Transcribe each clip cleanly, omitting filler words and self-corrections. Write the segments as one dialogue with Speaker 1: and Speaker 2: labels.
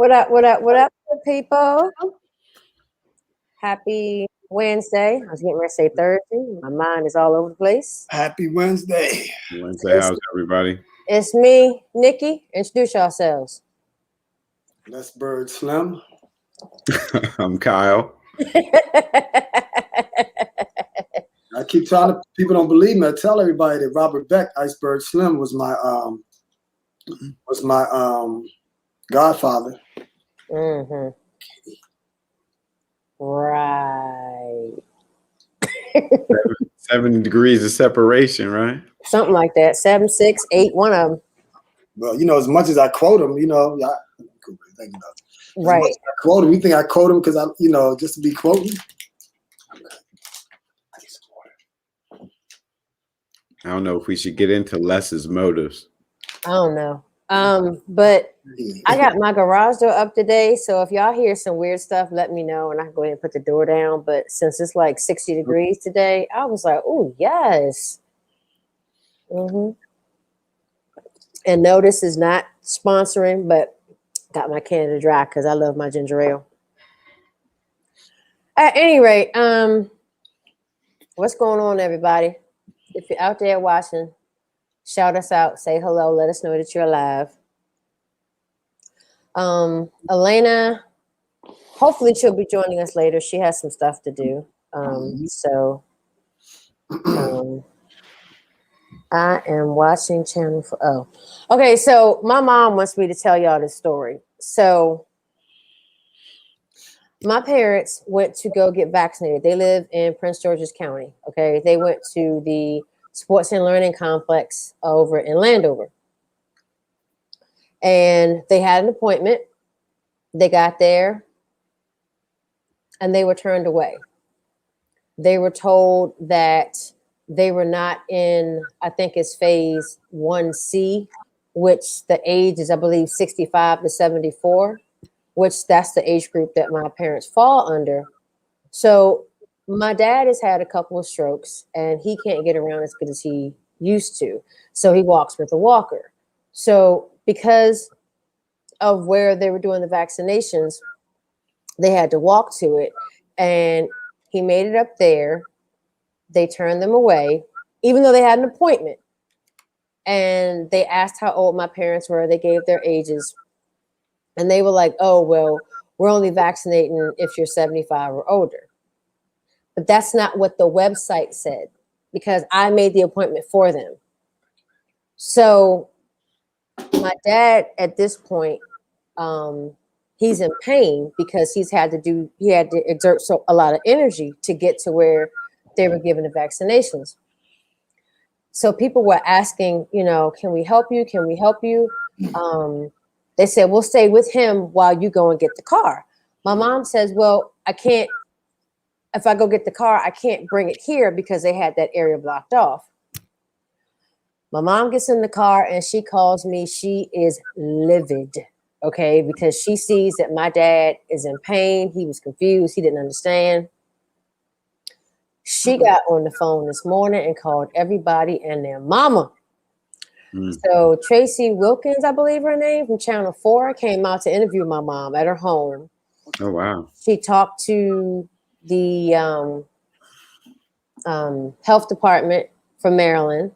Speaker 1: What up, what up, what up, people? Happy Wednesday. I was getting ready to say Thursday. My mind is all over the place.
Speaker 2: Happy Wednesday.
Speaker 3: Wednesday, how's everybody?
Speaker 1: It's me, Nikki. Introduce yourselves.
Speaker 2: That's Bird Slim.
Speaker 3: I'm Kyle.
Speaker 2: I keep telling people don't believe me. I tell everybody that Robert Beck, Iceberg Slim, was my godfather.
Speaker 1: Mm-hmm. Right.
Speaker 3: 7 degrees of separation, right?
Speaker 1: Something like that. 7, 6, 8, one of them.
Speaker 2: Well, as much as I quote him,
Speaker 1: Right.
Speaker 2: I quote him. You think I quote him because just to be quoting?
Speaker 3: I don't know if we should get into Les's motives.
Speaker 1: I don't know. But I got my garage door up today, so if y'all hear some weird stuff, let me know and I can go ahead and put the door down. But since it's like 60 degrees today, I was like, oh yes. Mm-hmm. And no, this is not sponsoring, but got my Canada Dry because I love my ginger ale. At any rate, what's going on, everybody? If you're out there watching, shout us out, say hello, let us know that you're alive. Elena, hopefully she'll be joining us later. She has some stuff to do. I am watching channel 4. Oh, okay. So my mom wants me to tell y'all this story. So my parents went to go get vaccinated. They live in Prince George's County. Okay. They went to the Sports and Learning Complex over in Landover. And they had an appointment. They got there and they were turned away. They were told that they were not in, I think it's phase 1C, which the age is, I believe, 65 to 74, which that's the age group that my parents fall under. So my dad has had a couple of strokes and he can't get around as good as he used to. So he walks with a walker. So because of where they were doing the vaccinations, they had to walk to it. And he made it up there. They turned them away, even though they had an appointment. And they asked how old my parents were. They gave their ages. And they were like, oh, well, we're only vaccinating if you're 75 or older. But that's not what the website said, because I made the appointment for them. So my dad, at this point, he's in pain because he had to exert a lot of energy to get to where they were given the vaccinations. So people were asking, can we help you? Can we help you? They said, we'll stay with him while you go and get the car. My mom says, well, I can't, if I go get the car, I can't bring it here because they had that area blocked off. My mom gets in the car and she calls me. She is livid, okay, because she sees that my dad is in pain. He was confused. He didn't understand. She got on the phone this morning and called everybody and their mama. So Tracy Wilkins, I believe her name, from Channel 4, came out to interview my mom at her home.
Speaker 3: Oh, wow.
Speaker 1: She talked to the health department from Maryland.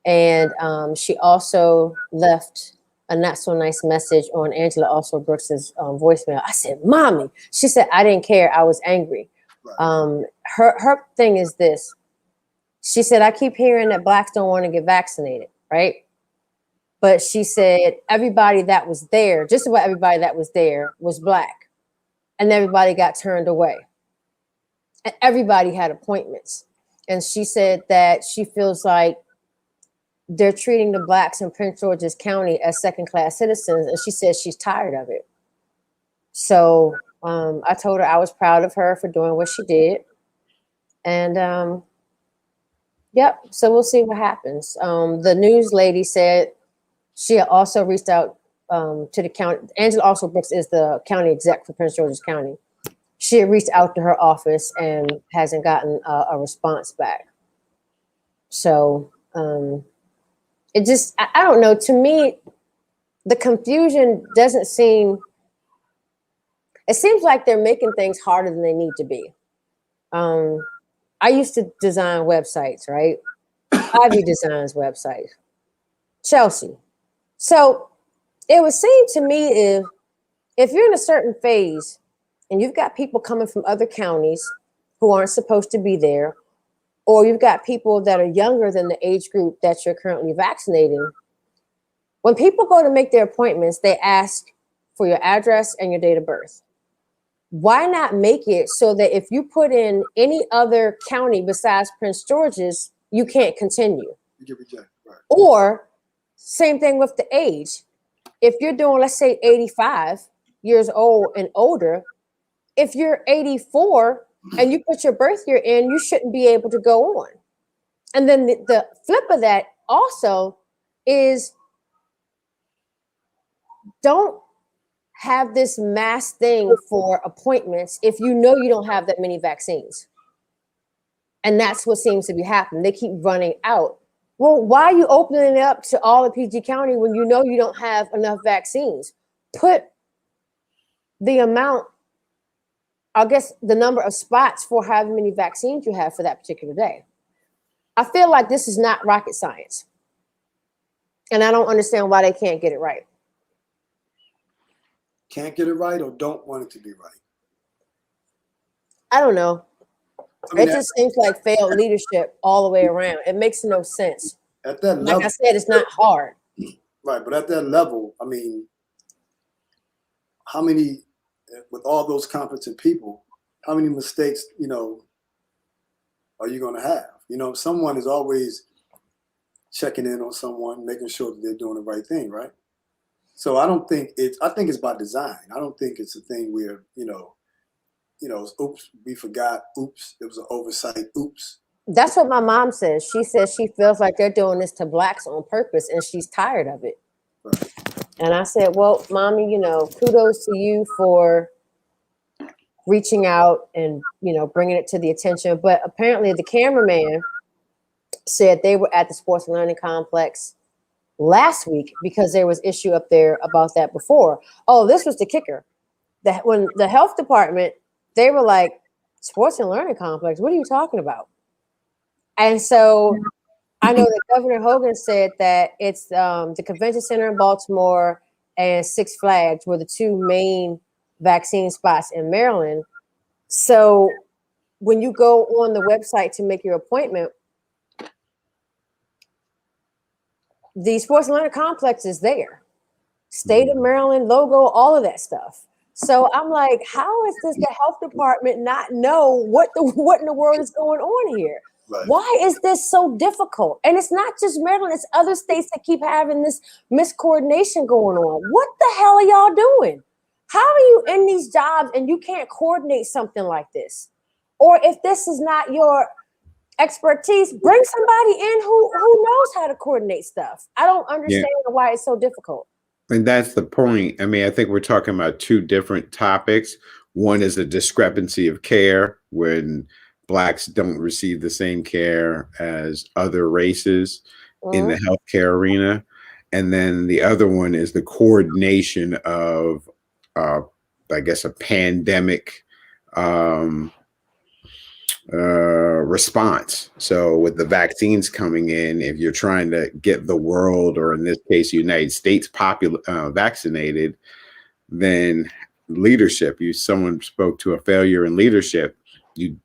Speaker 1: And she also left a not so nice message on Angela Also Brooks's voicemail. I said, Mommy. She said, I didn't care. I was angry. Her thing is this. She said, I keep hearing that blacks don't want to get vaccinated, right? But she said everybody that was there, just about everybody that was there, was black. And everybody got turned away. And everybody had appointments. And she said that she feels like they're treating the blacks in Prince George's County as second-class citizens. And she said she's tired of it. So I told her I was proud of her for doing what she did. And yep, so we'll see what happens. The news lady said she also reached out to the county. Angela Also Brooks is the county exec for Prince George's County. She had reached out to her office and hasn't gotten a response back. So it just, I don't know. To me, the confusion doesn't seem It seems like they're making things harder than they need to be. I used to design websites, right? Ivy designs websites. Chelsea. So it would seem to me if you're in a certain phase and you've got people coming from other counties who aren't supposed to be there, or you've got people that are younger than the age group that you're currently vaccinating, when people go to make their appointments, they ask for your address and your date of birth. Why not make it so that if you put in any other county besides Prince George's, you can't continue?
Speaker 2: You get rejected, right?
Speaker 1: Or same thing with the age. If you're doing, let's say, 85 years old and older, if you're 84 and you put your birth year in, you shouldn't be able to go on. And then the flip of that also is don't have this mass thing for appointments if you know you don't have that many vaccines. And that's what seems to be happening. They keep running out. Well, why are you opening it up to all of PG County when you know you don't have enough vaccines? Put the amount, I guess, the number of spots for however many vaccines you have for that particular day. I feel like this is not rocket science. And I don't understand why they can't get it right.
Speaker 2: Can't get it right or don't want it to be right?
Speaker 1: I don't know.
Speaker 2: I mean,
Speaker 1: it just seems like failed leadership all the way around. It makes no sense.
Speaker 2: At that level,
Speaker 1: like I said, it's not hard.
Speaker 2: Right, but at that level, I mean, how many, with all those competent people, how many mistakes, are you going to have? Someone is always checking in on someone, making sure that they're doing the right thing, right? So I think it's by design. I don't think it's a thing where, oops, we forgot. Oops, it was an oversight. Oops.
Speaker 1: That's what my mom says. She says she feels like they're doing this to blacks on purpose and she's tired of it.
Speaker 2: Right.
Speaker 1: And I said, well, mommy, kudos to you for reaching out and, bringing it to the attention. But apparently the cameraman said they were at the Sports and Learning Complex last week because there was issue up there about that before. Oh, this was the kicker. That when the health department, they were like, Sports and Learning Complex, what are you talking about? And so I know that Governor Hogan said that it's the Convention Center in Baltimore and Six Flags were the two main vaccine spots in Maryland. So when you go on the website to make your appointment, the Sports and Learning Complex is there. State of Maryland logo, all of that stuff. So I'm like, how is this the health department not know what in the world is going on here?
Speaker 2: Right.
Speaker 1: Why is this so difficult? And it's not just Maryland, it's other states that keep having this miscoordination going on. What the hell are y'all doing? How are you in these jobs and you can't coordinate something like this? Or if this is not your expertise, bring somebody in who knows how to coordinate stuff. I don't understand why it's so difficult.
Speaker 3: And that's the point. I mean, I think we're talking about two different topics. One is a discrepancy of care when blacks don't receive the same care as other races in the healthcare arena. And then the other one is the coordination of, I guess, a pandemic response. So with the vaccines coming in, if you're trying to get the world, or in this case, United States vaccinated, then leadership, someone spoke to a failure in leadership.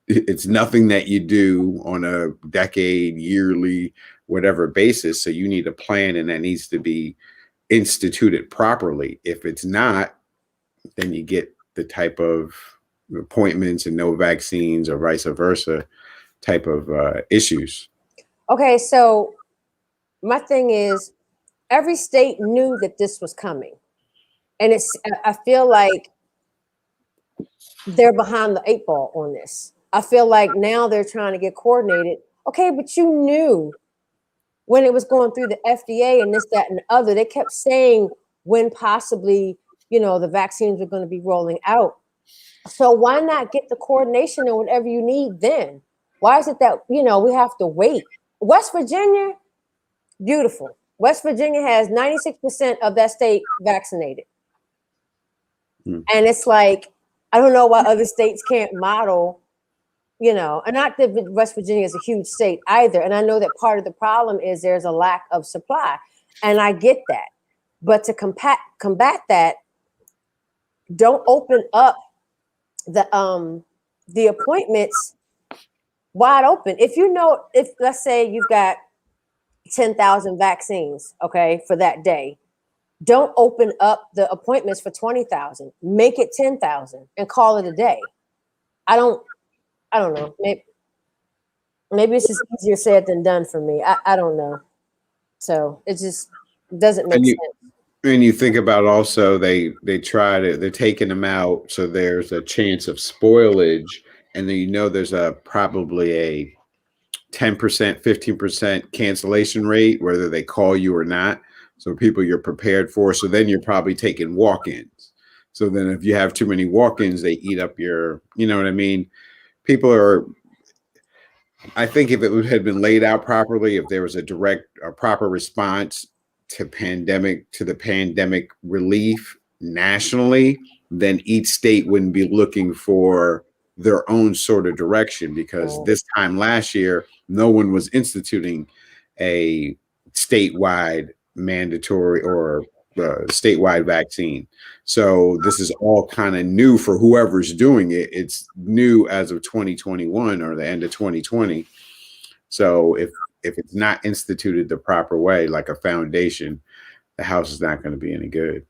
Speaker 3: It's nothing that you do on a decade, yearly, whatever basis. So you need a plan, and that needs to be instituted properly. If it's not, then you get the type of appointments and no vaccines, or vice versa type of issues.
Speaker 1: Okay, so my thing is, every state knew that this was coming, and I feel like they're behind the 8 ball on this. I feel like now they're trying to get coordinated. Okay, but you knew when it was going through the FDA and this, that, and the other. They kept saying when possibly, the vaccines are going to be rolling out. So why not get the coordination and whatever you need then? Why is it that, we have to wait? West Virginia, beautiful. West Virginia has 96% of that state vaccinated. And it's like, I don't know why other states can't model, and not that West Virginia is a huge state either. And I know that part of the problem is there's a lack of supply, and I get that. But to combat that, don't open up the appointments wide open. If let's say you've got 10,000 vaccines, okay, for that day, don't open up the appointments for 20,000. Make it 10,000 and call it a day. I don't know. Maybe it's just easier said than done for me. I don't know. So it just doesn't make sense.
Speaker 3: And you think about also they're taking them out, so there's a chance of spoilage, and then there's probably a 10%, 15% cancellation rate, whether they call you or not. So people you're prepared for. So then you're probably taking walk-ins. So then if you have too many walk-ins, they eat up your, you know what I mean? I think if it had been laid out properly, if there was a proper response to the pandemic relief nationally, then each state wouldn't be looking for their own sort of direction, because this time last year, no one was instituting a statewide mandatory or statewide vaccine. So this is all kind of new for whoever's doing it. It's new as of 2021 or the end of 2020. So if it's not instituted the proper way, like a foundation, the house is not going to be any good.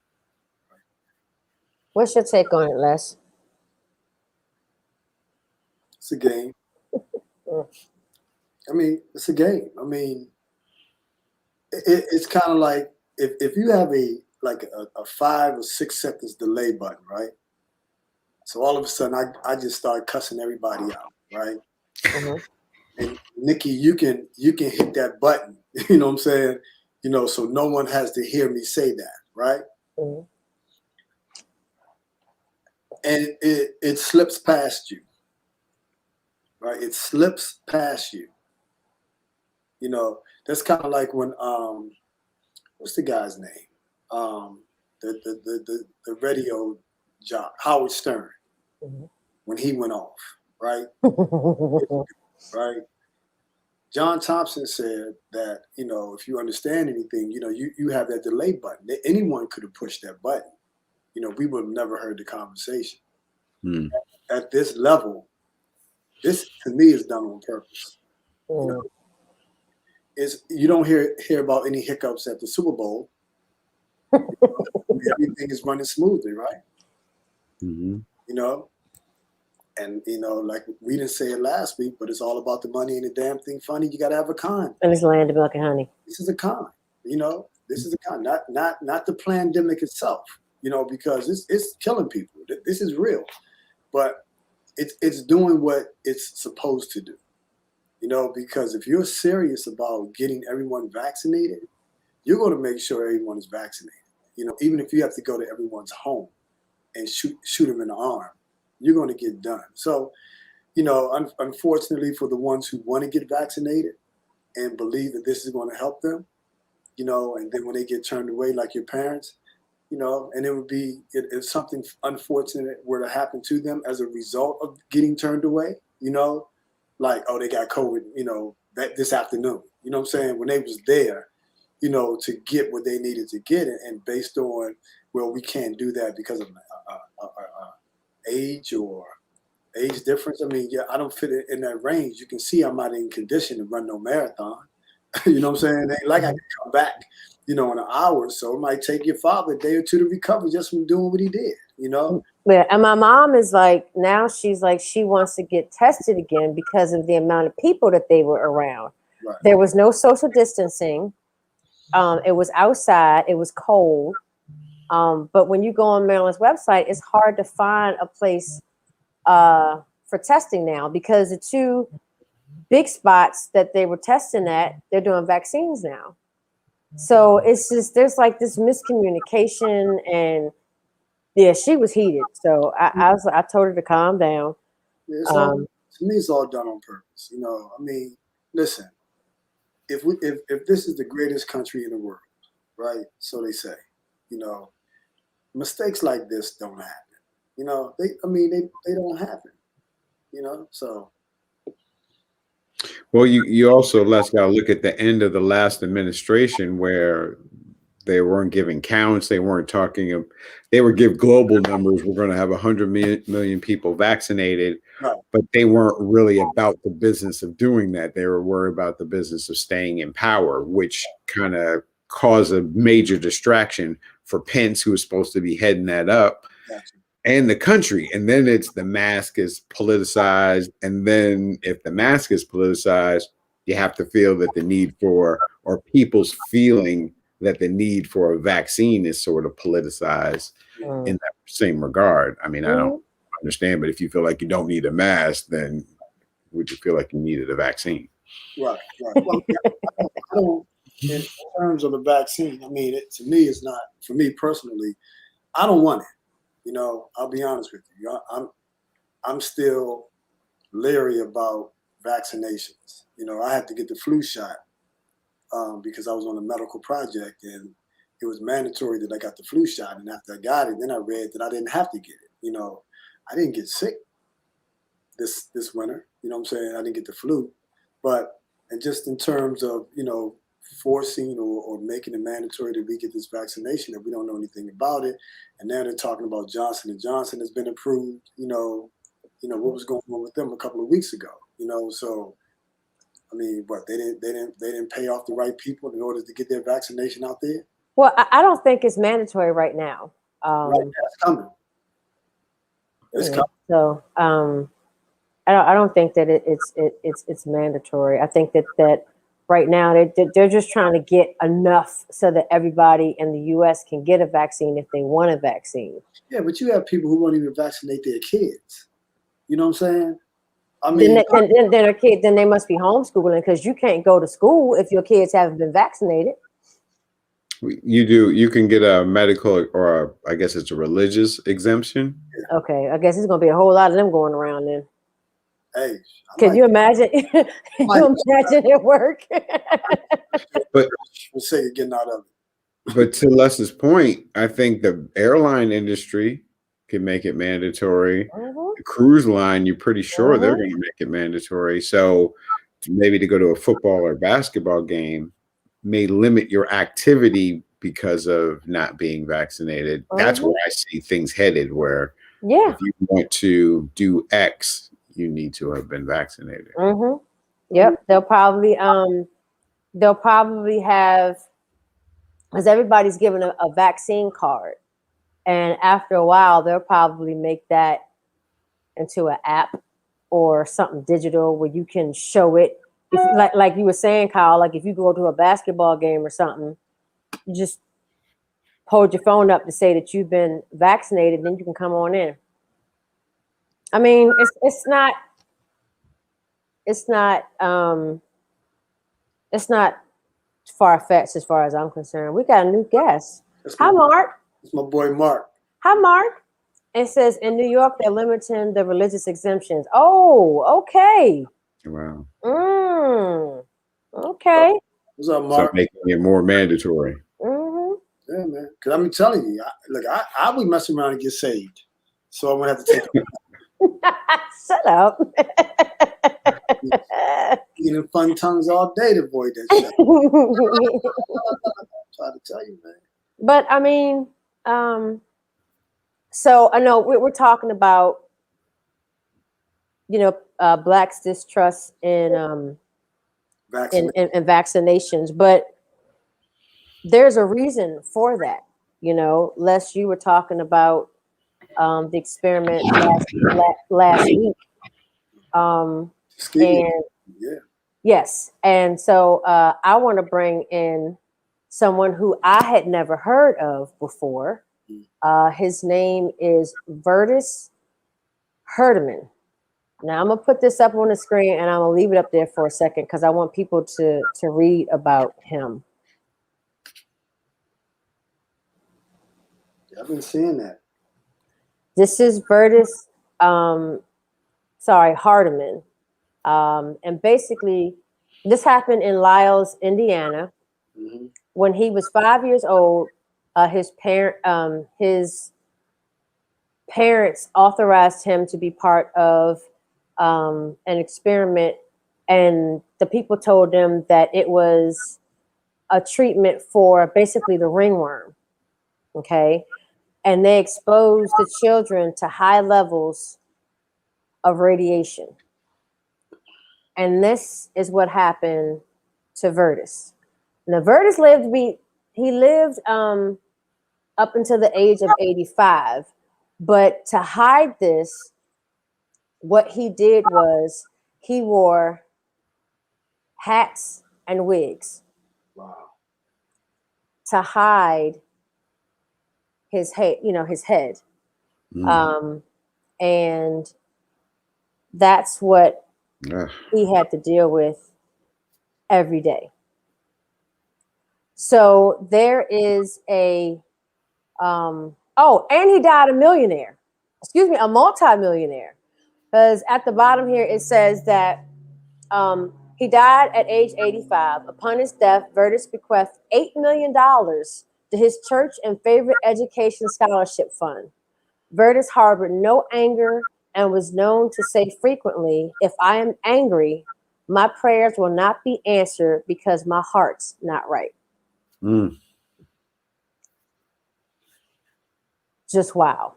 Speaker 1: What's your take on it, Les?
Speaker 2: It's a game. I mean, it's a game. I mean, it's kind of like if you have a 5 or 6 seconds delay button, right? So all of a sudden, I just start cussing everybody out, right?
Speaker 1: Mm-hmm.
Speaker 2: And Nikki, you can hit that button. You know what I'm saying? So no one has to hear me say that, right?
Speaker 1: Mm-hmm.
Speaker 2: And it slips past you, right? It slips past you. That's kind of like when what's the guy's name? The radio job, Howard Stern,
Speaker 1: Mm-hmm.
Speaker 2: when he went off, right? Right. John Thompson said that, if you understand anything, you have that delay button. Anyone could have pushed that button. We would have never heard the conversation. At this level, this to me is done on purpose. You don't hear about any hiccups at the Super Bowl. Everything is running smoothly, right?
Speaker 3: Mm-hmm.
Speaker 2: And like we didn't say it last week, but it's all about the money and the damn thing funny. You got to have a con.
Speaker 1: And it's land of milk and honey.
Speaker 2: This is a con. This is a con. Not the pandemic itself. Because it's killing people. This is real, but it's doing what it's supposed to do. Because if you're serious about getting everyone vaccinated, you're going to make sure everyone is vaccinated. Even if you have to go to everyone's home and shoot them in the arm, you're going to get done. So, unfortunately for the ones who want to get vaccinated and believe that this is going to help them, and then when they get turned away like your parents, and it would be if something unfortunate were to happen to them as a result of getting turned away, like, oh, they got COVID, that this afternoon, you know what I'm saying? When they was there, to get what they needed to get, and based on, well, we can't do that because of age or age difference. I mean, yeah, I don't fit in that range. You can see I'm not in condition to run no marathon. You know what I'm saying? It ain't like I can come back, in an hour. So it might take your father a day or two to recover just from doing what he did,
Speaker 1: Yeah, and my mom is like, now she's like, she wants to get tested again because of the amount of people that they were around.
Speaker 2: Right.
Speaker 1: There was no social distancing. It was outside. It was cold. But when you go on Maryland's website, it's hard to find a place for testing now, because the 2 big spots that they were testing at, they're doing vaccines now. So it's just, there's like this miscommunication, and yeah, she was heated. So I told her to calm down.
Speaker 2: Yeah, to me, it's all done on purpose. I mean, listen, if this is the greatest country in the world, right? So they say, mistakes like this don't happen. You know, they don't happen. You know, so.
Speaker 3: Well, you also, let's go look at the end of the last administration where they weren't giving counts. They weren't talking. They would give global numbers. We're going to have 100 million people vaccinated,
Speaker 2: Right.
Speaker 3: but they weren't really about the business of doing that. They were worried about the business of staying in power, which kind of caused a major distraction for Pence, who was supposed to be heading that up.
Speaker 2: Gotcha.
Speaker 3: And the country. And then it's the mask is politicized. And then if the mask is politicized, you have to feel that the need for, or people's feeling that the need for a vaccine is sort of politicized in that same regard. I mean, I don't understand, but if you feel like you don't need a mask, then would you feel like you needed a vaccine?
Speaker 2: Right. Well, I don't, in terms of the vaccine, I mean, to me, it's not, for me personally, I don't want it. You know, I'll be honest with you. I'm still leery about vaccinations. You know, I had to get the flu shot because I was on a medical project, and it was mandatory that I got the flu shot. And after I got it, then I read that I didn't have to get it. You know, I didn't get sick this winter. You know what I'm saying? I didn't get the flu, but and just in terms of, you know, forcing or making it mandatory that we get this vaccination that we don't know anything about it, and now they're talking about Johnson & Johnson has been approved. You know what was going on with them a couple of weeks ago. You know, so I mean, what they didn't pay off the right people in order to get their vaccination out there.
Speaker 1: Well, I don't think it's mandatory right now.
Speaker 2: Right now, it's coming. It's coming.
Speaker 1: So I don't think that it's mandatory. I think that right now they're just trying to get enough so that everybody in the U.S. can get a vaccine if they want a vaccine.
Speaker 2: Yeah, but you have people who won't even vaccinate their kids. You know what I'm saying? I mean,
Speaker 1: then they must be homeschooling, because you can't go to school if your kids haven't been vaccinated.
Speaker 3: You can get a medical, or I guess it's a religious exemption.
Speaker 1: Okay, I guess it's gonna be a whole lot of them going around then.
Speaker 2: Hey,
Speaker 1: can you imagine? Can you imagine it work?
Speaker 3: But
Speaker 2: we'll say you're getting out of it.
Speaker 3: But to Les's point, I think the airline industry can make it mandatory. The cruise line, you're pretty sure they're going to make it mandatory. So maybe to go to a football or basketball game may limit your activity because of not being vaccinated. That's where I see things headed, where if you want to do X, you need to have been vaccinated.
Speaker 1: Yep. They'll probably have, because everybody's given a vaccine card, and after a while they'll probably make that into an app or something digital where you can show it. If, like you were saying, Kyle, like if you go to a basketball game or something, you just hold your phone up to say that you've been vaccinated, then you can come on in. I mean, it's not far-fetched as far as I'm concerned. We got a new guest. Hi, Mark.
Speaker 2: It's my boy Mark.
Speaker 1: Hi, Mark. It says in New York they're limiting the religious exemptions. Oh, okay.
Speaker 3: Wow.
Speaker 1: Okay.
Speaker 2: What's up, Mark?
Speaker 3: So making it more mandatory.
Speaker 2: Yeah, man. Because I'm telling you, I would mess around and get saved, so I wouldn't have to take it.
Speaker 1: Shut up.
Speaker 2: Eating fun tongues all day to avoid that shit. Try to tell you, man.
Speaker 1: But I mean, so I know we're talking about, Blacks' distrust in vaccinations, but there's a reason for that. Les, you were talking about the experiment last week. Yes. And so I want to bring in someone who I had never heard of before. His name is Vertus Herdeman. Now I'm going to put this up on the screen and I'm going to leave it up there for a second because I want people to read about him.
Speaker 2: I've been seeing that.
Speaker 1: This is Vertus, Hardeman. And basically, this happened in Lyles, Indiana. When he was 5 years old, his parents authorized him to be part of an experiment, and the people told them that it was a treatment for basically the ringworm. Okay. And they exposed the children to high levels of radiation. And this is what happened to Vertus. Now, Vertus he lived up until the age of 85. But to hide this, what he did was he wore hats and wigs.
Speaker 2: Wow.
Speaker 1: To hide his head, his head. And that's what he had to deal with every day. So there is and he died a millionaire. Excuse me, a multimillionaire. Because at the bottom here it says that he died at age 85. Upon his death, Vertus bequeathed $8 million to his church and favorite education scholarship fund. Vertus harbored no anger and was known to say frequently, "If I am angry, my prayers will not be answered because my heart's not right." Just wow.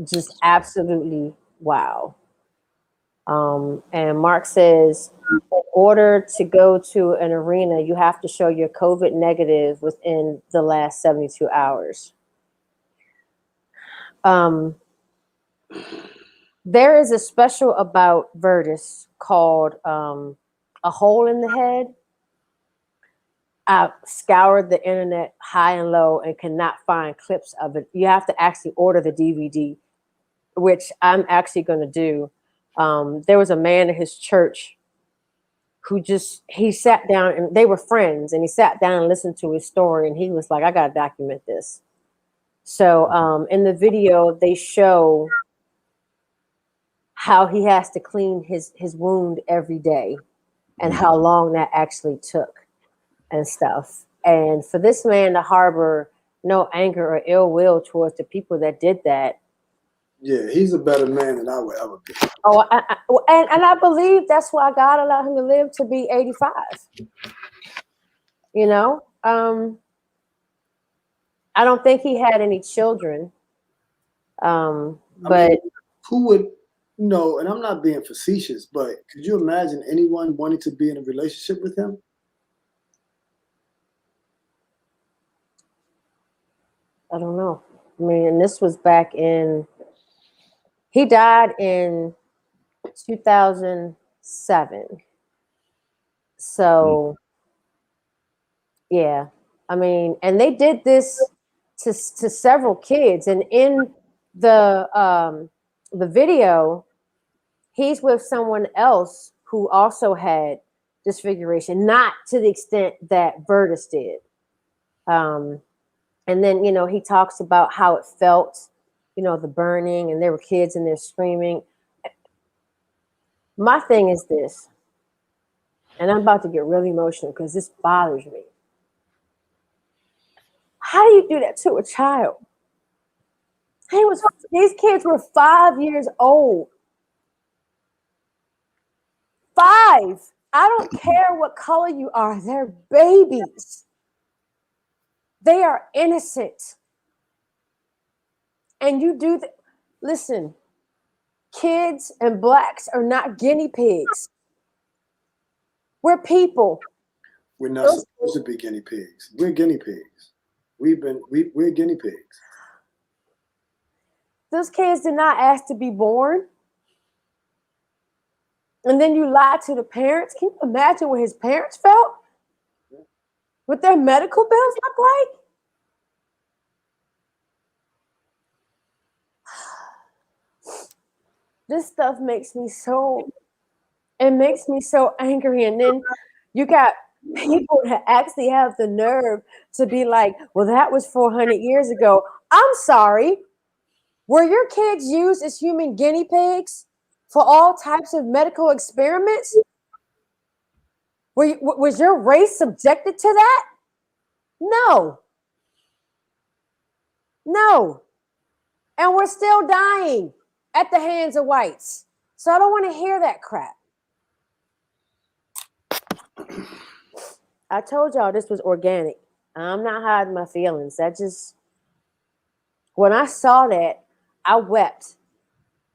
Speaker 1: Just absolutely wow. And Mark says, in order to go to an arena, you have to show you're COVID negative within the last 72 hours. There is a special about Vertus called A Hole in the Head. I scoured the internet high and low and cannot find clips of it. You have to actually order the DVD, which I'm actually going to do. There was a man in his church who he sat down, and they were friends, and he sat down and listened to his story, and he was like, I got to document this. So in the video, they show how he has to clean his wound every day and how long that actually took and stuff. And for this man to harbor no anger or ill will towards the people that did that.
Speaker 2: Yeah, he's a better man than I would ever be.
Speaker 1: Oh, and I believe that's why God allowed him to live to be 85. I don't think he had any children. But
Speaker 2: who would, and I'm not being facetious, but could you imagine anyone wanting to be in a relationship with him?
Speaker 1: I don't know. I mean, and this was back he died in 2007. So, yeah. I mean, and they did this to several kids. And in the video, he's with someone else who also had disfiguration, not to the extent that Vertus did. And then, he talks about how it felt, the burning, and there were kids and they're screaming. My thing is this, and I'm about to get really emotional because this bothers me. How do you do that to a child? These kids were 5 years old. 5. I don't care what color you are. They're babies. They are innocent. And you do that. Listen, kids and blacks are not guinea pigs. We're people.
Speaker 2: We're not supposed to be guinea pigs. We're guinea pigs. We're guinea pigs.
Speaker 1: Those kids did not ask to be born. And then you lie to the parents. Can you imagine what his parents felt? What their medical bills look like? This stuff makes me so angry. And then you got people that actually have the nerve to be like, well, that was 400 years ago. I'm sorry. Were your kids used as human guinea pigs for all types of medical experiments? Was your race subjected to that? No. And we're still dying at the hands of whites. So I don't want to hear that crap. I told y'all this was organic. I'm not hiding my feelings. When I saw that, I wept.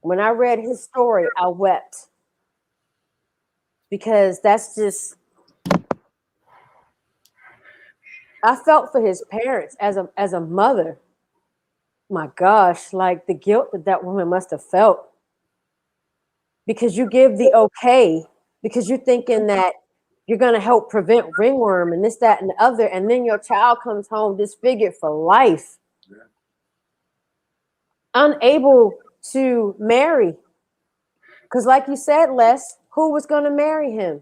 Speaker 1: When I read his story, I wept. Because that's just, I felt for his parents as a mother. My gosh, like the guilt that woman must have felt. Because you give the okay, because you're thinking that you're going to help prevent ringworm and this, that, and the other. And then your child comes home disfigured for life. Yeah. Unable to marry. Because like you said, Les, who was going to marry him?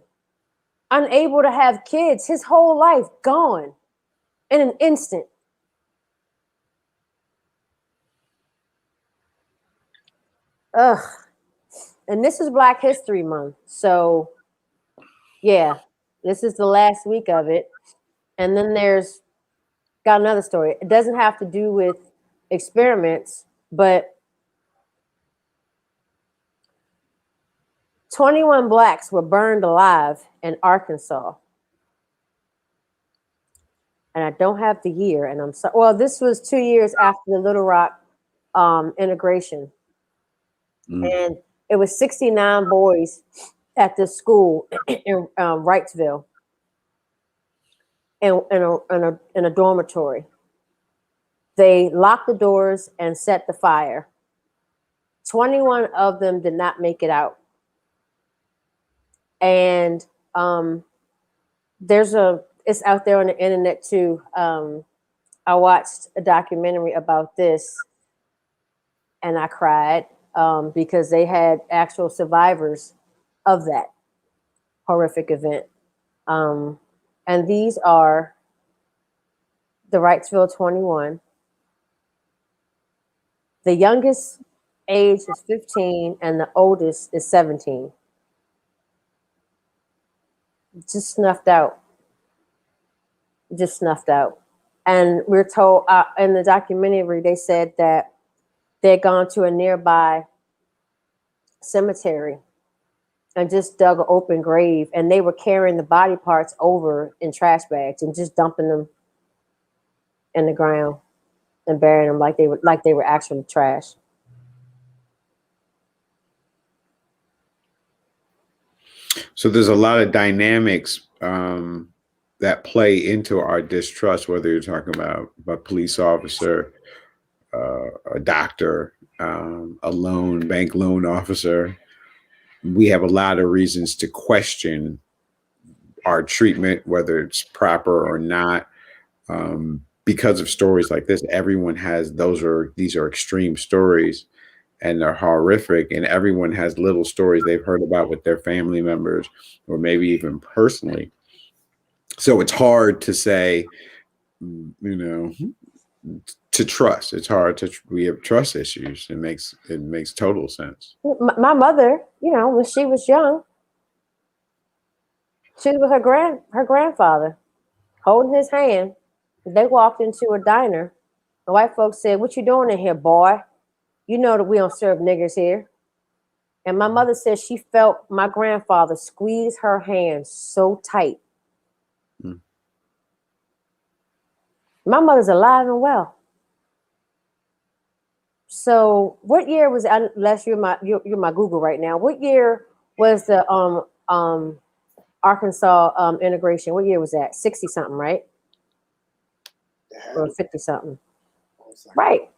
Speaker 1: Unable to have kids. His whole life gone in an instant. Ugh. And this is Black History Month. So, yeah, this is the last week of it. And then got another story. It doesn't have to do with experiments, but 21 blacks were burned alive in Arkansas. And I don't have the year, and I'm sorry. Well, this was 2 years after the Little Rock integration. And it was 69 boys at this school in Wrightsville in a dormitory. They locked the doors and set the fire. 21 of them did not make it out. And it's out there on the internet too. I watched a documentary about this and I cried because they had actual survivors of that horrific event. And these are the Wrightsville 21. The youngest age is 15 and the oldest is 17. Just snuffed out. And we're told in the documentary, they said that they'd gone to a nearby cemetery and just dug an open grave, and they were carrying the body parts over in trash bags and just dumping them in the ground and burying them like they were actually trash.
Speaker 3: So there's a lot of dynamics that play into our distrust, whether you're talking about a police officer, a doctor, a bank loan officer. We have a lot of reasons to question our treatment, whether it's proper or not. Because of stories like this, everyone has these are extreme stories and they're horrific, and everyone has little stories they've heard about with their family members or maybe even personally. So it's hard to say, to trust. It's hard we have trust issues. It makes total sense.
Speaker 1: My mother, when she was young, she was with her grandfather holding his hand. They walked into a diner. The white folks said, "What you doing in here, boy? You know that we don't serve niggers here." And my mother said she felt my grandfather squeeze her hand so tight. My mother's alive and well. So what year was, unless you're my Google right now, what year was the Arkansas integration? What year was that? 60 something, right? Or 50 something. Right.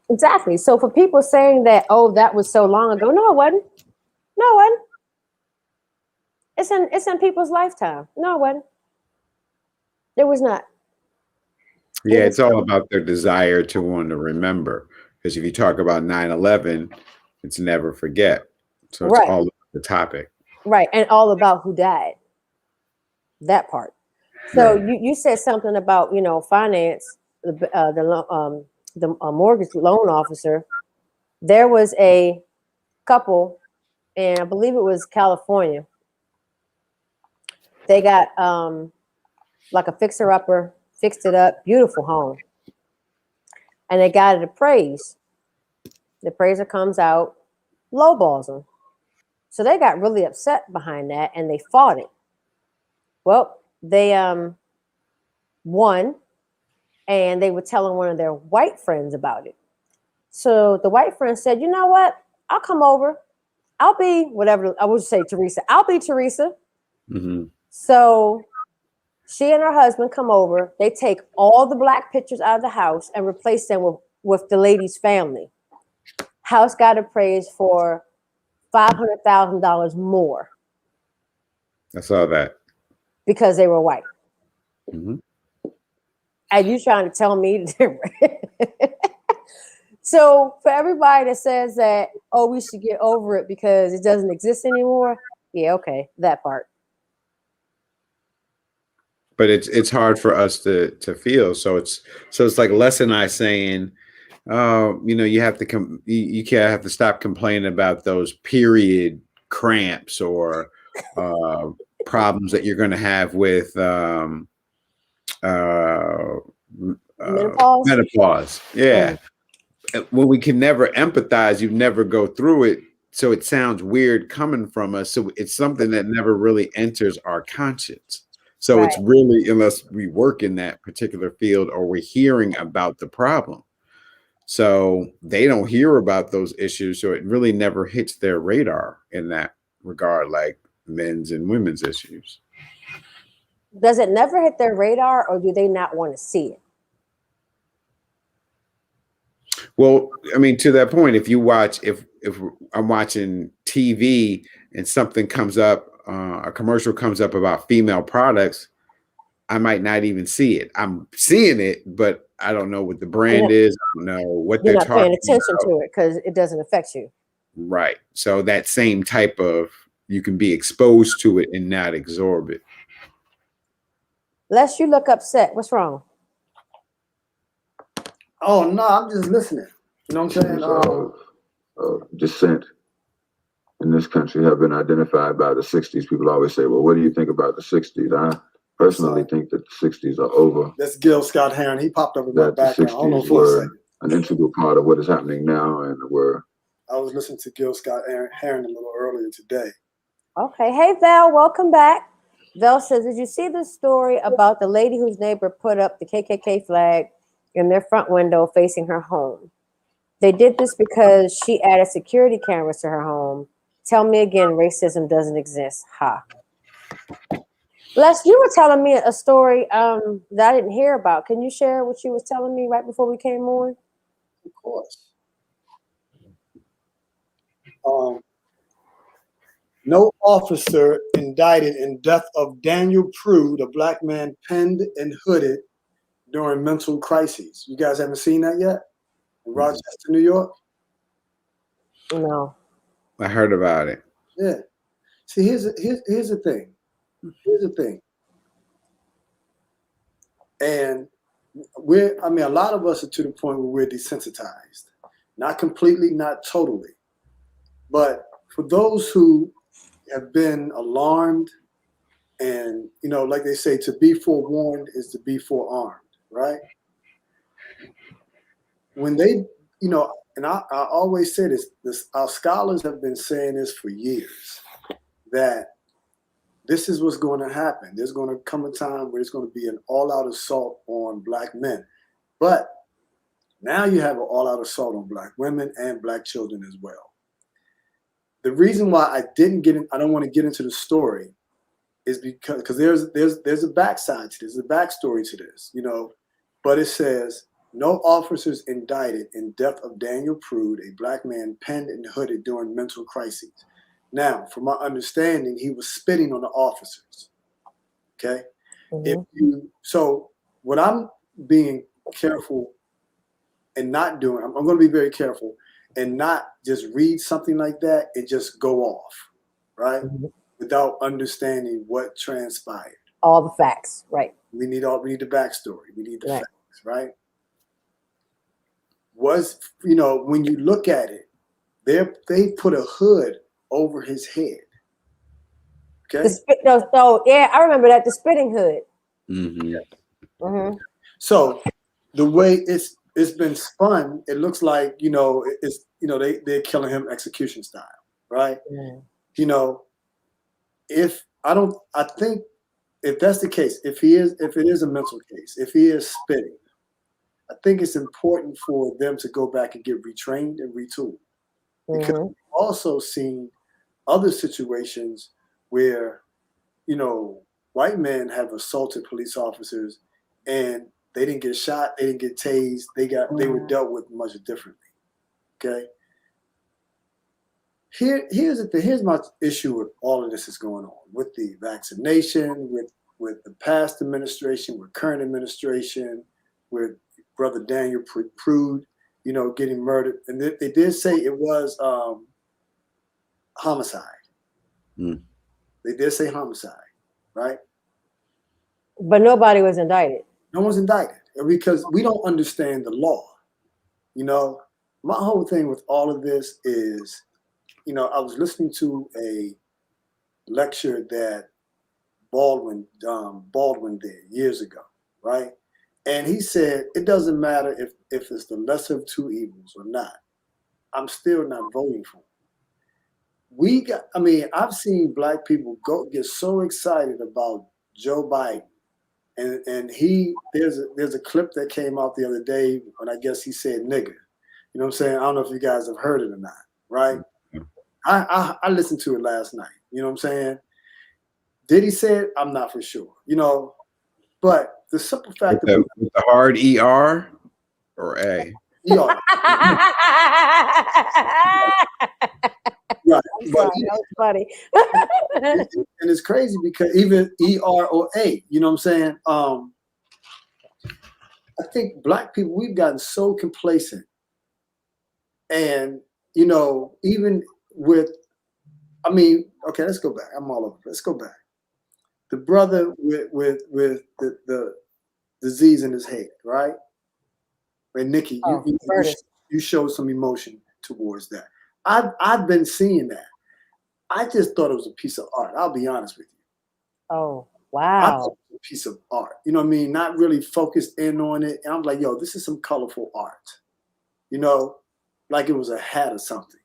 Speaker 1: Exactly. So for people saying that, oh, that was so long ago, no, it wasn't. It's in people's lifetime. No, it wasn't. It was not.
Speaker 3: Yeah, it's all about their desire to want to remember. Because if you talk about 9/11, it's never forget. So it's all about the topic.
Speaker 1: Right. And all about who died. That part. So you said something about, finance, the mortgage loan officer. There was a couple, and I believe it was California. They got like a fixer-upper, fixed it up, beautiful home. And they got it appraised. The appraiser comes out, lowballs them. So they got really upset behind that and they fought it. Well, they won, and they were telling one of their white friends about it. So the white friend said, "You know what? I'll come over. I'll be whatever." I would say Teresa. I'll be Teresa.
Speaker 3: Mm-hmm.
Speaker 1: So she and her husband come over. They take all the black pictures out of the house and replace them with the lady's family. House got appraised for $500,000 more
Speaker 3: I saw that.
Speaker 1: because they were white.
Speaker 3: Mm-hmm.
Speaker 1: And you trying to tell me different? So for everybody that says that, oh, we should get over it because it doesn't exist anymore. Yeah, okay, that part.
Speaker 3: But it's hard for us to feel. So it's like Les and I saying, oh, you have to you can't have to stop complaining about those period cramps or problems that you're going to have with menopause. Yeah. When we can never empathize, you never go through it. So it sounds weird coming from us. So it's something that never really enters our conscience. So it's really, unless we work in that particular field or we're hearing about the problem. So they don't hear about those issues. So it really never hits their radar in that regard, like men's and women's issues.
Speaker 1: Does it never hit their radar, or do they not want to see it?
Speaker 3: Well, I mean, to that point, if you watch, if I'm watching TV and something comes up, a commercial comes up about female products, I might not even see it. I'm seeing it, but I don't know what the brand is. I don't know what they're talking about. You're not paying
Speaker 1: attention to it because it doesn't affect you.
Speaker 3: Right. So that same type of, you can be exposed to it and not absorb it.
Speaker 1: Les, you look upset. What's wrong?
Speaker 2: Oh no, I'm just listening. You know what I'm saying?
Speaker 4: Dissent in this country have been identified by the 60s. People always say, well, what do you think about the 60s? I personally think that the 60s are over.
Speaker 2: That's Gil Scott Heron. He popped up in my background.
Speaker 4: The 60s were an integral part of what is happening now, and
Speaker 2: I was listening to Gil Scott Heron a little earlier today.
Speaker 1: Okay. Hey, Val, welcome back. Val says, did you see the story about the lady whose neighbor put up the KKK flag in their front window facing her home? They did this because she added security cameras to her home. Tell me again, racism doesn't exist. Ha. Les, you were telling me a story that I didn't hear about. Can you share what you was telling me right before we came on?
Speaker 2: Of course. No officer indicted in death of Daniel Prude, a black man penned and hooded during mental crises. You guys haven't seen that yet? In Rochester, New York?
Speaker 1: No.
Speaker 3: I heard about it.
Speaker 2: Yeah. See, here's the thing. Here's the thing. And a lot of us are to the point where we're desensitized. Not completely, not totally. But for those who have been alarmed and, like they say, to be forewarned is to be forearmed, right? When they, and I always say this, our scholars have been saying this for years, that this is what's going to happen. There's going to come a time where it's going to be an all-out assault on black men. But now you have an all-out assault on black women and black children as well. The reason why I don't want to get into the story is because there's a backside to this, a backstory to this, but it says, no officers indicted in death of Daniel Prude, a black man penned and hooded during mental crises. Now, from my understanding, he was spitting on the officers. Okay. Mm-hmm. So what I'm being careful and not doing, I'm going to be very careful and not just read something like that and just go off, right? Mm-hmm. Without understanding what transpired.
Speaker 1: All the facts, right?
Speaker 2: We need the backstory. We need the facts, right? When you look at it, they put a hood over his head. Okay.
Speaker 1: I remember that, the spitting hood.
Speaker 3: Mm-hmm.
Speaker 1: Mm-hmm.
Speaker 2: So the way it's been spun, it looks like it's they're killing him execution style, right?
Speaker 1: Yeah.
Speaker 2: I think if that's the case, if it is a mental case, if he is spitting, I think it's important for them to go back and get retrained and retooled. Because we've also seen other situations where, white men have assaulted police officers and they didn't get shot, they didn't get tased, they were dealt with much differently. Okay. Here's the thing. Here's my issue with all of this is going on with the vaccination, with the past administration, with current administration, with Brother Daniel Prude, getting murdered. And they did say it was homicide.
Speaker 3: Mm. They
Speaker 2: did say homicide, right?
Speaker 1: But nobody was indicted.
Speaker 2: No one's indicted because we don't understand the law. My whole thing with all of this is, I was listening to a lecture that Baldwin did years ago, right? And he said, it doesn't matter if it's the lesser of two evils or not. I'm still not voting for him. I've seen Black people get so excited about Joe Biden. And there's a clip that came out the other day when I guess he said nigger. You know what I'm saying? I don't know if you guys have heard it or not, right? I listened to it last night. You know what I'm saying? Did he say it? I'm not for sure. But the simple fact
Speaker 3: with the hard ER or A?
Speaker 2: ER. Right.
Speaker 1: But that was funny.
Speaker 2: And it's crazy because even ER or A, you know what I'm saying? I think Black people, we've gotten so complacent. And, even with, okay, let's go back. I'm all over. Let's go back. The brother with the disease in his head, right? And Nikki, you showed some emotion towards that. I've been seeing that. I just thought it was a piece of art. I'll be honest with you.
Speaker 1: Oh,
Speaker 2: I thought
Speaker 1: wow.
Speaker 2: it was a piece of art. You know what I mean? Not really focused in on it. And I'm like, yo, this is some colorful art. Like it was a hat or something.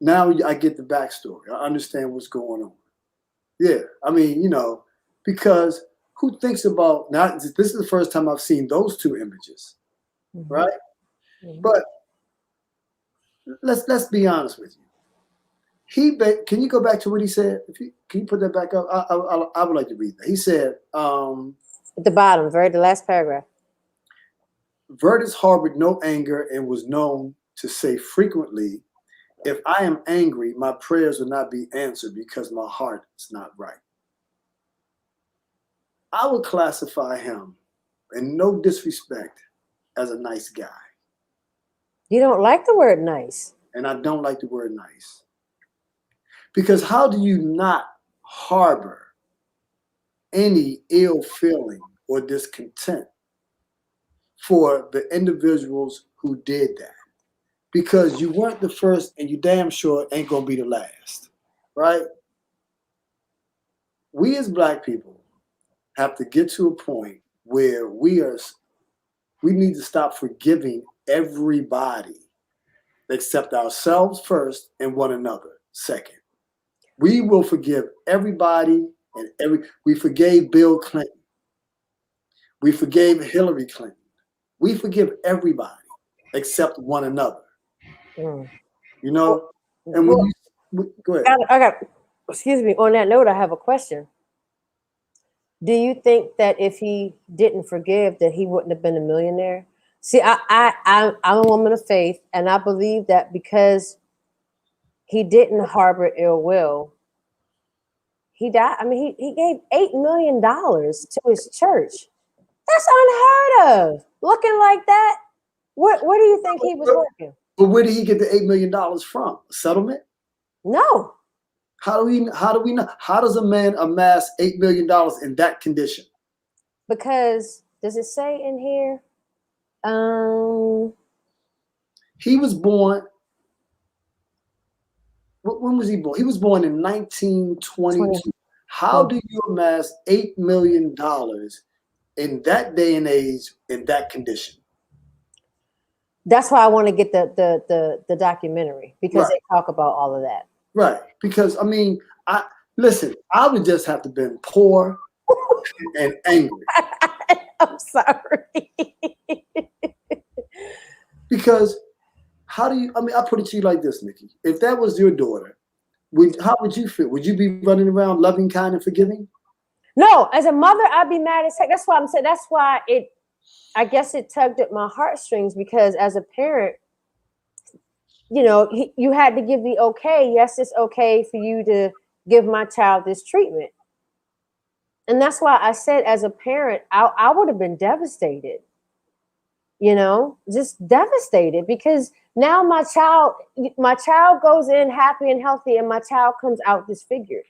Speaker 2: Now I get the backstory. I understand what's going on. Yeah, because who thinks about, now this is the first time I've seen those two images, right? But let's be honest with you. Can you go back to what he said? Can you put that back up? I would like to read that. He said,
Speaker 1: at the bottom, the last paragraph.
Speaker 2: Vertus harbored no anger and was known to say frequently, if I am angry, my prayers will not be answered because my heart is not right. I would classify him, and no disrespect, as a nice guy.
Speaker 1: You don't like the word nice.
Speaker 2: And I don't like the word nice. Because how do you not harbor any ill feeling or discontent for the individuals who did that? Because you weren't the first and you damn sure ain't going to be the last, right? We as Black people have to get to a point where we need to stop forgiving everybody except ourselves first and one another second. We will forgive everybody and we forgave Bill Clinton. We forgave Hillary Clinton. We forgive everybody except one another. And when go ahead.
Speaker 1: Excuse me. On that note, I have a question. Do you think that if he didn't forgive, that he wouldn't have been a millionaire? See, I'm a woman of faith, and I believe that because he didn't harbor ill will, he died. He gave $8 million to his church. That's unheard of. Looking like that, where do you think he was working?
Speaker 2: But where did he get the $8 million from? A settlement?
Speaker 1: No.
Speaker 2: How do we know? How does a man amass $8 million in that condition?
Speaker 1: Because does it say in here?
Speaker 2: He was born. When was he born? He was born in 1922. How do you amass $8 million in that day and age in that condition?
Speaker 1: That's why I want to get the documentary, because
Speaker 2: Right.
Speaker 1: they talk about all of that.
Speaker 2: Right. Because I mean, I would just have to been poor and angry.
Speaker 1: I'm sorry.
Speaker 2: Because how do you? I mean, I put it to you like this, Nikki. If that was your daughter, how would you feel? Would you be running around loving, kind, and forgiving?
Speaker 1: No, as a mother, I'd be mad as heck. That's why I'm saying. That's why I guess it tugged at my heartstrings, because as a parent, you know, you had to give the okay. Yes, it's okay for you to give my child this treatment. And that's why I said, as a parent, I would have been devastated, you know, just devastated, because now my child goes in happy and healthy, and my child comes out disfigured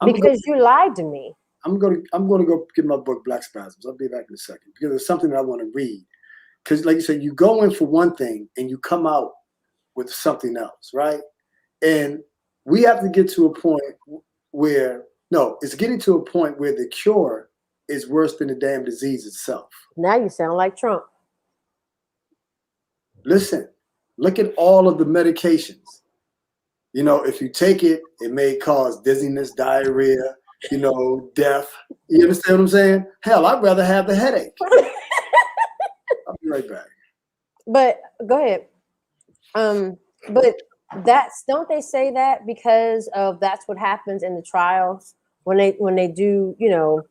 Speaker 1: because you lied to me.
Speaker 2: I'm gonna go get my book, Black Spasms. I'll be back in a second, because it's something that I want to read. Because like you said, you go in for one thing and you come out with something else, right? And we have to get to a point where, no, it's getting to a point where the cure is worse than the damn disease itself.
Speaker 1: Now you sound like Trump.
Speaker 2: Listen, look at all of the medications. You know, if you take it, it may cause dizziness, diarrhea, you know, death. You understand what I'm saying? Hell, I'd rather have the headache. I'll be right back.
Speaker 1: But go ahead. But don't they say that because of that's what happens in the trials when they do, you know,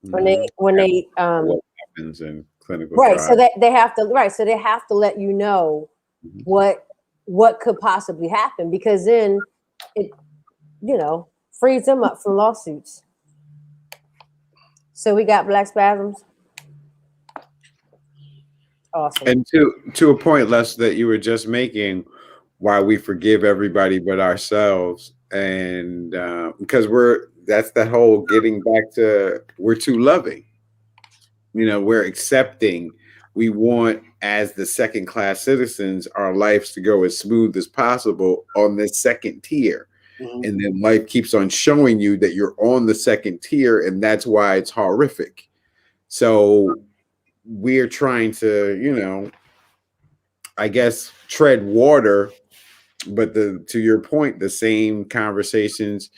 Speaker 1: when they
Speaker 3: what happens in clinical
Speaker 1: right.
Speaker 3: trials.
Speaker 1: So they have to let you know what could possibly happen, because then it, you know, frees them up from lawsuits. So we got Black Spasms. Awesome.
Speaker 3: And to a point, Les, that you were just making, why we forgive everybody but ourselves, and because that's that whole getting back to, we're too loving. You know, we're accepting. We want, as the second class citizens, our lives to go as smooth as possible on this second tier.
Speaker 2: Mhm.
Speaker 3: And then life keeps on showing you that you're on the second tier, and that's why it's horrific. So we're trying to, you know, I guess, tread water, but to your point, the same conversations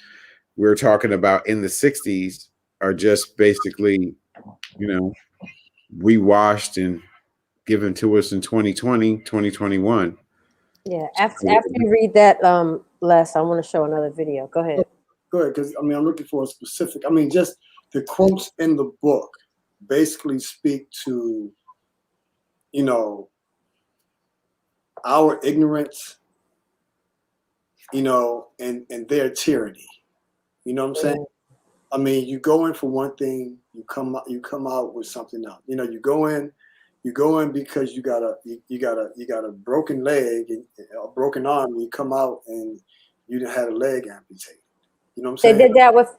Speaker 3: we were talking about in the 60s are just basically, you know, rewashed and given to us in 2020, 2021.
Speaker 1: Yeah. After you read that, Les, I want to show another video. Go ahead.
Speaker 2: Go ahead, because I mean, I'm looking for a specific. I mean, just the quotes in the book basically speak to, you know, our ignorance, you know, and their tyranny. You know what I'm saying? I mean, you go in for one thing, you come out with something else. You know, you go in because you got a broken leg and a broken arm, and you come out and you had a leg amputated. You know what I'm saying?
Speaker 1: They did that with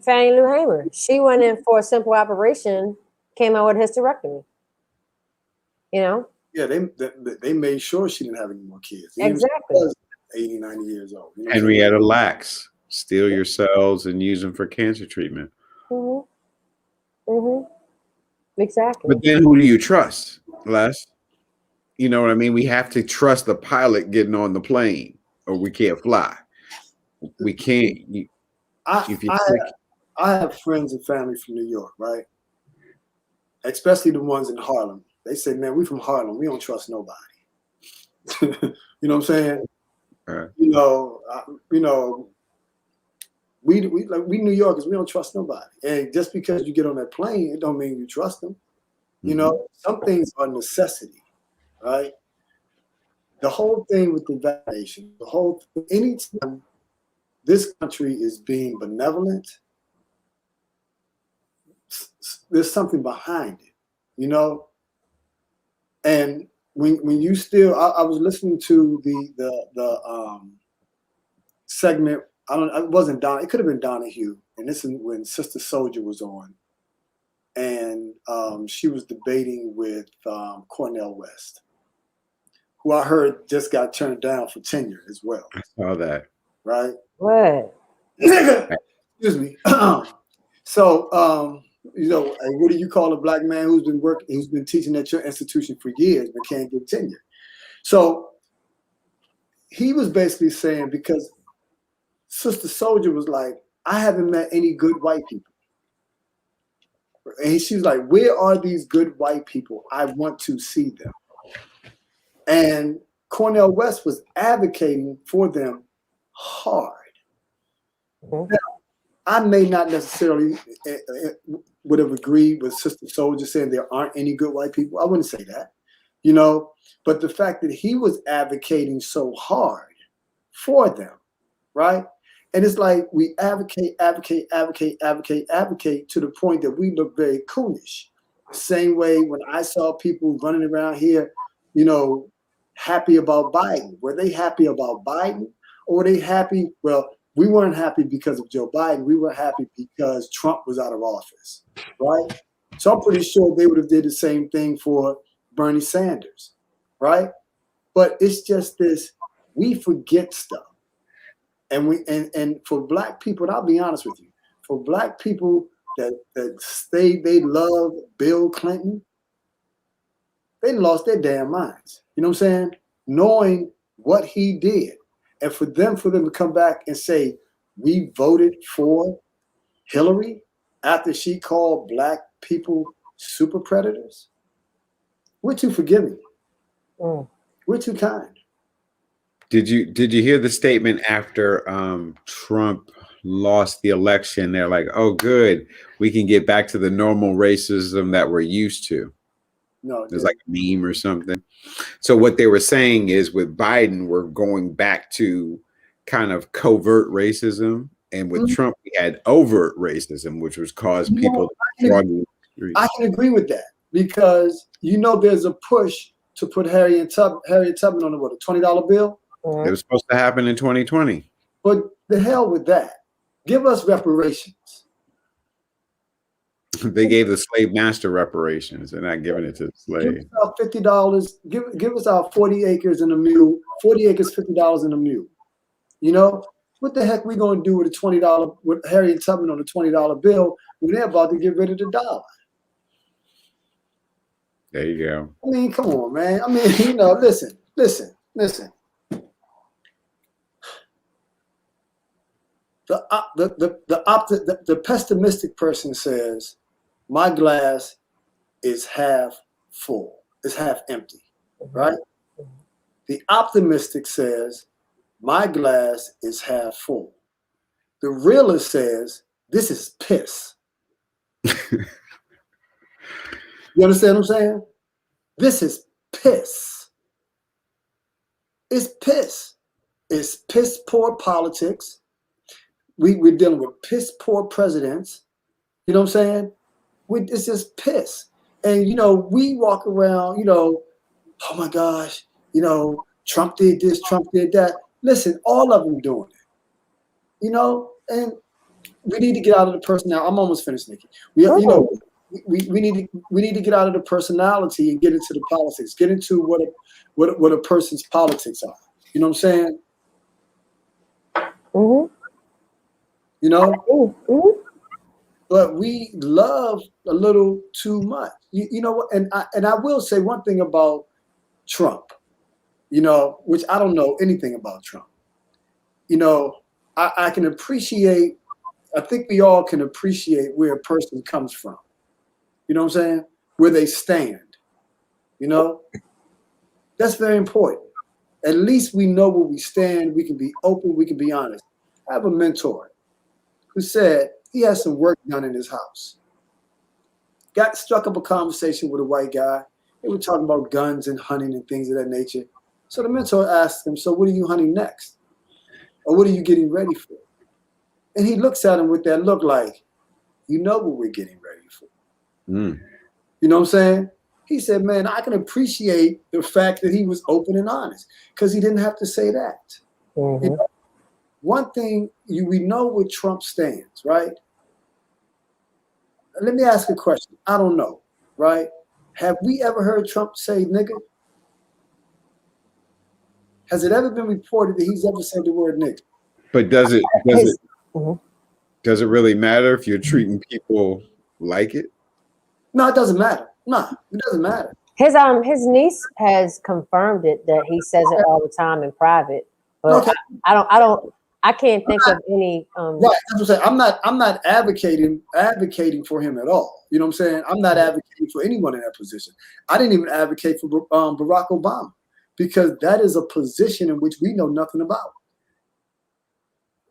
Speaker 1: Fannie Lou Hamer. She went in for a simple operation, came out with hysterectomy. You know?
Speaker 2: Yeah, they made sure she didn't have any more kids.
Speaker 1: Exactly.
Speaker 2: She was 80, 90 years old. You know
Speaker 3: Henrietta Lacks, steal your cells and use them for cancer treatment.
Speaker 1: Exactly.
Speaker 3: But then who do you trust, Les? You know what I mean? We have to trust the pilot getting on the plane, or we can't fly. We can't.
Speaker 2: I have friends and family from New York, right? Especially the ones in Harlem. They say, man, we from Harlem. We don't trust nobody. You know what I'm saying?
Speaker 3: Right.
Speaker 2: You know, we New Yorkers, we don't trust nobody. And just because you get on that plane, it don't mean you trust them. You know, some things are necessity, right? The whole thing with the vaccination, anytime this country is being benevolent, there's something behind it, you know? And when you still, I was listening to the segment. It wasn't Don. It could have been Donahue, and this is when Sister Soldier was on, and she was debating with Cornel West, who I heard just got turned down for tenure as well.
Speaker 3: I saw that.
Speaker 2: Right.
Speaker 1: What?
Speaker 2: Excuse me. So You know, and what do you call a black man who's been teaching at your institution for years but can't get tenure? So he was basically saying, because Sister Soldier was like, I haven't met any good white people. And she was like, where are these good white people? I want to see them. And Cornel West was advocating for them hard.
Speaker 1: Mm-hmm.
Speaker 2: Now, I may not necessarily would have agreed with Sister Soldier saying there aren't any good white people. I wouldn't say that, you know, but the fact that he was advocating so hard for them, right? And it's like we advocate to the point that we look very coolish. The same way when I saw people running around here, you know, happy about Biden. Were they happy about Biden, or were they happy? Well, we weren't happy because of Joe Biden. We were happy because Trump was out of office, right? So I'm pretty sure they would have did the same thing for Bernie Sanders, right? But it's just this, we forget stuff. And for black people, and I'll be honest with you, for black people that they love Bill Clinton, they lost their damn minds. You know what I'm saying? Knowing what he did. And for them to come back and say, we voted for Hillary after she called black people super predators, we're too forgiving.
Speaker 1: Mm.
Speaker 2: We're too kind.
Speaker 3: Did you hear the statement after Trump lost the election? They're like, oh, good, we can get back to the normal racism that we're used to.
Speaker 2: No,
Speaker 3: there's like a meme or something. So what they were saying is with Biden, we're going back to kind of covert racism. And with Trump, we had overt racism, which was caused people to struggle.
Speaker 2: I can agree with that because, you know, there's a push to put Harriet Tubman on the $20 bill.
Speaker 3: It was supposed to happen in 2020.
Speaker 2: But the hell with that. Give us reparations.
Speaker 3: They gave the slave master reparations. They're not giving it to the slave.
Speaker 2: Give us our $50. Give us our 40 acres and a mule. 40 acres, $50 and a mule. You know, what the heck we gonna do with a $20 with Harriet Tubman on a $20 bill when they're about to get rid of the dollar?
Speaker 3: There you go.
Speaker 2: I mean, come on, man. I mean, you know, listen. The pessimistic person says, my glass is half full, it's half empty, right? The optimistic says, my glass is half full. The realist says, this is piss. You understand what I'm saying? This is piss. It's piss. It's piss poor politics. We're dealing with piss poor presidents. You know what I'm saying? It's just piss. And, you know, we walk around, you know, oh my gosh, you know, Trump did this, Trump did that. Listen, all of them doing it. You know, and we need to get out of the person now. I'm almost finished, Nikki. We need to get out of the personality and get into the politics. Get into what a person's politics are. You know what I'm saying?
Speaker 1: Mm-hmm.
Speaker 2: You know?
Speaker 1: Mm-hmm.
Speaker 2: But we love a little too much. You know what? And I will say one thing about Trump, you know, which I don't know anything about Trump. You know, I can appreciate, I think we all can appreciate where a person comes from. You know what I'm saying? Where they stand. You know? That's very important. At least we know where we stand. We can be open. We can be honest. I have a mentor who said he has some work done in his house. Struck up a conversation with a white guy. They were talking about guns and hunting and things of that nature. So the mentor asked him, so what are you hunting next? Or what are you getting ready for? And he looks at him with that look like, you know what we're getting ready for.
Speaker 3: Mm.
Speaker 2: You know what I'm saying? He said, man, I can appreciate the fact that he was open and honest because he didn't have to say that.
Speaker 1: Mm-hmm.
Speaker 2: You know, one thing we know where Trump stands, right? Let me ask a question. I don't know, right? Have we ever heard Trump say nigger? Has it ever been reported that he's ever said the word nigger?
Speaker 3: But does it really matter if you're treating people like it?
Speaker 2: No, it doesn't matter. No, it doesn't matter.
Speaker 1: His niece has confirmed it that he says it all the time in private, but
Speaker 2: Okay.
Speaker 1: I can't think of any.
Speaker 2: Right. That's what I'm saying. I'm not advocating for him at all. You know what I'm saying? I'm not advocating for anyone in that position. I didn't even advocate for Barack Obama because that is a position in which we know nothing about.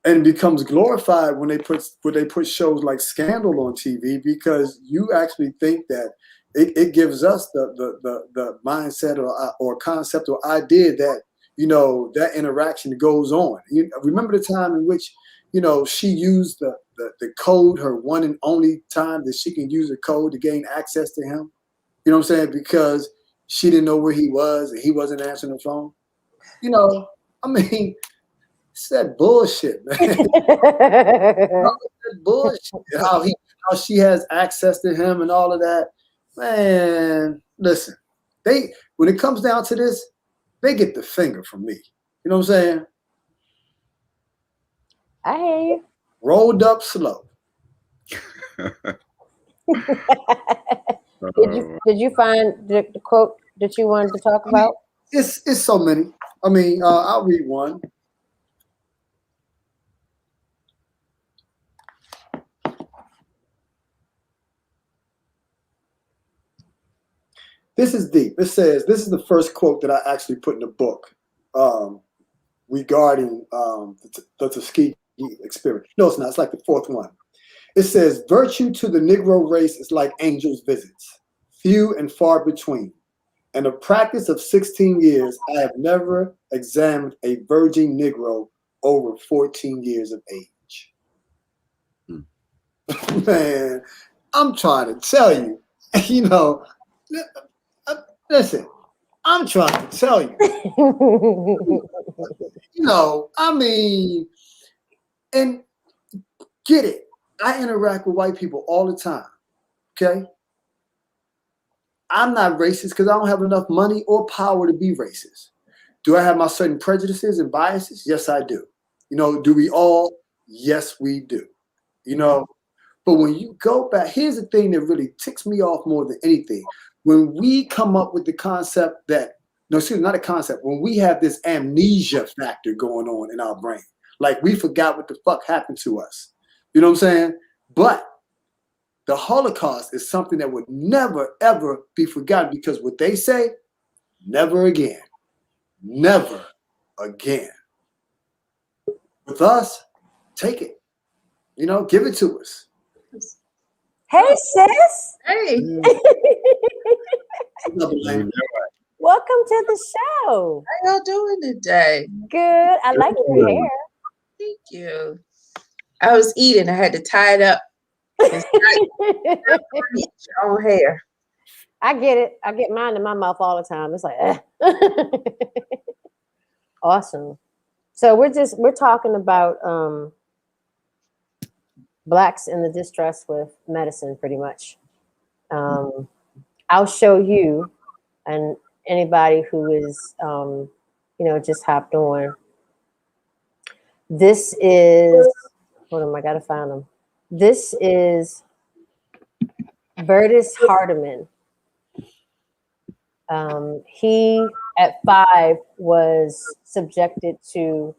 Speaker 2: And it becomes glorified when they put shows like Scandal on TV because you actually think that it gives us the mindset or concept or idea that that interaction goes on. You remember the time in which she used the code, her one and only time that she can use a code to gain access to him. You know what I'm saying? Because she didn't know where he was and he wasn't answering the phone. I mean. It's that bullshit, man. That bullshit. How she has access to him and all of that. Man, listen. When it comes down to this, they get the finger from me. You know what I'm saying?
Speaker 1: I hear you.
Speaker 2: Rolled up slow.
Speaker 1: Did you find the quote that you wanted to talk about?
Speaker 2: It's so many. I mean, I'll read one. This is deep. It says, this is the first quote that I actually put in the book regarding the Tuskegee experiment. No, it's not. It's like the fourth one. It says, virtue to the Negro race is like angels' visits, few and far between. In a practice of 16 years, I have never examined a virgin Negro over 14 years of age. Man, I'm trying to tell you, listen, I'm trying to tell you. I mean, and get it. I interact with white people all the time. Okay. I'm not racist because I don't have enough money or power to be racist. Do I have my certain prejudices and biases? Yes, I do. Do we all? Yes, we do. But when you go back, here's the thing that really ticks me off more than anything. When we come up with the concept not a concept, when we have this amnesia factor going on in our brain, like we forgot what the fuck happened to us. You know what I'm saying? But the Holocaust is something that would never, ever be forgotten because what they say, never again. Never again. With us, take it. Give it to us.
Speaker 1: Hey, sis.
Speaker 5: Hey.
Speaker 1: Welcome to the show.
Speaker 5: How y'all doing today?
Speaker 1: Good. I like your hair.
Speaker 5: Thank you. I was eating. I had to tie it up. It's your own hair.
Speaker 1: I get it. I get mine in my mouth all the time. It's like, Awesome. So we're talking about Blacks in the distress with medicine, pretty much. I'll show you and anybody who is, just hopped on. This is, hold on, I gotta find them. This is Vertus Hardiman. He, at 5, was subjected to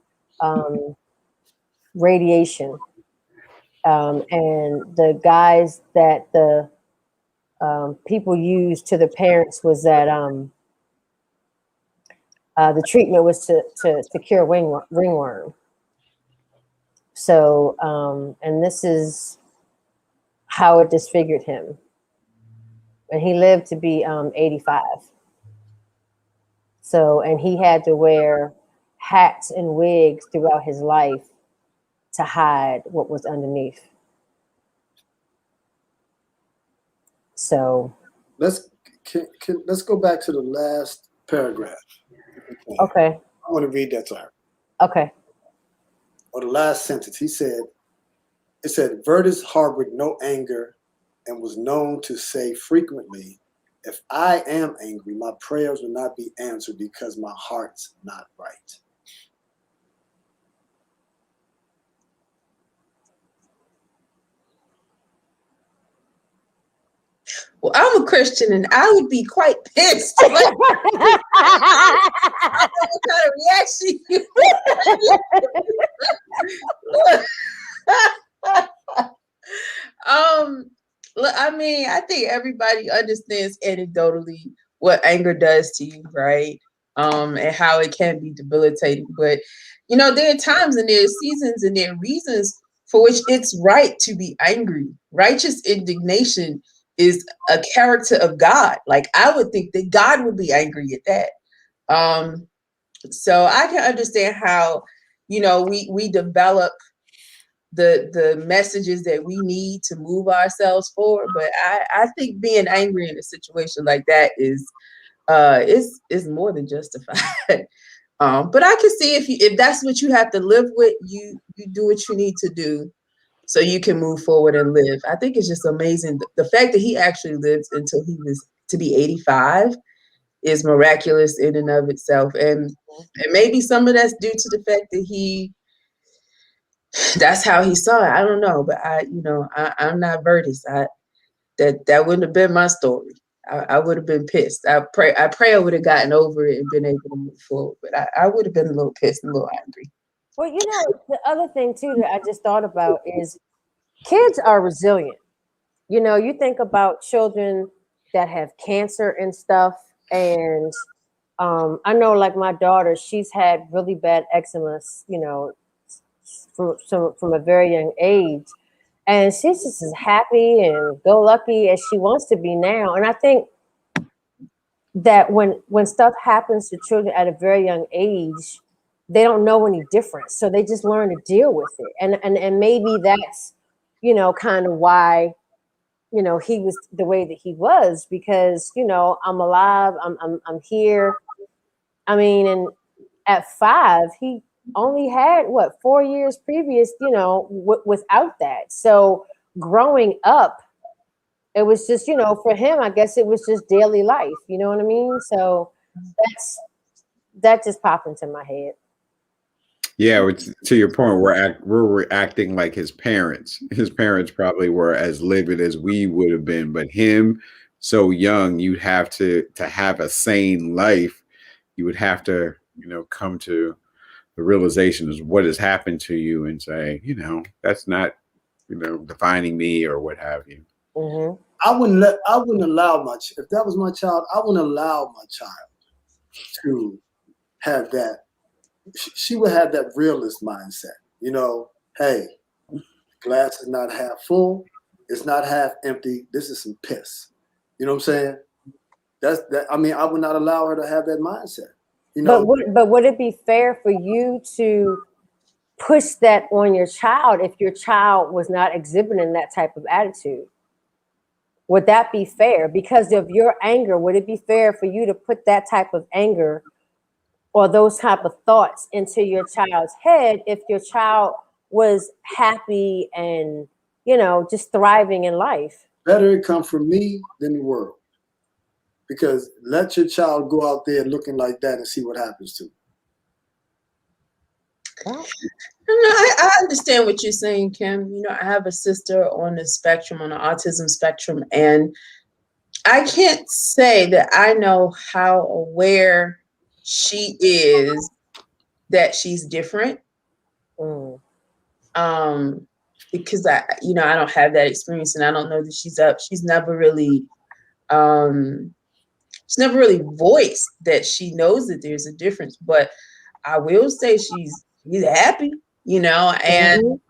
Speaker 1: radiation. And the guys that the people used to the parents was that the treatment was to cure ringworm. So, and this is how it disfigured him. And he lived to be 85. So, and he had to wear hats and wigs throughout his life to hide what was underneath. So
Speaker 2: let's go back to the last paragraph.
Speaker 1: Okay.
Speaker 2: I want to read that to her.
Speaker 1: Okay.
Speaker 2: Or the last sentence. It said, Vertus harbored no anger and was known to say frequently, if I am angry, my prayers will not be answered because my heart's not right.
Speaker 5: Well, I'm a Christian and I would be quite pissed. Like, I don't know what kind of reaction you look, I mean, I think everybody understands anecdotally what anger does to you, right? And how it can be debilitating. But you know, there are times and there are seasons and there are reasons for which it's right to be angry. Righteous indignation is a character of God. Like I would think that God would be angry at that. So I can understand how, you know, we develop the messages that we need to move ourselves forward. But I think being angry in a situation like that is more than justified. But I can see if that's what you have to live with, you do what you need to do so you can move forward and live. I think it's just amazing. The fact that he actually lived until he was to be 85 is miraculous in and of itself. And maybe some of that's due to the fact that that's how he saw it. I don't know, but I'm not Vertus. That wouldn't have been my story. I would have been pissed. I pray I would have gotten over it and been able to move forward. But I would have been a little pissed and a little angry.
Speaker 1: Well, you know, the other thing too that I just thought about is kids are resilient. You know, you think about children that have cancer and stuff, and I know, like my daughter, she's had really bad eczema, you know, from a very young age, and she's just as happy and go lucky as she wants to be now. And I think that when stuff happens to children at a very young age, they don't know any difference, so they just learn to deal with it. And maybe that's, you know, kind of why, you know, he was the way that he was, because, you know, I'm alive, I'm here. I mean, and at 5, he only had 4 years previous, you know, without that. So growing up, it was just, you know, for him, I guess it was just daily life. You know what I mean? So that just popped into my head.
Speaker 3: Yeah, to your point, we're acting like his parents. His parents probably were as livid as we would have been, but him, so young, you'd have to have a sane life. You would have to, you know, come to the realization of what has happened to you and say, you know, that's not, you know, defining me or what have you.
Speaker 1: Mm-hmm.
Speaker 2: I wouldn't allow if that was my child, I wouldn't allow my child to have that. She would have that realist mindset. You know, hey, glass is not half full, it's not half empty. This is some piss. You know what I'm saying? I mean, I would not allow her to have that mindset. You know,
Speaker 1: But would it be fair for you to push that on your child if your child was not exhibiting that type of attitude? Would that be fair? Because of your anger, would it be fair for you to put that type of anger or those type of thoughts into your child's head if your child was happy and, you know, just thriving in life?
Speaker 2: better it come from me than the world. Because let your child go out there looking like that and see what happens to him.
Speaker 5: I understand what you're saying, Kim. You know, I have a sister on the spectrum, on the autism spectrum, and I can't say that I know how aware she is that she's different. Because I don't have that experience, and I don't know that she's never really voiced that she knows that there's a difference. But I will say she's happy, you know, and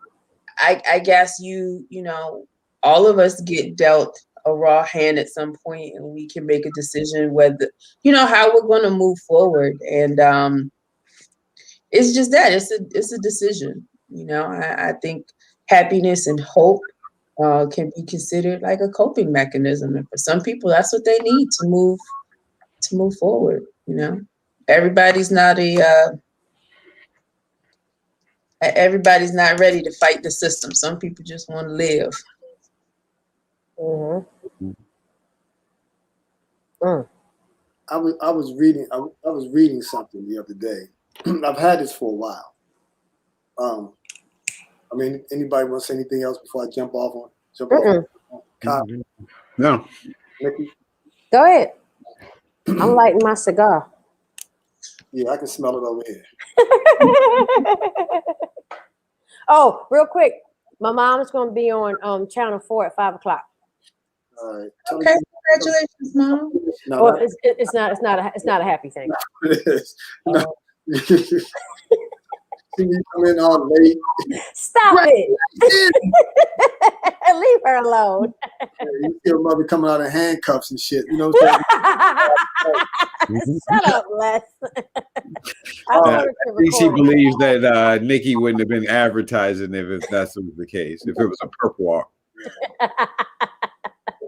Speaker 5: I guess you know, all of us get dealt a raw hand at some point, and we can make a decision whether, you know, how we're going to move forward. And it's just that it's a decision. You know, I think happiness and hope can be considered like a coping mechanism, and for some people, that's what they need to move forward. You know, everybody's not everybody's not ready to fight the system. Some people just want to live.
Speaker 2: I was reading something the other day. I've had this for a while. I mean, anybody want to say anything else before I jump off on?
Speaker 3: No.
Speaker 2: Nikki?
Speaker 1: Go ahead. I'm lighting my cigar.
Speaker 2: Yeah, I can smell it over here.
Speaker 1: Oh, real quick. My mom's going to be on Channel 4 at 5 o'clock.
Speaker 2: All right.
Speaker 5: Okay, congratulations, Mom.
Speaker 2: No,
Speaker 1: Well, it's not a happy thing.
Speaker 2: it is. No. See me come in all late.
Speaker 1: Stop it. Leave her alone.
Speaker 2: Yeah, you see your mother coming out in handcuffs and shit. You know what I'm saying?
Speaker 1: Shut up, Les.
Speaker 3: I think she believes that Nikki wouldn't have been advertising if that was the case, if it was a perp walk.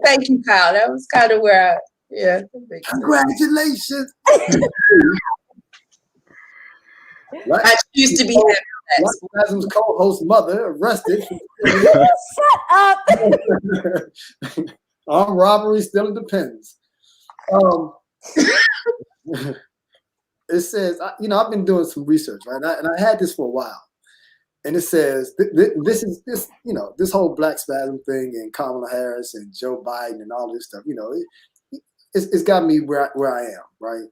Speaker 5: Thank you, Kyle. That was kind of where
Speaker 2: Congratulations.
Speaker 5: I used to be
Speaker 2: Spasms co-host mother arrested.
Speaker 1: Shut up.
Speaker 2: Armed robbery still depends. It says, I've been doing some research, right? And I had this for a while. And it says this whole Black Spasm thing and Kamala Harris and Joe Biden and all this stuff, it's got me where I am, right?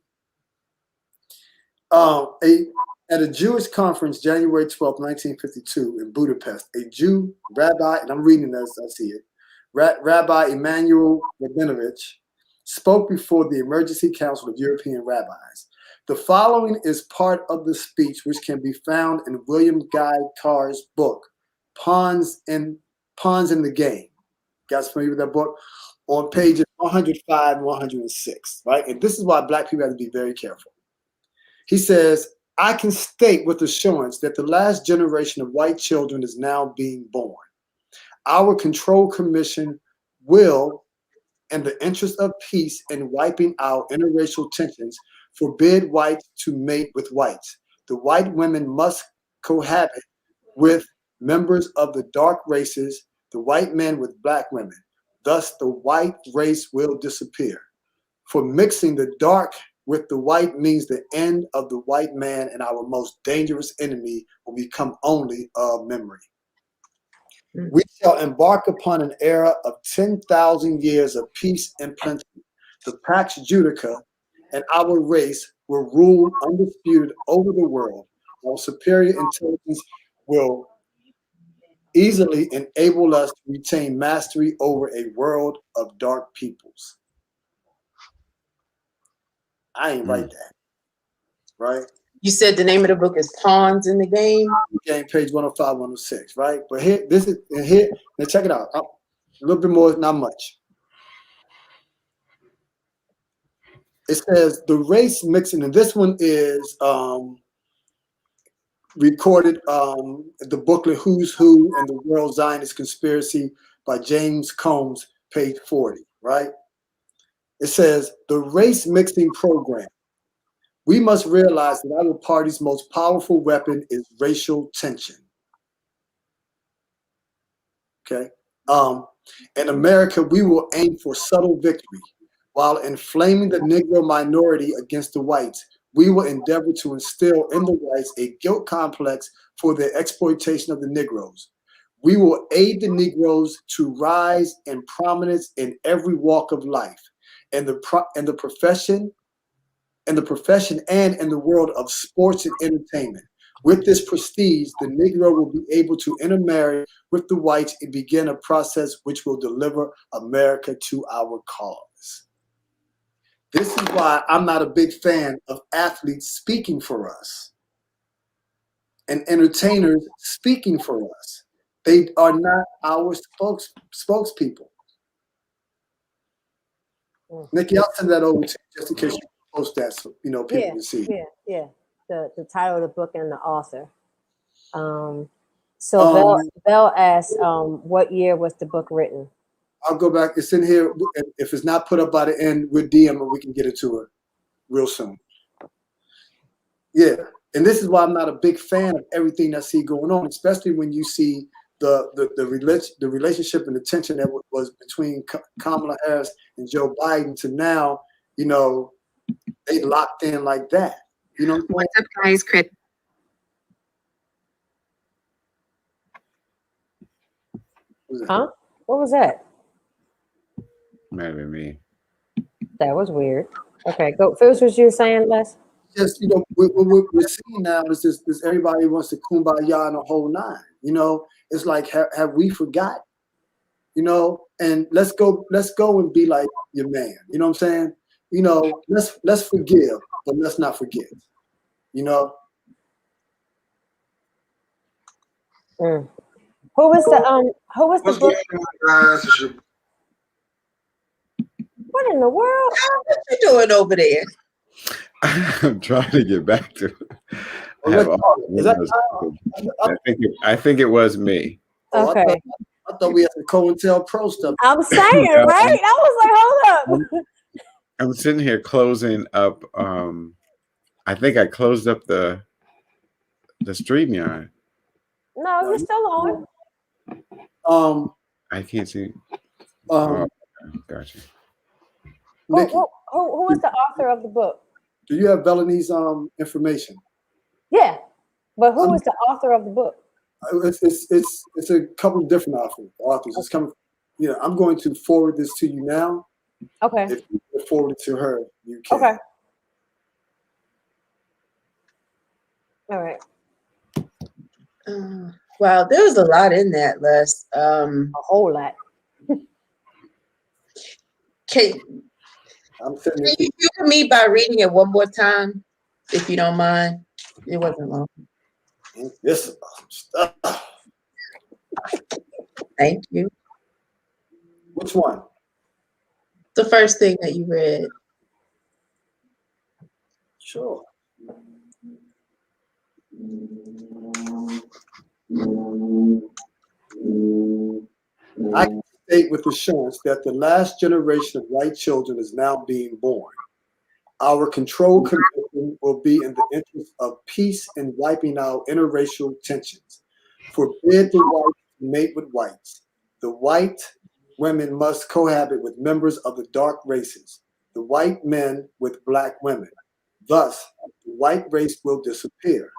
Speaker 2: At a Jewish conference, January 12, 1952, in Budapest, a Jew rabbi, and I'm reading as I see it, Rabbi Emanuel Rabinovich spoke before the Emergency Council of European Rabbis. The following is part of the speech, which can be found in William Guy Carr's book, Pawns in the Game. You guys familiar with that book? On pages 105 and 106, right? And this is why Black people have to be very careful. He says, I can state with assurance that the last generation of white children is now being born. Our control commission will, in the interest of peace and wiping out interracial tensions, forbid whites to mate with whites. The white women must cohabit with members of the dark races, the white men with black women. Thus, the white race will disappear. For mixing the dark with the white means the end of the white man, and our most dangerous enemy will become only a memory. We shall embark upon an era of 10,000 years of peace and plenty. The Pax Judica and our race will rule undisputed over the world. Our superior intelligence will easily enable us to retain mastery over a world of dark peoples. I ain't write that, right?
Speaker 5: You said the name of the book is Pawns in the Game.
Speaker 2: Game, page 105, 106, right? But here, now check it out. A little bit more, not much. It says the race mixing, and this one is recorded the booklet Who's Who and the World Zionist Conspiracy by James Combs, page 40, right? It says the race mixing program. We must realize that our party's most powerful weapon is racial tension. Okay. In America, we will aim for subtle victory. While inflaming the Negro minority against the whites, we will endeavor to instill in the whites a guilt complex for their exploitation of the Negroes. We will aid the Negroes to rise in prominence in every walk of life, in the profession and in the world of sports and entertainment. With this prestige, the Negro will be able to intermarry with the whites and begin a process which will deliver America to our cause. This is why I'm not a big fan of athletes speaking for us and entertainers speaking for us. They are not our spokespeople. Nikki, I'll send that over to you just in case you post that so people can see.
Speaker 1: Yeah. The title of the book and the author. So Bell asked, what year was the book written?
Speaker 2: I'll go back. It's in here. If it's not put up by the end, we'll DM her. We can get it to her real soon. Yeah. And this is why I'm not a big fan of everything I see going on, especially when you see the relationship and the tension that was between Kamala Harris and Joe Biden to now, they locked in like that.
Speaker 6: What's up, guys? Crit.
Speaker 1: Huh? What was that?
Speaker 3: Might have been me.
Speaker 1: That was weird. Okay, go. Phil, what you were saying, Les?
Speaker 2: Just, you know, what we're seeing now is this everybody wants to kumbaya and the whole nine. You know, it's like, have we forgot? You know, and let's go and be like your man. You know what I'm saying? You know, let's forgive, but let's not forget. You know.
Speaker 1: Mm. Who was the book? What in the world?
Speaker 5: What you doing over there?
Speaker 3: I'm trying to get back to it. I
Speaker 2: Oh,
Speaker 3: have
Speaker 2: look,
Speaker 3: all the
Speaker 2: is that
Speaker 3: windows. I think it was me.
Speaker 2: Oh,
Speaker 1: Okay.
Speaker 2: I thought we had the COINTELPRO stuff.
Speaker 1: I'm saying,
Speaker 3: No,
Speaker 1: right? I was like, hold up.
Speaker 3: I'm sitting here closing up. I think I closed up the StreamYard.
Speaker 1: No, you're still on.
Speaker 3: I can't see.
Speaker 2: Um,
Speaker 3: Gotcha.
Speaker 2: Nikki,
Speaker 1: Who was the author of the book?
Speaker 2: do you have Belanie's information?
Speaker 1: Yeah, but who was the author of the book?
Speaker 2: It's a couple of different authors. It's coming. Yeah, I'm going to forward this to you now.
Speaker 1: Okay.
Speaker 2: If you forward it to her, you can.
Speaker 1: Okay. All right.
Speaker 5: Wow, there was a lot in that, Les.
Speaker 1: A whole lot.
Speaker 5: Can you humor me by reading it one more time, if you don't mind? It wasn't long.
Speaker 2: Yes.
Speaker 5: Thank you.
Speaker 2: Which one?
Speaker 5: The first thing that you read.
Speaker 2: Sure. I can state with assurance that the last generation of white children is now being born. Our control commitment will be in the interest of peace and wiping out interracial tensions. Forbid the whites to mate with whites. The white women must cohabit with members of the dark races. The white men with black women. Thus, the white race will disappear.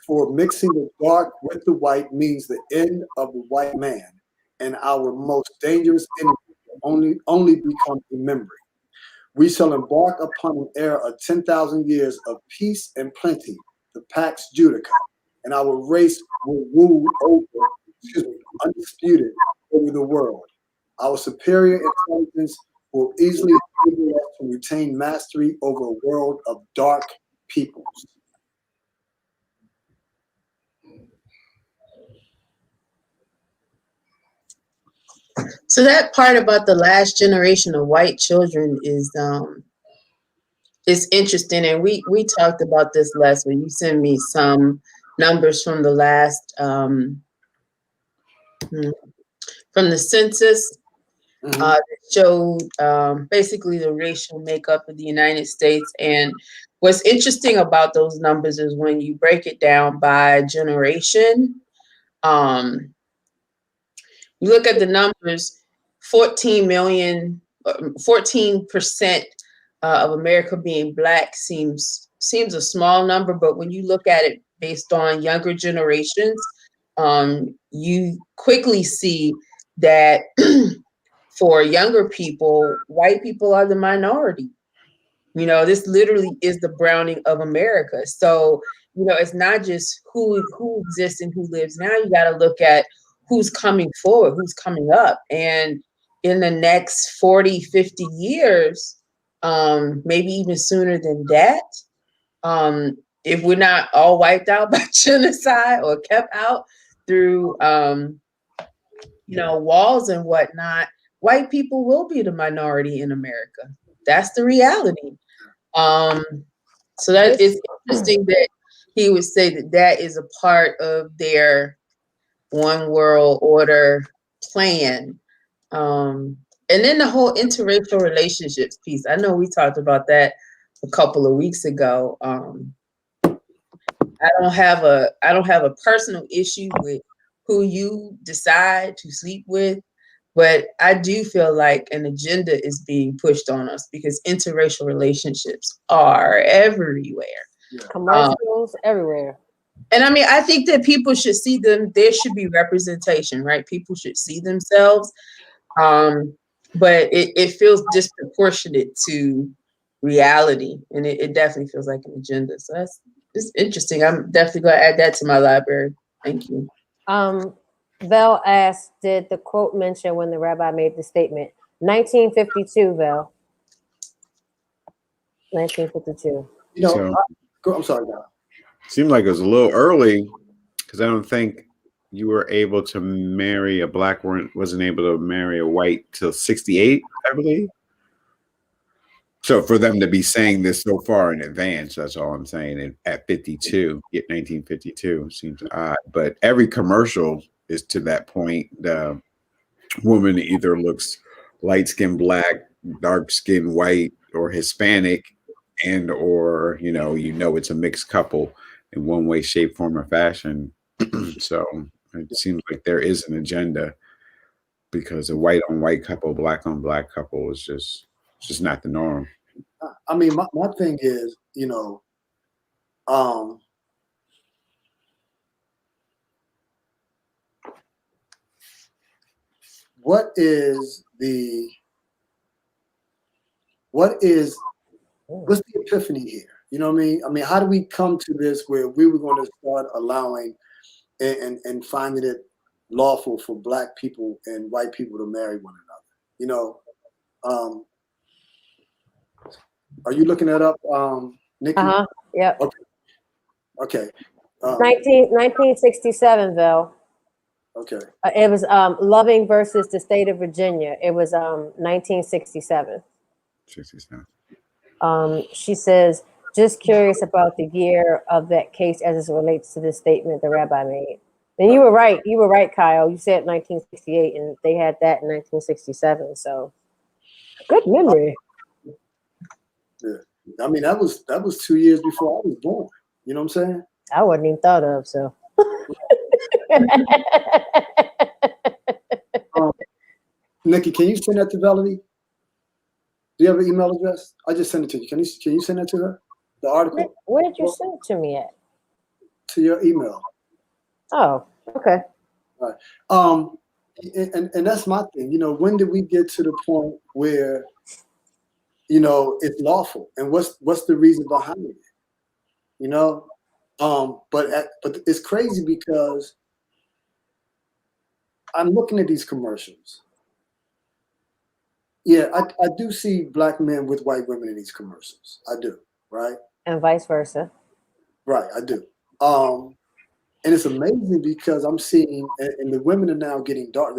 Speaker 2: For mixing the dark with the white means the end of the white man, and our most dangerous enemy will only become a memory. We shall embark upon an era of 10,000 years of peace and plenty, the Pax Judica, and our race will rule undisputed over the world. Our superior intelligence will easily enable us to retain mastery over a world of dark peoples.
Speaker 5: So that part about the last generation of white children is interesting, and we talked about this last week. You sent me some numbers from the last from the census that showed basically the racial makeup of the United States. And what's interesting about those numbers is when you break it down by generation. You look at the numbers, 14% of America being Black seems a small number, but when you look at it based on younger generations, you quickly see that for younger people, white people are the minority. You know, this literally is the browning of America. So, you know, it's not just who exists and who lives now. You got to look at who's coming forward, who's coming up. And in the next 40, 50 years, maybe even sooner than that, if we're not all wiped out by genocide or kept out through, you know, walls and whatnot, white people will be the minority in America. That's the reality. So that is interesting that he would say that that is a part of their one world order plan. And then the whole interracial relationships piece. I know we talked about that a couple of weeks ago. I don't have a personal issue with who you decide to sleep with, but I do feel like an agenda is being pushed on us because interracial relationships are everywhere.
Speaker 1: Commercials everywhere.
Speaker 5: And I mean, I think that people should see them. There should be representation, right? People should see themselves. but it feels disproportionate to reality, and it definitely feels like an agenda. So it's interesting. I'm definitely going to add that to my library. Thank you.
Speaker 1: Vel asked, did the quote mention when the rabbi made the statement? 1952, Vel. 1952.
Speaker 2: You know,
Speaker 3: So
Speaker 2: I'm sorry, God.
Speaker 3: seemed like it was a little early because I don't think you were able to marry a black woman, wasn't able to marry a white till 68, I believe. So for them to be saying this so far in advance, that's all I'm saying. And at 52, get 1952 seems odd, but every commercial is to that point. The woman either looks light skinned black, dark skinned white, or Hispanic, and or it's a mixed couple in one way, shape, form, or fashion. So it seems like there is an agenda because a white on white couple, black on black couple is just not the norm.
Speaker 2: I mean, my thing is, what's the epiphany here? You know what I mean? I mean, how do we come to this where we were going to start allowing and finding it lawful for black people and white people to marry one another? Are you looking that up, Nikki?
Speaker 1: Yep.
Speaker 2: Okay.
Speaker 1: 1967, Vel.
Speaker 2: Okay.
Speaker 1: It was Loving versus the state of Virginia. It was 1967.
Speaker 3: 67.
Speaker 1: She says, just curious about the year of that case as it relates to the statement the rabbi made. And you were right. You were right, Kyle. You said 1968, and they had that in 1967. So, good memory.
Speaker 2: Yeah. I mean, that was 2 years before I was born. You know what I'm saying?
Speaker 1: I wasn't even thought of. So,
Speaker 2: Nikki, can you send that to Valerie? Do you have an email address? I just sent it to you. Can you send that to her? The article?
Speaker 1: Where did you send it to me at?
Speaker 2: To your email.
Speaker 1: Oh, okay.
Speaker 2: All right. And that's my thing. When did we get to the point where, it's lawful? And what's the reason behind it? But it's crazy because I'm looking at these commercials. Yeah, I do see black men with white women in these commercials. I do, right?
Speaker 1: And vice versa.
Speaker 2: Right, I do. And it's amazing because I'm seeing, and the women are now getting dark.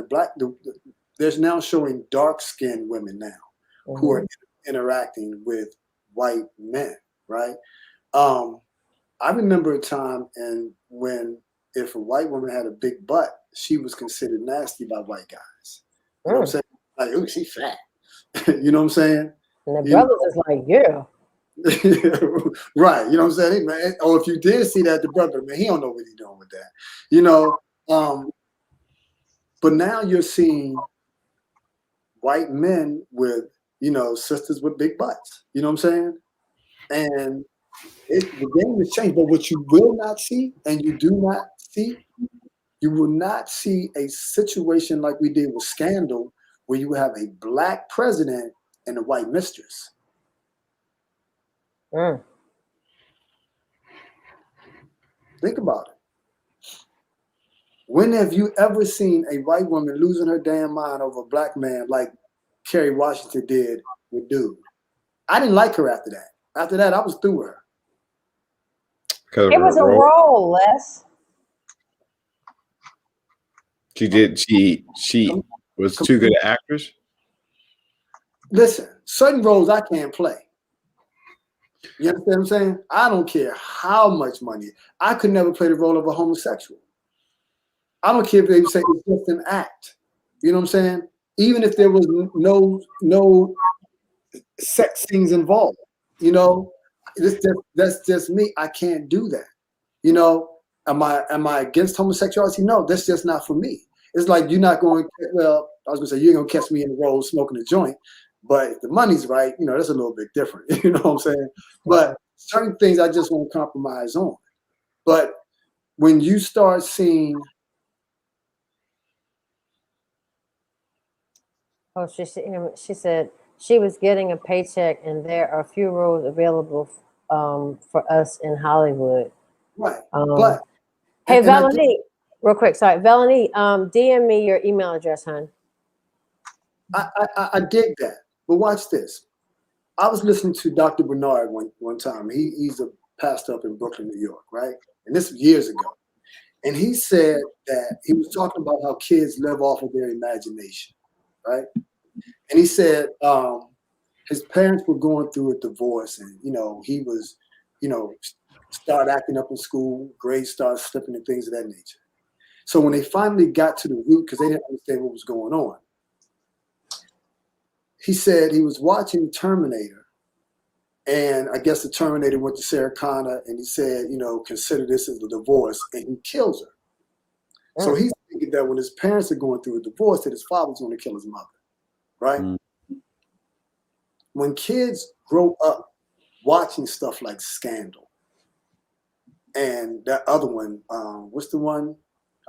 Speaker 2: There's now showing dark-skinned women now who are interacting with white men, right? I remember a time when if a white woman had a big butt, she was considered nasty by white guys. You know what I'm saying? Like, oh, she fat. You know what I'm saying?
Speaker 1: And the brothers is like, yeah.
Speaker 2: Right. You know what I'm saying? Hey, man, or if you did see that, the brother, man, he don't know what he's doing with that. But now you're seeing white men with, sisters with big butts. You know what I'm saying? And the game has changed. But what you will not see, and you do not see, you will not see a situation like we did with Scandal, where you have a black president and a white mistress. Think about it. When have you ever seen a white woman losing her damn mind over a black man like Kerry Washington did with Dude? I didn't like her after that. After that, I was through with her.
Speaker 1: It was a role, Les.
Speaker 3: She was too good an actress.
Speaker 2: Listen, certain roles I can't play. You understand what I'm saying? I don't care how much money. I could never play the role of a homosexual. I don't care if they say it's just an act. You know what I'm saying? Even if there was no sex scenes involved, that's just me. I can't do that. Am I against homosexuality? No, that's just not for me. It's like you're not going. Well, I was gonna say you're gonna catch me in the road smoking a joint, but if the money's right, that's a little bit different. You know what I'm saying? But certain things I just won't compromise on. But when you start seeing
Speaker 1: Oh, she said she was getting a paycheck, and there are few roles available for us in Hollywood.
Speaker 2: Right.
Speaker 1: Um,
Speaker 2: But
Speaker 1: hey,
Speaker 2: and I think
Speaker 1: Melanie, real quick, sorry, Melanie, DM me your email address, hon.
Speaker 2: I dig that. But watch this. I was listening to Dr. Bernard one time. He's a pastor up in Brooklyn, New York, right? And this was years ago. And he said that he was talking about how kids live off of their imagination, right? And he said his parents were going through a divorce, and he was, start acting up in school, grades started slipping, and things of that nature. So when they finally got to the root, because they didn't understand what was going on, he said he was watching Terminator. And I guess the Terminator went to Sarah Connor and he said, consider this as a divorce, and he kills her. So he's thinking that when his parents are going through a divorce, that his father's going to kill his mother, right? When kids grow up watching stuff like Scandal and that other one, what's the one?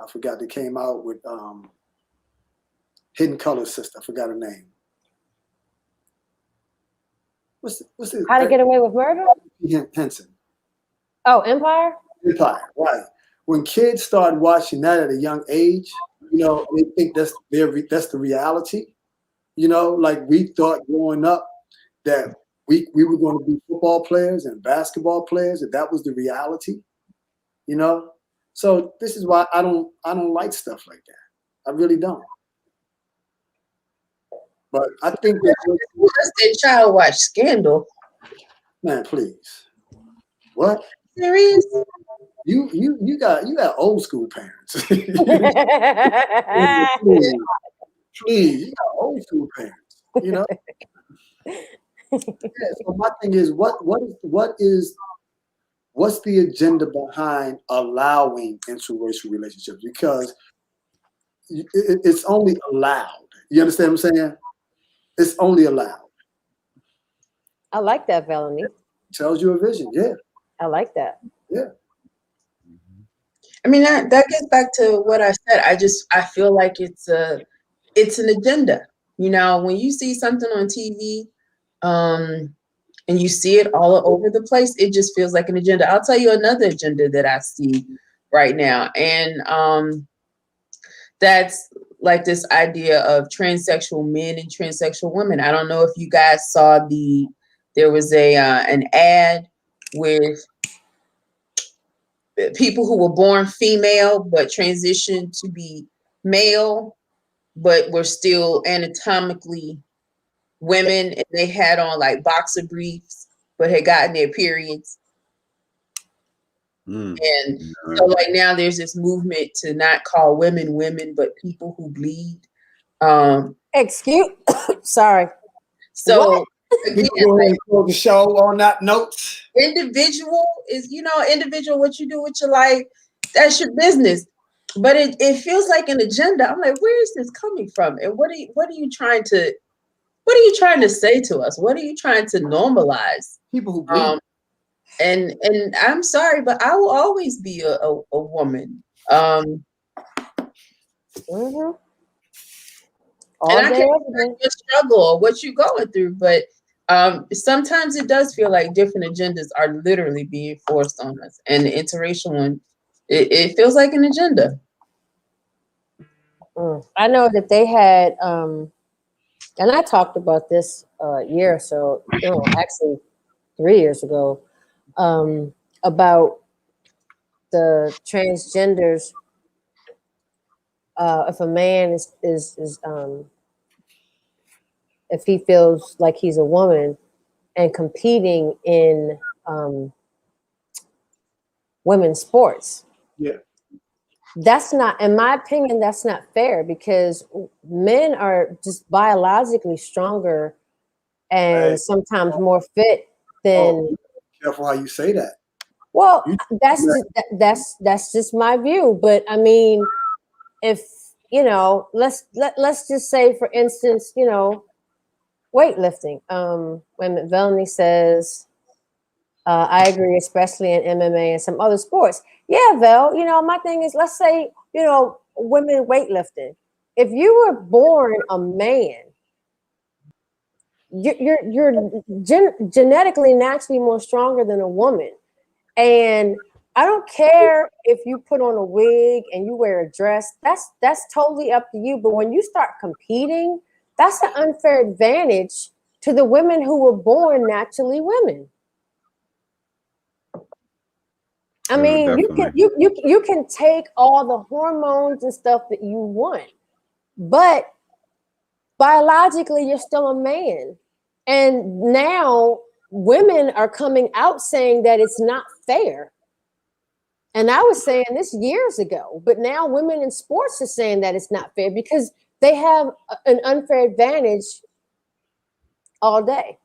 Speaker 2: I forgot that came out with Hidden Color's sister. I forgot her name. What's the
Speaker 1: How to Get Away with Murder?
Speaker 2: Henson.
Speaker 1: Oh, Empire?
Speaker 2: Empire, right. When kids start watching that at a young age, they think that's the reality. Like we thought growing up that we were going to be football players and basketball players, that was the reality. So this is why I don't like stuff like that. I really don't. But I think that
Speaker 5: That child watch Scandal.
Speaker 2: man, please. What?
Speaker 5: Serious?
Speaker 2: You got old school parents. Please, you got old school parents. Yeah, so my thing is, what's the agenda behind allowing interracial relationships? Because it's only allowed. You understand what I'm saying? It's only allowed.
Speaker 1: I like that, Melanie.
Speaker 2: Tells you a vision. Yeah.
Speaker 1: I like that.
Speaker 2: Yeah.
Speaker 5: I mean, that gets back to what I said. I feel like it's an agenda. When you see something on TV, and you see it all over the place, it just feels like an agenda. I'll tell you another agenda that I see right now. And that's like this idea of transsexual men and transsexual women. I don't know if you guys saw there was an ad with people who were born female but transitioned to be male, but were still anatomically women, and they had on like boxer briefs but had gotten their periods. And so like now there's this movement to not call women women, but people who bleed.
Speaker 1: Sorry.
Speaker 5: So again,
Speaker 2: like, the show on that note.
Speaker 5: Individual, what you do with your life, that's your business. But it feels like an agenda. I'm like, where is this coming from? And what are you trying to say to us? What are you trying to normalize?
Speaker 2: People who bleed.
Speaker 5: And I'm sorry, but I will always be a woman. And I can't your struggle or what you're going through, but sometimes it does feel like different agendas are literally being forced on us. And the interracial one, it feels like an agenda.
Speaker 1: I know that they had, and I talked about this a year or so, actually 3 years ago, about the transgenders. If a man is if he feels like he's a woman and competing in women's sports.
Speaker 2: Yeah.
Speaker 1: That's not, in my opinion, that's not fair, because men are just biologically stronger and sometimes more fit than.
Speaker 2: Careful how you say that.
Speaker 1: Well, that's just my view. But I mean, if let's just say, for instance, weightlifting. Wait a minute, Melanie says, I agree, especially in MMA and some other sports. Yeah, Vel, my thing is, let's say, women weightlifting. If you were born a man genetically naturally more stronger than a woman. And I don't care if you put on a wig and you wear a dress. That's totally up to you. But when you start competing, that's an unfair advantage to the women who were born naturally women. I mean, you can take all the hormones and stuff that you want, but biologically you're still a man. And now women are coming out saying that it's not fair. And I was saying this years ago, but now women in sports are saying that it's not fair because they have an unfair advantage all day.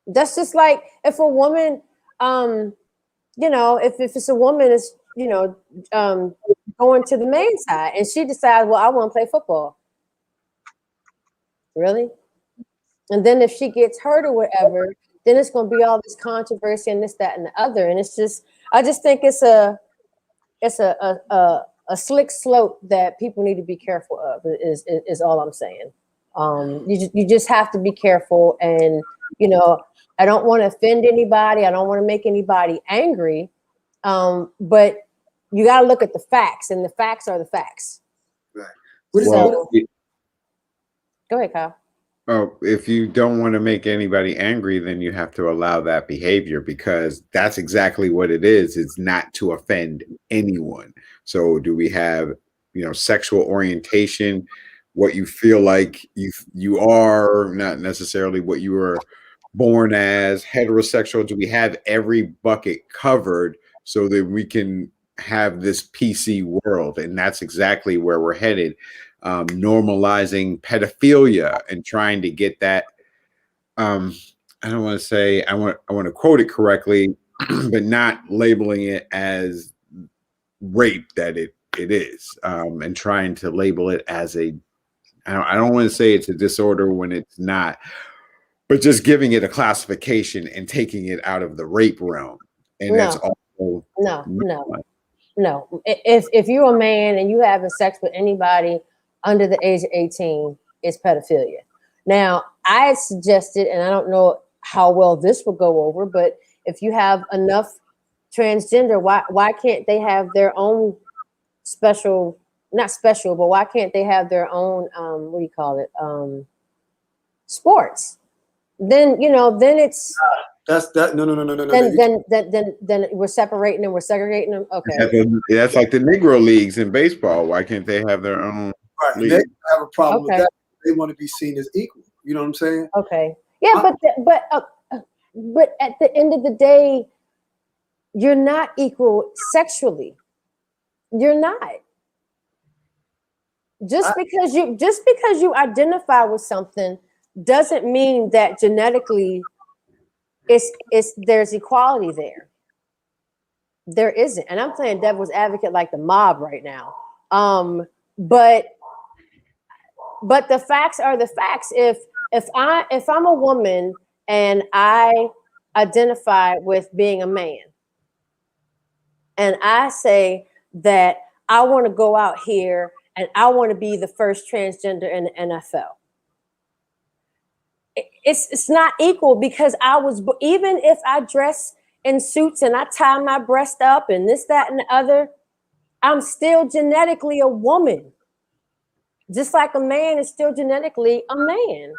Speaker 1: That's just like if a woman, if it's a woman is, going to the men's side and she decides, well, I want to play football. Really? And then if she gets hurt or whatever, then it's going to be all this controversy and this, that, and the other. And it's just, I just think it's a slick slope that people need to be careful of. Is all I'm saying. You just have to be careful, and I don't want to offend anybody. I don't want to make anybody angry, but you got to look at the facts, and the facts are the facts.
Speaker 2: Right.
Speaker 1: Go ahead, Kyle.
Speaker 3: Oh, if you don't want to make anybody angry, then you have to allow that behavior, because that's exactly what it is. It's not to offend anyone. So do we have, sexual orientation, what you feel like you are, not necessarily what you were born as, heterosexual? Do we have every bucket covered so that we can have this PC world? And that's exactly where we're headed. Normalizing pedophilia and trying to get that. I don't want to say, I want to quote it correctly, but not labeling it as rape that it is, and trying to label it as I don't want to say it's a disorder when it's not, but just giving it a classification and taking it out of the rape realm. And that's also no. If you're a man and you having sex with anybody under the age of 18, it's pedophilia. Now, I suggested, and I don't know how well this will go over, but if you have enough transgender, why can't they have their own special, not special, but why can't they have their own, sports? Then, then it's...
Speaker 2: That's that. No.
Speaker 1: Then we're separating them. We're segregating them. Okay.
Speaker 3: That's like the Negro leagues in baseball. Why can't they have their own?
Speaker 2: Right. They have a problem with that. They want to be seen as equal. You know what I'm saying?
Speaker 1: Okay. Yeah, but at the end of the day, you're not equal sexually. You're not. Just because you identify with something doesn't mean that genetically there's equality there. There isn't. And I'm playing devil's advocate like the mob right now. But the facts are the facts. If I'm a woman and I identify with being a man, and I say that I want to go out here and I want to be the first transgender in the NFL, it's not equal, because even if I dress in suits and I tie my breast up and this, that, and the other, I'm still genetically a woman. Just like a man is still genetically a man.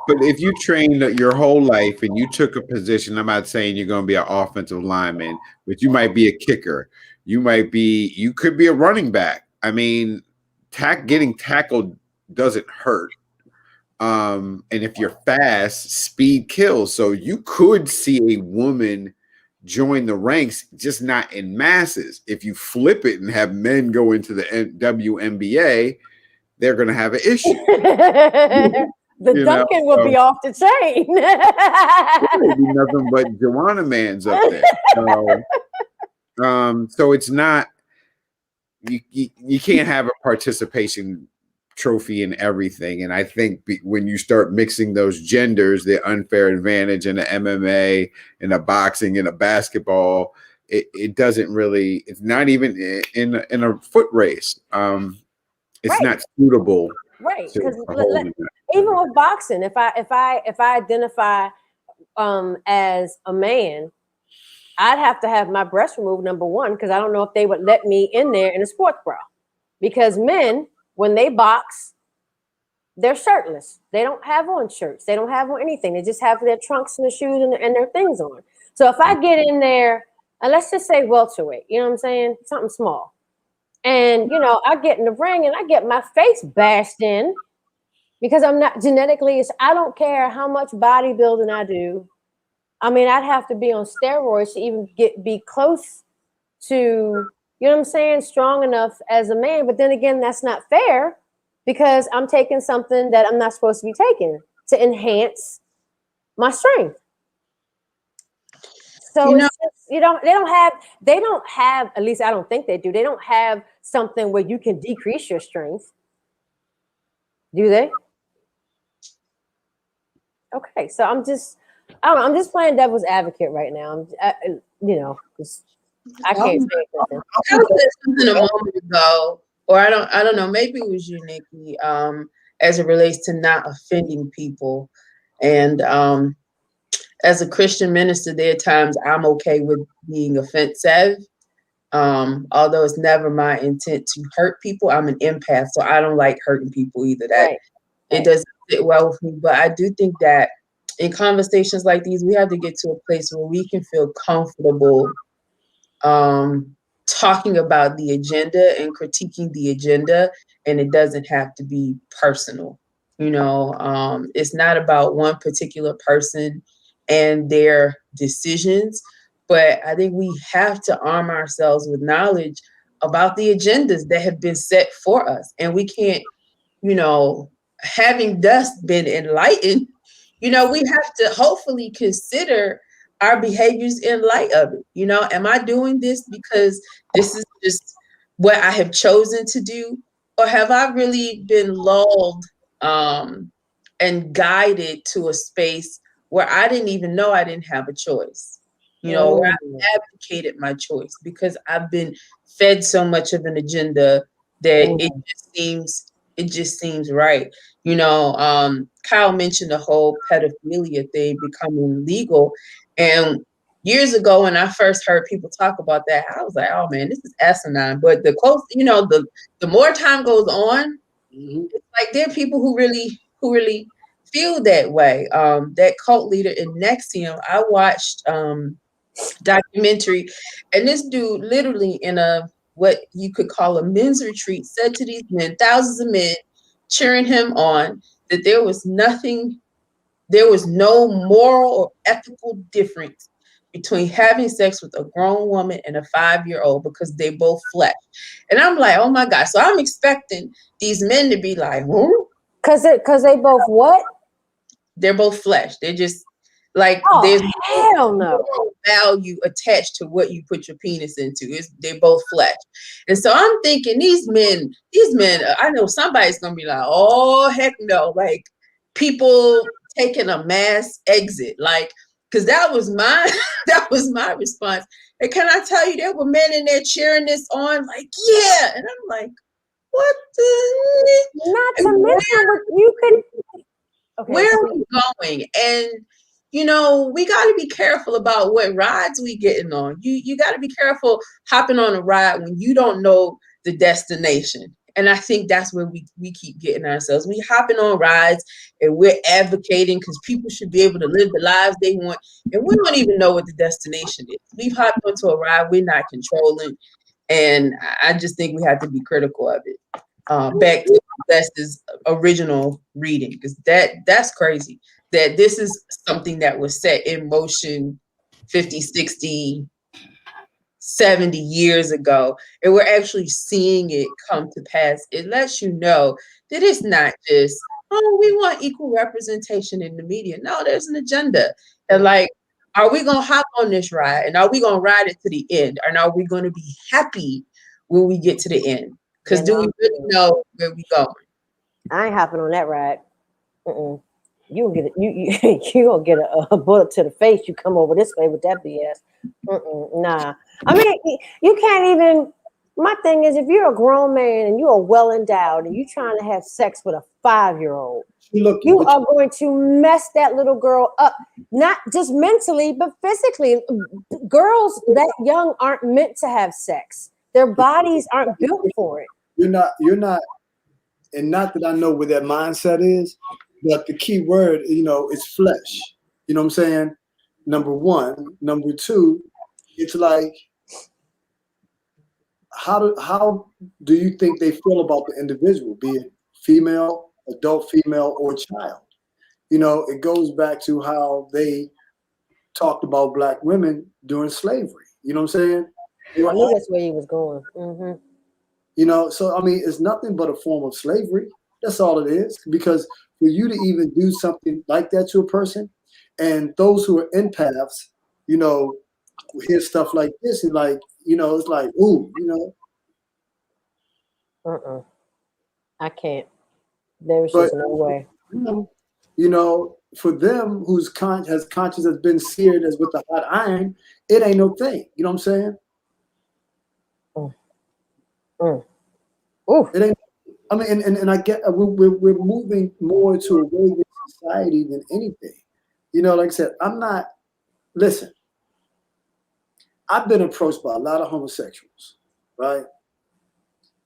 Speaker 3: But if you trained your whole life and you took a position, I'm not saying you're going to be an offensive lineman, but you might be a kicker. You could be a running back. I mean, getting tackled doesn't hurt. And if you're fast, speed kills. So you could see a woman join the ranks, just not in masses. If you flip it and have men go into the WNBA, they're going to have an issue.
Speaker 1: The Duncan will be off the chain.
Speaker 3: There'll be nothing but Joanna Mans up there. So it's not, you can't have a participation trophy in everything. And I think when you start mixing those genders, the unfair advantage in the MMA and the boxing and the basketball, it doesn't really, it's not even in a foot race. It's not suitable.
Speaker 1: Right. even with boxing, if I identify as a man, I'd have to have my breast removed, number one, because I don't know if they would let me in there in a sports bra. Because men, when they box, they're shirtless. They don't have on shirts. They don't have on anything. They just have their trunks and the shoes and their things on. So if I get in there, and let's just say welterweight, you know what I'm saying? Something small. And, you know, I get in the ring and I get my face bashed in because I'm not genetically, I don't care how much bodybuilding I do. I mean, I'd have to be on steroids to even be close to, you know what I'm saying, strong enough as a man. But then again, that's not fair because I'm taking something that I'm not supposed to be taking to enhance my strength. So
Speaker 5: You know,
Speaker 1: it's just, they don't have, at least I don't think they do. They don't have something where you can decrease your strength. Do they? Okay, so I don't know, I'm just playing devil's advocate right now. I can't say nothing.
Speaker 5: I said something a moment ago, or I don't know, maybe it was you, Nikki, as it relates to not offending people. And as a Christian minister, there are times I'm okay with being offensive. Although it's never my intent to hurt people. I'm an empath, so I don't like hurting people either. It doesn't sit well with me. But I do think that in conversations like these, we have to get to a place where we can feel comfortable talking about the agenda and critiquing the agenda, and it doesn't have to be personal. You know, it's not about one particular person and their decisions, but I think we have to arm ourselves with knowledge about the agendas that have been set for us. And we can't, you know, having thus been enlightened, you know, we have to hopefully consider our behaviors in light of it. You know, am I doing this because this is just what I have chosen to do? Or have I really been lulled and guided to a space where I didn't even know I didn't have a choice? You know, where I've advocated my choice because I've been fed so much of an agenda that it just seems right. You know, Kyle mentioned the whole pedophilia thing becoming legal. And years ago, when I first heard people talk about that, I was like, oh man, this is asinine. But the more time goes on, it's like there are people who really feel that way. That cult leader in Nexium, I watched documentary, and this dude literally in a what you could call a men's retreat said to these men, thousands of men cheering him on, that there was no moral or ethical difference between having sex with a grown woman and a 5-year-old because they both flesh. And I'm like, oh my God. So I'm expecting these men to be like, huh?
Speaker 1: Because they both what?
Speaker 5: They're both flesh. They're just like,
Speaker 1: there's
Speaker 5: no value attached to what you put your penis into. They're both flesh. And so I'm thinking these men, I know somebody's going to be like, oh, heck no. Like people taking a mass exit. Like, because that was my response. And can I tell you, there were men in there cheering this on? Like, yeah. And I'm like, what the?
Speaker 1: Not to mention what you could. Okay,
Speaker 5: where are we going? And you know, we got to be careful about what rides we getting on. You got to be careful hopping on a ride when you don't know the destination. And I think that's where we keep getting ourselves. We hopping on rides and we're advocating because people should be able to live the lives they want. And we don't even know what the destination is. We've hopped onto a ride we're not controlling. And I just think we have to be critical of it. Back to Lester's original reading, because that's crazy that this is something that was set in motion 50, 60, 70 years ago, and we're actually seeing it come to pass. It lets you know that it's not just, oh, we want equal representation in the media. No, there's an agenda. And like, are we going to hop on this ride? And are we going to ride it to the end? And are we going to be happy when we get to the end? Because do we really know where we going? I
Speaker 1: ain't hopping on that ride. You gonna get you gonna get a bullet to the face. You come over this way with that BS. Nah. I mean, you can't even. My thing is, if you're a grown man and you are well endowed and you're trying to have sex with a 5-year-old, You are going to mess that little girl up, not just mentally, but physically. Girls that young aren't meant to have sex. Their bodies aren't built for it.
Speaker 2: You're not, and not that I know where that mindset is, but the key word, is flesh. You know what I'm saying? Number one. Number two, it's like, how do you think they feel about the individual, be it female, adult female, or child? It goes back to how they talked about black women during slavery. You know what I'm saying?
Speaker 1: I knew that's where he was going. Mm-hmm.
Speaker 2: So I mean, it's nothing but a form of slavery. That's all it is. Because for you to even do something like that to a person, and those who are empaths, hear stuff like this and like, it's like, ooh,
Speaker 1: I can't. There's just no way.
Speaker 2: For them whose conscience has been seared as with a hot iron, it ain't no thing. You know what I'm saying? It ain't. I mean, and I get we're moving more to a way society than anything. Like I said, I'm not. Listen, I've been approached by a lot of homosexuals, right?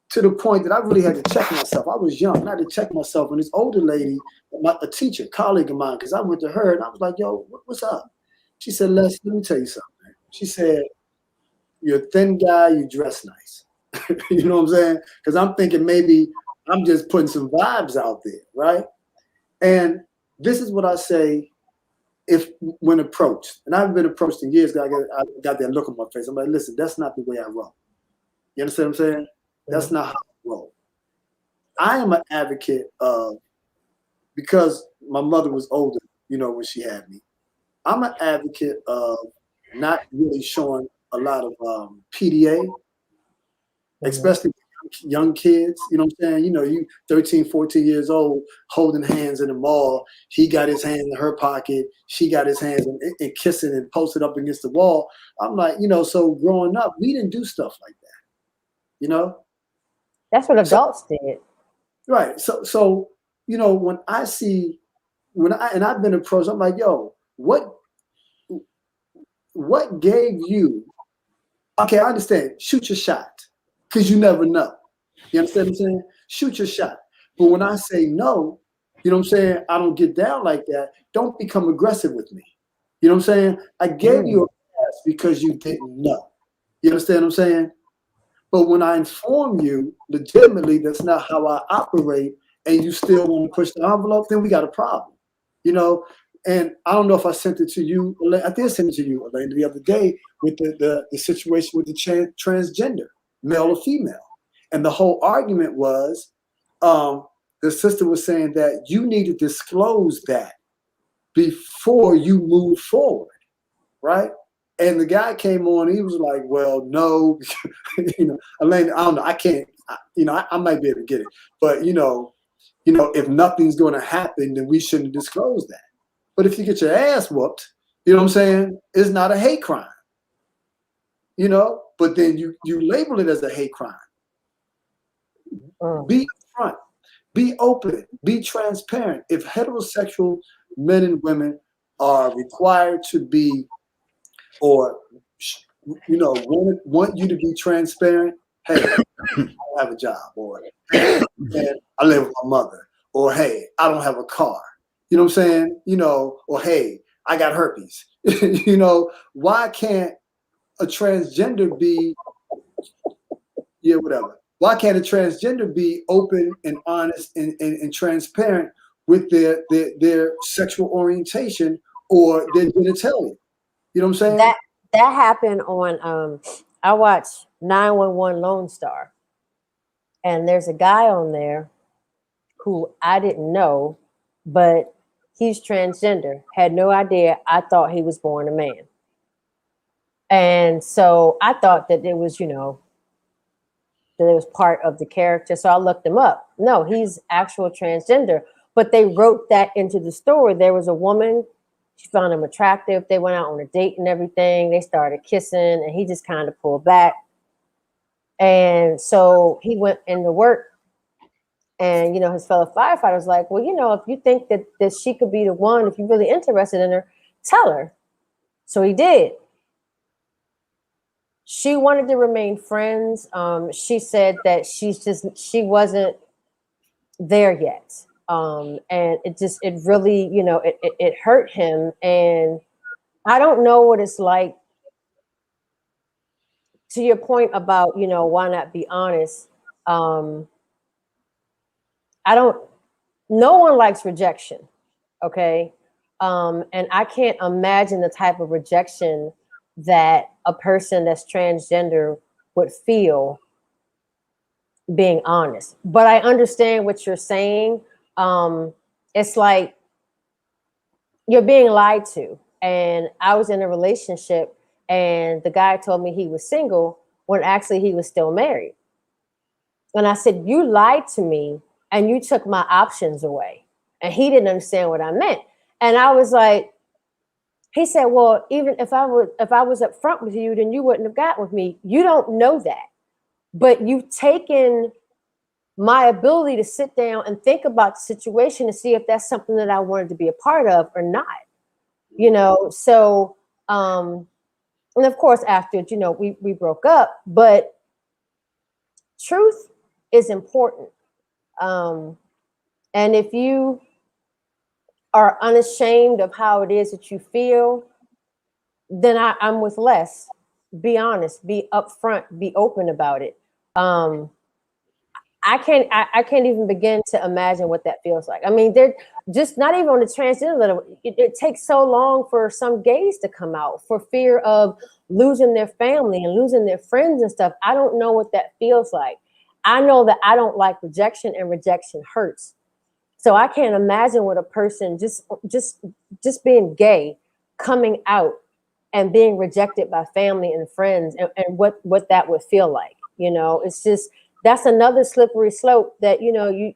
Speaker 2: To the point that I really had to check myself. I was young, and I had to check myself. And this older lady, a teacher, colleague of mine, because I went to her and I was like, "Yo, what's up?" She said, "Les, let me tell you something." She said, "You're a thin guy. You dress nice." You know what I'm saying? Because I'm thinking maybe I'm just putting some vibes out there, right? And this is what I say when approached. And I've been approached in years. I got that look on my face. I'm like, listen, that's not the way I roll. You understand what I'm saying? That's not how I roll. I am an advocate of, because my mother was older, when she had me. I'm an advocate of not really showing a lot of PDA, especially young kids. You know what I'm saying? You 13, 14 years old, holding hands in the mall. He got his hand in her pocket. She got his hands and kissing and posted up against the wall. I'm like, so growing up, we didn't do stuff like that.
Speaker 1: That's what adults did.
Speaker 2: Right. So when I see, and I've been approached, I'm like, yo, what gave you? Okay, I understand. Shoot your shot, because you never know. You understand what I'm saying? Shoot your shot. But when I say no, you know what I'm saying? I don't get down like that. Don't become aggressive with me. You know what I'm saying? I gave you a pass because you didn't know. You understand what I'm saying? But when I inform you legitimately that's not how I operate, and you still want to push the envelope, then we got a problem. And I don't know if I sent it to you. I did send it to you, Elaine, the other day with the situation with the transgender, male or female. And the whole argument was the sister was saying that you need to disclose that before you move forward, right? And the guy came on, he was like, well, no, Elaine, I don't know, I can't, I might be able to get it. But, if nothing's going to happen, then we shouldn't disclose that. But if you get your ass whooped, you know what I'm saying? It's not a hate crime, but then you label it as a hate crime. Be upfront, be open, be transparent. If heterosexual men and women are required to be, or want you to be transparent, hey, I don't have a job, or hey, I live with my mother, or hey, I don't have a car. You know what I'm saying? Or hey, I got herpes. Why can't a transgender be, whatever. Why can't a transgender be open and honest and transparent with their sexual orientation or their genitalia? You know what I'm saying?
Speaker 1: That happened on I watched 911 Lone Star, and there's a guy on there who I didn't know, but he's transgender. Had no idea. I thought he was born a man. And so I thought that it was, that it was part of the character. So I looked him up. No, he's actual transgender. But they wrote that into the story. There was a woman, she found him attractive. They went out on a date and everything. They started kissing, and he just kind of pulled back. And so he went into work And, you know, his fellow firefighter was like, well, you know, if you think that she could be the one, if you're really interested in her, tell her. So he did. She wanted to remain friends. She said that she wasn't there yet. And it really, you know, it hurt him. And I don't know what it's like. To your point about, you know, why not be honest? No one likes rejection. Okay. And I can't imagine the type of rejection that a person that's transgender would feel being honest. But I understand what you're saying. It's like you're being lied to. And I was in a relationship and the guy told me he was single when actually he was still married. And I said, you lied to me and you took my options away. And he didn't understand what I meant. And I was like, he said, well, even if I was up front with you, then you wouldn't have got with me. You don't know that. But you've taken my ability to sit down and think about the situation to see if that's something that I wanted to be a part of or not. You know, so and of course after, you know, we broke up, but truth is important. And if you are unashamed of how it is that you feel, then I'm with Les. Be honest, be upfront, be open about it. I can't even begin to imagine what that feels like. I mean, they're just not even on the transgender level. It takes so long for some gays to come out for fear of losing their family and losing their friends and stuff. I don't know what that feels like. I know that I don't like rejection, and rejection hurts. So I can't imagine what a person just being gay, coming out and being rejected by family and friends, and what that would feel like. You know, it's just, that's another slippery slope that, you know, you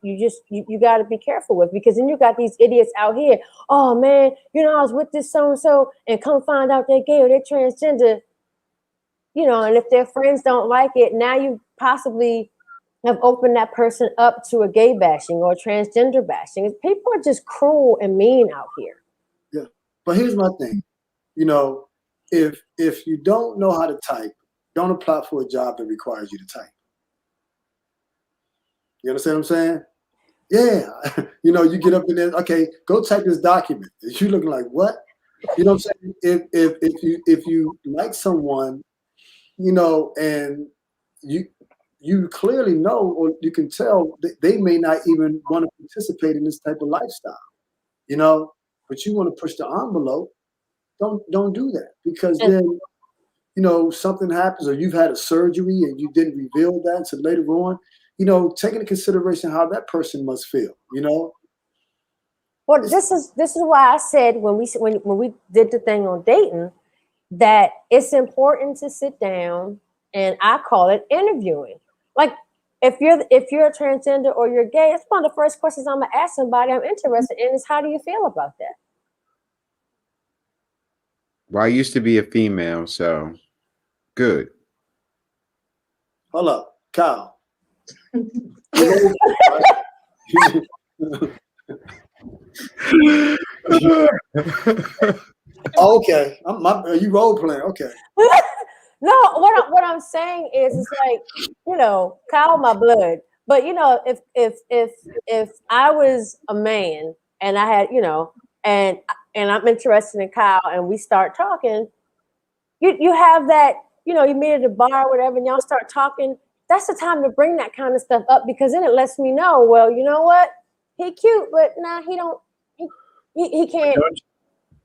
Speaker 1: got to be careful with, because then you got these idiots out here. Oh man, you know, I was with this so-and-so and come find out they're gay or they're transgender, you know, and if their friends don't like it, now you possibly have opened that person up to a gay bashing or transgender bashing. People are just cruel and mean out here.
Speaker 2: Yeah. But here's my thing. You know, if you don't know how to type, don't apply for a job that requires you to type. You understand what I'm saying? Yeah. You know, you get up in there, okay, go type this document. You looking like, what? You know what I'm saying? If you like someone, you know, and you clearly know, or you can tell that they may not even want to participate in this type of lifestyle, you know, but you want to push the envelope, don't do that, because then, you know, something happens, or you've had a surgery and you didn't reveal that until later on, you know, take into consideration how that person must feel, you know.
Speaker 1: Well, this is why I said when we did the thing on dating, that it's important to sit down, and I call it interviewing. Like, if you're a transgender or you're gay, it's one of the first questions I'm gonna ask somebody I'm interested in is, how do you feel about that?
Speaker 3: Well, I used to be a female, so good.
Speaker 2: Hold up, Kyle. Okay, are you role playing? Okay.
Speaker 1: No, what I'm saying is, it's like, you know, Kyle my blood, but you know, if I was a man and I had, you know, and I'm interested in Kyle and we start talking, you have that, you know, you meet at a bar or whatever and y'all start talking. That's the time to bring that kind of stuff up, because then it lets me know, well, you know what, he cute, but nah, he can't.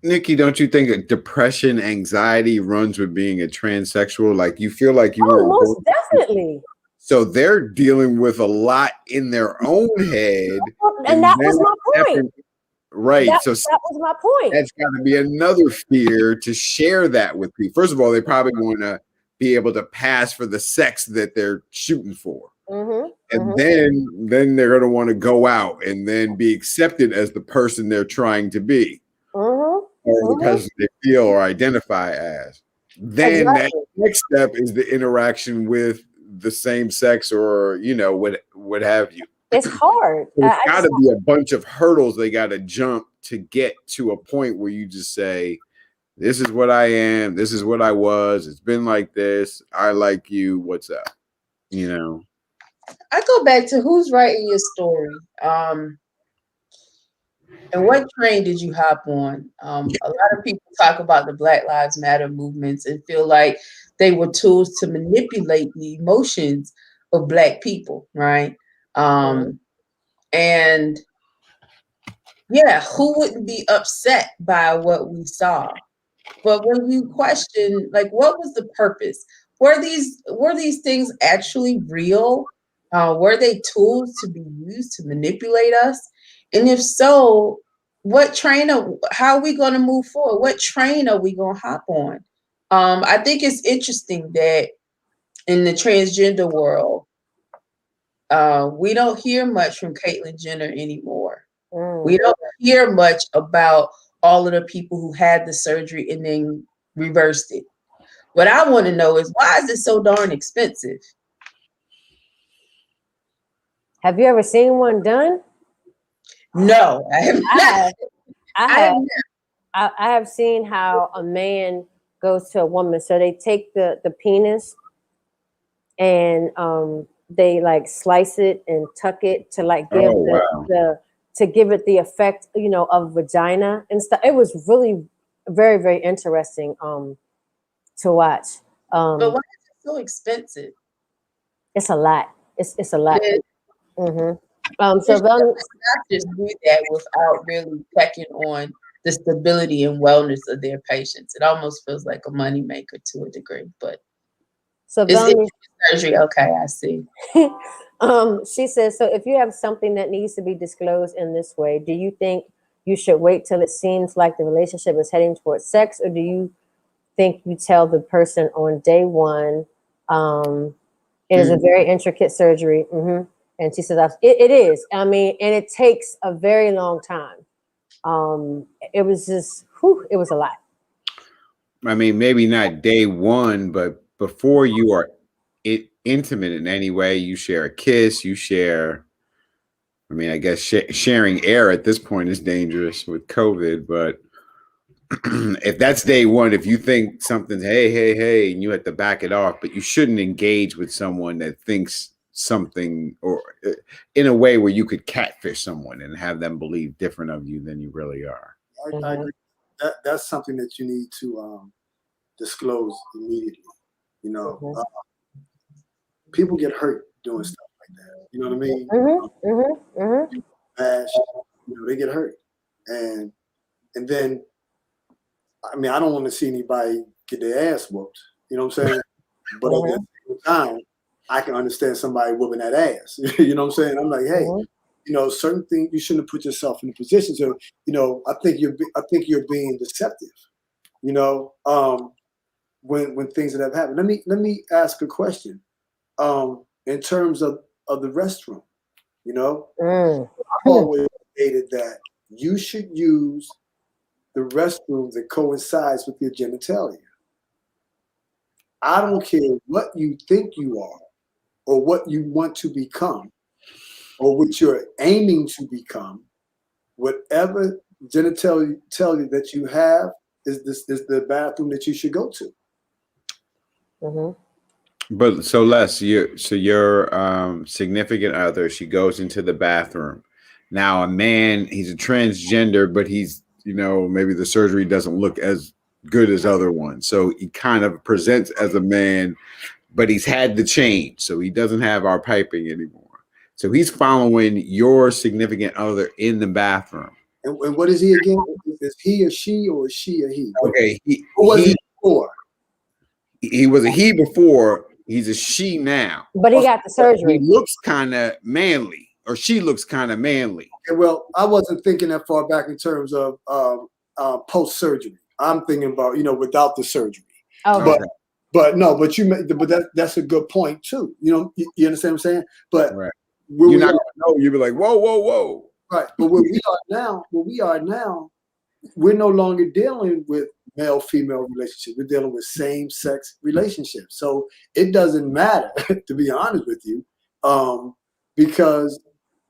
Speaker 3: Nikki, don't you think that depression, anxiety runs with being a transsexual? Like, you feel like you were
Speaker 1: most definitely.
Speaker 3: So they're dealing with a lot in their own head.
Speaker 1: And that was my point.
Speaker 3: Right.
Speaker 1: That
Speaker 3: so
Speaker 1: was my point.
Speaker 3: That's got to be another fear to share that with people. First of all, they probably want to be able to pass for the sex that they're shooting for.
Speaker 1: Mm-hmm.
Speaker 3: And then they're going to want to go out and then be accepted as the person they're trying to be. Or the person they feel or identify as. Then that next step is the interaction with the same sex, or, you know, what have you.
Speaker 1: It's hard.
Speaker 3: So it's got to be a bunch of hurdles they got to jump to get to a point where you just say, this is what I am. This is what I was. It's been like this. I like you. What's up? You know?
Speaker 5: I go back to who's writing your story. And what train did you hop on? A lot of people talk about the Black Lives Matter movements and feel like they were tools to manipulate the emotions of Black people, right? And yeah, who wouldn't be upset by what we saw? But when you question, like, what was the purpose? Were these things actually real? Were they tools to be used to manipulate us? And if so, how are we going to move forward? What train are we going to hop on? I think it's interesting that in the transgender world, we don't hear much from Caitlyn Jenner anymore. We don't hear much about all of the people who had the surgery and then reversed it. What I want to know is, why is it so darn expensive?
Speaker 1: Have you ever seen one done?
Speaker 5: No, I have not.
Speaker 1: I have seen how a man goes to a woman. So they take the penis and they like slice it and tuck it to like give to give it the effect, you know, of vagina and stuff. It was really very, very interesting to watch.
Speaker 5: But why is it so expensive?
Speaker 1: It's a lot. It's a lot.
Speaker 5: So doctors do that without really checking on the stability and wellness of their patients. It almost feels like a moneymaker to a degree, but
Speaker 1: so
Speaker 5: it's surgery. Okay, I see.
Speaker 1: She says, so if you have something that needs to be disclosed in this way, do you think you should wait till it seems like the relationship is heading towards sex, or do you think you tell the person on day one? It is a very intricate surgery. And she says, it is. I mean, and it takes a very long time. It was just, it was a lot.
Speaker 3: I mean, maybe not day one, but before you are intimate in any way, you share a kiss, you share, I mean, I guess sharing air at this point is dangerous with COVID, but if that's day one, if you think something's, hey, and you have to back it off, but you shouldn't engage with someone that thinks something, or in a way where you could catfish someone and have them believe different of you than you really are.
Speaker 2: I agree. That's something that you need to disclose immediately. You know, people get hurt doing stuff like that. You know what I mean? Bash, you know, they get hurt, and then, I mean, I don't want to see anybody get their ass whooped. You know what I'm saying? But at the same time, I can understand somebody whooping that ass. You know what I'm saying? I'm like, hey, you know, certain things you shouldn't have put yourself in a position to. You know, I think you're being deceptive. You know, when things that have happened. Let me ask a question. In terms of the restroom, you know, I've always stated that you should use the restroom that coincides with your genitalia. I don't care what you think you are, or what you want to become, or what you're aiming to become. Whatever genitalia that you have is the bathroom that you should go to.
Speaker 3: But so Les, your significant other, she goes into the bathroom. Now a man, he's a transgender, but he's, you know, maybe the surgery doesn't look as good as other ones. So he kind of presents as a man, but he's had the change. So he doesn't have our piping anymore. So he's following your significant other in the bathroom.
Speaker 2: And what is he again? Is he or she, or is she or he?
Speaker 3: Okay.
Speaker 2: Who was he before?
Speaker 3: He was a he before. He's a she now.
Speaker 1: But he got the surgery.
Speaker 3: He looks kind of manly, or she looks kind of manly.
Speaker 2: Okay, well, I wasn't thinking that far back in terms of post-surgery. I'm thinking about, you know, without the surgery.
Speaker 1: Okay.
Speaker 2: But that's a good point too. You know, you understand what I'm saying? But
Speaker 3: you're not gonna know. You'll be like, whoa.
Speaker 2: Right. But where we are now, we're no longer dealing with male-female relationships. We're dealing with same-sex relationships. So it doesn't matter, to be honest with you, because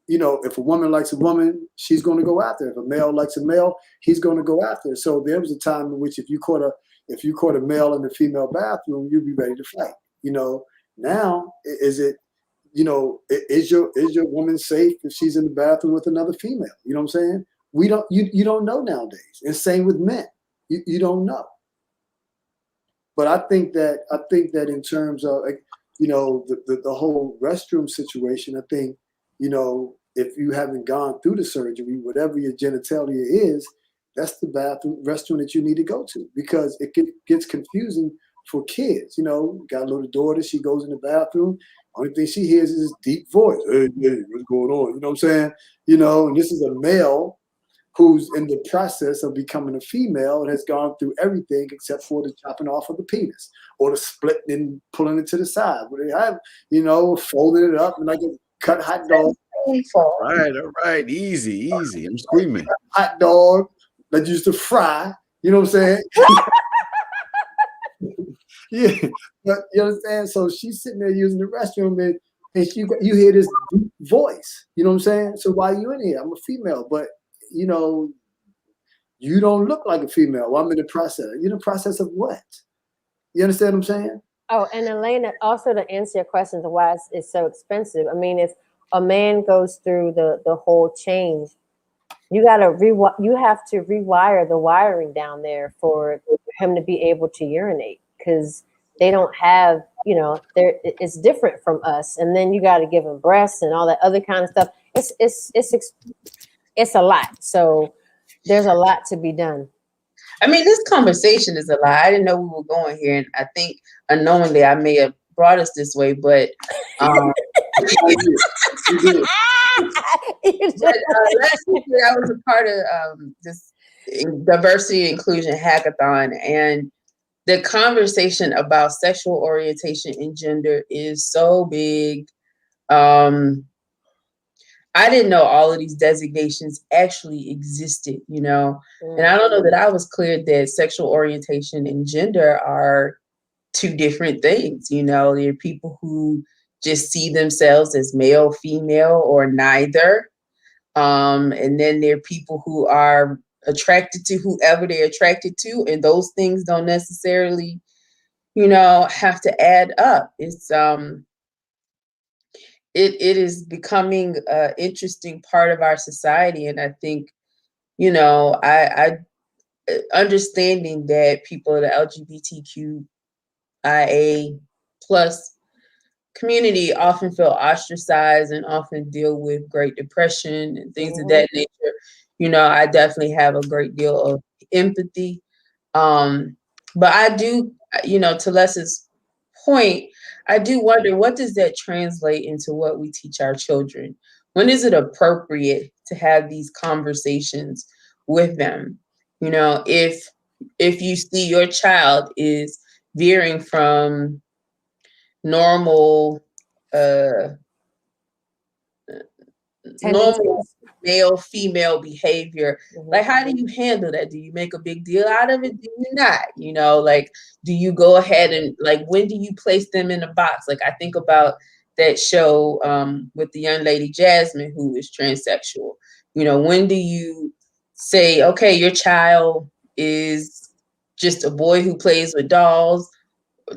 Speaker 2: if a woman likes a woman, she's going to go after her. If a male likes a male, he's going to go after her. So there was a time in which if you caught a male in the female bathroom, you'd be ready to fight. Now is it, is your woman safe if she's in the bathroom with another female? You know what I'm saying? You don't know nowadays. And same with men. You don't know. But I think that in terms of the whole restroom situation, I think, if you haven't gone through the surgery, whatever your genitalia is, that's the restroom that you need to go to, because it gets confusing for kids. Got a little daughter, she goes in the bathroom. Only thing she hears is this deep voice. Hey, what's going on? You know what I'm saying? And this is a male who's in the process of becoming a female and has gone through everything except for the chopping off of the penis or the splitting and pulling it to the side. Where they have, folding it up and like a cut hot dog.
Speaker 3: All right. Easy. I'm screaming.
Speaker 2: Hot dog that used to fry. You know what I'm saying? Yeah, but you understand. So she's sitting there using the restroom, and you hear this deep voice. You know what I'm saying? So why are you in here? I'm a female, but you don't look like a female. Well, I'm in the process. You're in the process of what? You understand what I'm saying?
Speaker 1: Oh, and Elena, also to answer your question of why it's so expensive. I mean, if a man goes through the whole change, you have to rewire the wiring down there for him to be able to urinate, because they don't have, it's different from us. And then you got to give him breasts and all that other kind of stuff. It's a lot. So there's a lot to be done.
Speaker 5: I mean, this conversation is a lot. I didn't know we were going here, and I think unknowingly I may have brought us this way, but you did. But last week I was a part of this diversity and inclusion hackathon, and the conversation about sexual orientation and gender is so big. I didn't know all of these designations actually existed, and I don't know that I was clear that sexual orientation and gender are two different things. There are people who just see themselves as male, female, or neither. And then there are people who are attracted to whoever they're attracted to, and those things don't necessarily, have to add up. It's it is becoming an interesting part of our society, and I think, I understanding that people in the LGBTQIA plus community often feel ostracized and often deal with Great Depression and things of that nature. I definitely have a great deal of empathy. But I do, to Les's point, I do wonder, what does that translate into what we teach our children? When is it appropriate to have these conversations with them? If you see your child is veering from normal male female behavior, like, how do you handle that? Do you make a big deal out of it? Do you not? Like, do you go ahead and, like, when do you place them in a box? Like, I think about that show with the young lady Jasmine, who is transsexual. When do you say, okay, your child is just a boy who plays with dolls,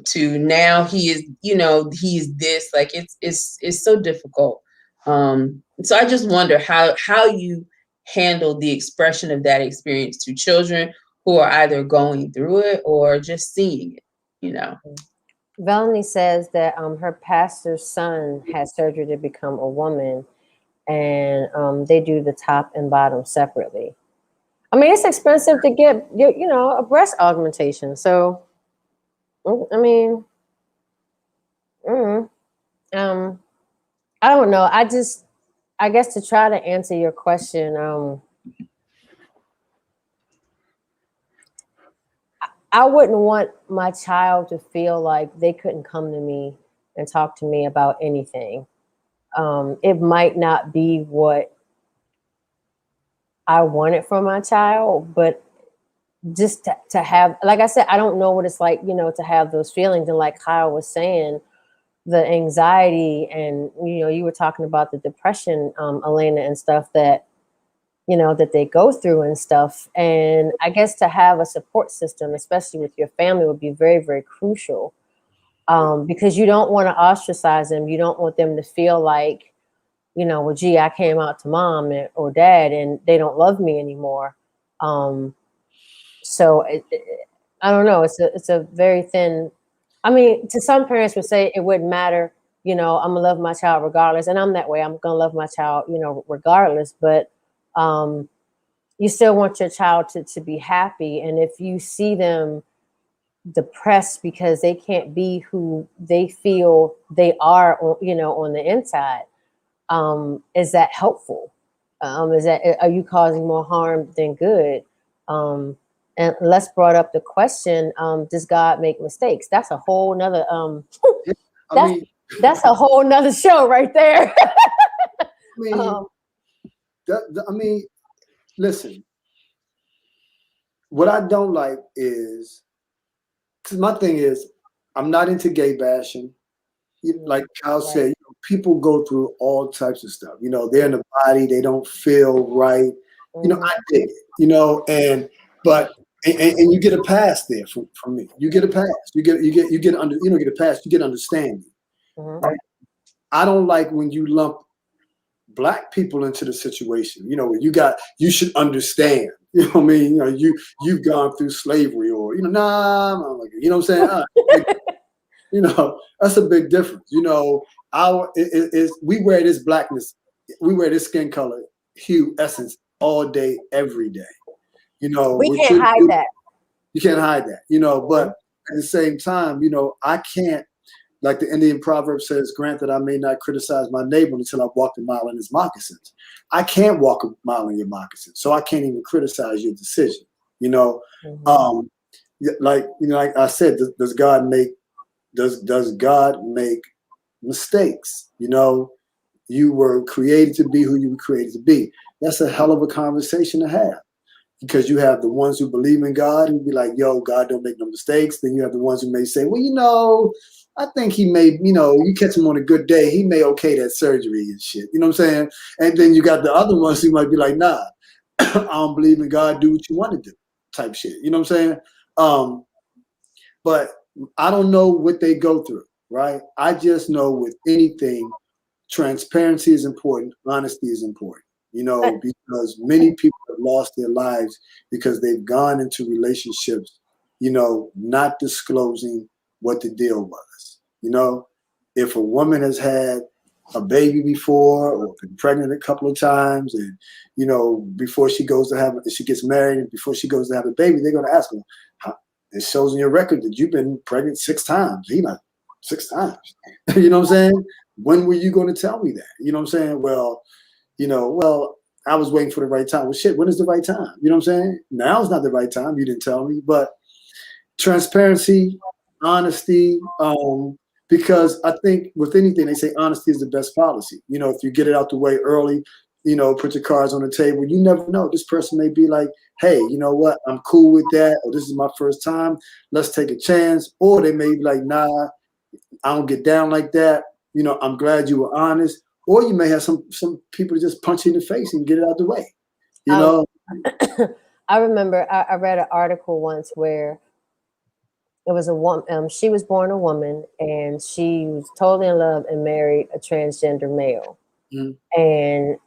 Speaker 5: to now he is this? Like, it's so difficult. So I just wonder how you handle the expression of that experience to children who are either going through it or just seeing it.
Speaker 1: Melanie says that her pastor's son had surgery to become a woman, and they do the top and bottom separately. I mean, it's expensive to get a breast augmentation. So, I mean, I don't know. I guess to try to answer your question, I wouldn't want my child to feel like they couldn't come to me and talk to me about anything. It might not be what I wanted for my child, but just to have, like I said, I don't know what it's like, to have those feelings. And like Kyle was saying, the anxiety, and you were talking about the depression, Elena, and stuff that that they go through and stuff. And I guess to have a support system, especially with your family, would be very, very crucial, because you don't want to ostracize them. You don't want them to feel like, well, gee, I came out to mom or dad and they don't love me anymore. So I don't know. It's a very thin. I mean, to some parents would say it wouldn't matter. I'm gonna love my child regardless, and I'm that way. I'm gonna love my child, regardless. But you still want your child to be happy, and if you see them depressed because they can't be who they feel they are, on the inside, is that helpful? Are you causing more harm than good? And Les brought up the question, does God make mistakes? That's a whole nother that's a whole nother show right there.
Speaker 2: I mean, listen, what I don't like is, because my thing is, I'm not into gay bashing. Like Kyle said, people go through all types of stuff. They're in the body, they don't feel right. I dig it. But you get a pass there from me. You get a pass. You get a pass. You get understanding. Right? I don't like when you lump Black people into the situation. You should understand. You know what I mean? You've gone through slavery, or nah, I'm like, you know what I'm saying? That's a big difference. We wear this blackness, we wear this skin color, hue, essence all day, every day.
Speaker 1: We can't hide that.
Speaker 2: You can't hide that. But at the same time, I can't, like the Indian proverb says, granted, I may not criticize my neighbor until I've walked a mile in his moccasins. I can't walk a mile in your moccasins, so I can't even criticize your decision. Like I said, does God make mistakes? You were created to be who you were created to be. That's a hell of a conversation to have, because you have the ones who believe in God who be like, yo, God don't make no mistakes. Then you have the ones who may say, well, I think he may, you catch him on a good day, he may okay that surgery and shit. You know what I'm saying? And then you got the other ones who might be like, nah, I don't believe in God, do what you want to do type shit. You know what I'm saying? But I don't know what they go through, right? I just know with anything, transparency is important, honesty is important, because many people have lost their lives because they've gone into relationships, not disclosing what the deal was. If a woman has had a baby before or been pregnant a couple of times, and before she gets married and before she goes to have a baby, they're going to ask her, it shows in your record that you've been pregnant 6 times. He not 6 times. You know what I'm saying? When were you going to tell me that? You know what I'm saying? Well, I was waiting for the right time. Well, shit, when is the right time? You know what I'm saying? Now is not the right time. You didn't tell me. But transparency, honesty, because I think with anything, they say honesty is the best policy. If you get it out the way early, put your cards on the table, you never know. This person may be like, hey, you know what? I'm cool with that. Or this is my first time. Let's take a chance. Or they may be like, nah, I don't get down like that. I'm glad you were honest. Or you may have some people just punch you in the face and get it out the way.
Speaker 1: I remember I read an article once where it was a woman. She was born a woman, and she was totally in love and married a transgender male. Mm-hmm. And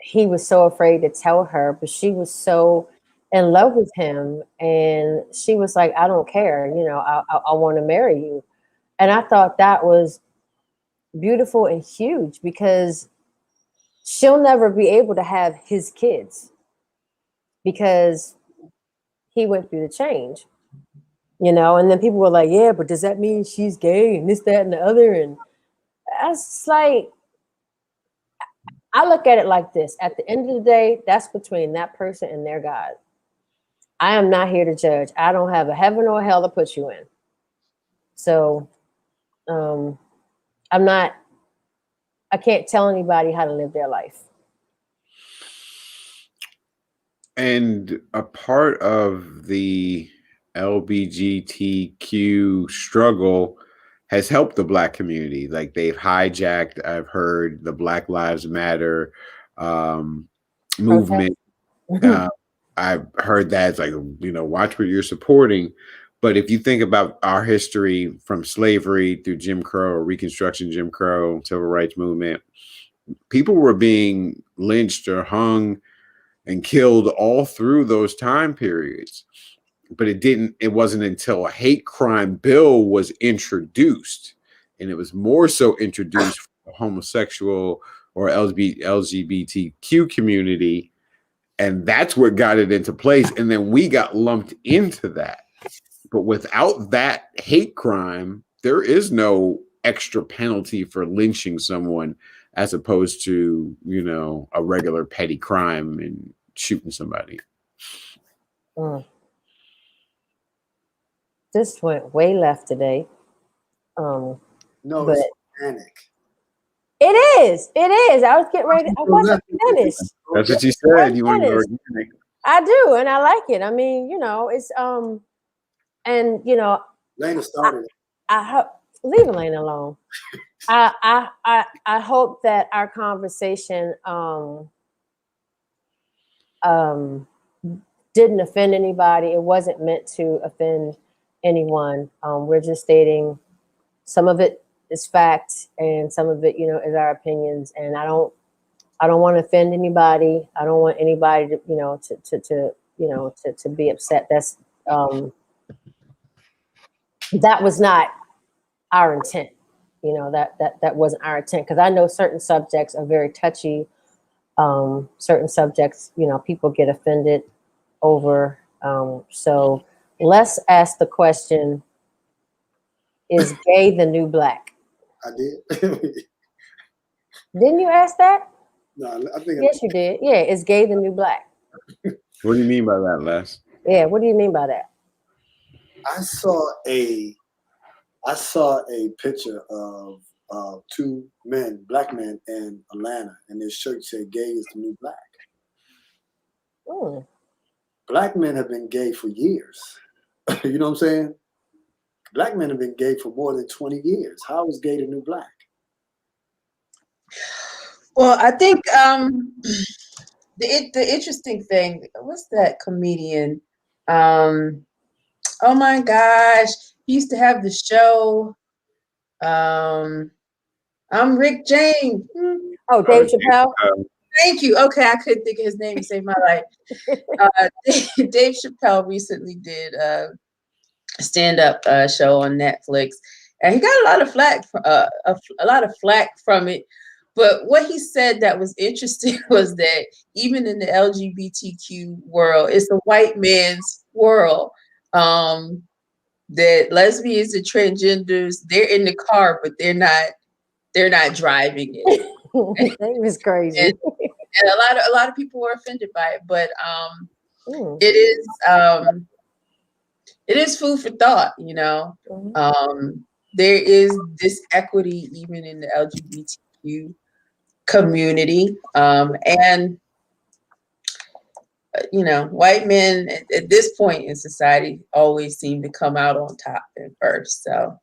Speaker 1: he was so afraid to tell her, but she was so in love with him, and she was like, I don't care. I want to marry you. And I thought that was beautiful and huge, because she'll never be able to have his kids because he went through the change, and then people were like, yeah, but does that mean she's gay and this, that, and the other? And that's like, I look at it like this. At the end of the day, that's between that person and their God. I am not here to judge. I don't have a heaven or a hell to put you in. So I can't tell anybody how to live their life.
Speaker 3: And a part of the LGBTQ struggle has helped the Black community. Like they've hijacked, I've heard, the Black Lives Matter movement. I've heard that. It's like, watch what you're supporting. But if you think about our history from slavery through Jim Crow or Reconstruction, Jim Crow, civil rights movement, people were being lynched or hung and killed all through those time periods. But it wasn't until a hate crime bill was introduced, and it was more so introduced for the homosexual or LGBTQ community, and that's what got it into place. And then we got lumped into that. But without that hate crime, there is no extra penalty for lynching someone as opposed to, a regular petty crime and shooting somebody.
Speaker 1: This went way left today.
Speaker 2: No,
Speaker 1: but
Speaker 2: it's organic.
Speaker 1: It is. I was getting ready. I wasn't finished.
Speaker 3: That's what you said. You want to be organic.
Speaker 1: I do, and I like it. I mean, it's and
Speaker 2: Lena started it.
Speaker 1: I hope leave Elena alone. I hope that our conversation didn't offend anybody. It wasn't meant to offend anyone. We're just stating some of it is fact and some of it, is our opinions. And I don't want to offend anybody. I don't want anybody to, to be upset. That's that was not our intent. That wasn't our intent, because I know certain subjects are very touchy. Certain subjects, people get offended over. So let's ask the question, is gay the new black?
Speaker 2: I did.
Speaker 1: Didn't you ask that?
Speaker 2: No, I think.
Speaker 1: Yes, you did. Yeah, is gay the new black?
Speaker 3: What do you mean by that, Les?
Speaker 1: Yeah, what do you mean by that?
Speaker 2: I saw a picture of two men, black men in Atlanta, and their shirt said "Gay is the new black." Black men have been gay for years. You know what I'm saying? Black men have been gay for more than 20 years. How is gay the new black?
Speaker 5: Well, I think the interesting thing, what's that comedian? Oh my gosh, he used to have the show. I'm Rick James.
Speaker 1: Oh, Dave Chappelle.
Speaker 5: Thank you. Okay, I couldn't think of his name to save my life. Dave Chappelle recently did a stand-up show on Netflix, and he got a lot of flack from it. But what he said that was interesting was that even in the LGBTQ world, it's a white man's world. That lesbians and transgenders, they're in the car, but they're not driving it.
Speaker 1: That was crazy.
Speaker 5: And a lot of people were offended by it, but it is food for thought, There is this equity even in the LGBTQ community, and white men at this point in society always seem to come out on top at first. So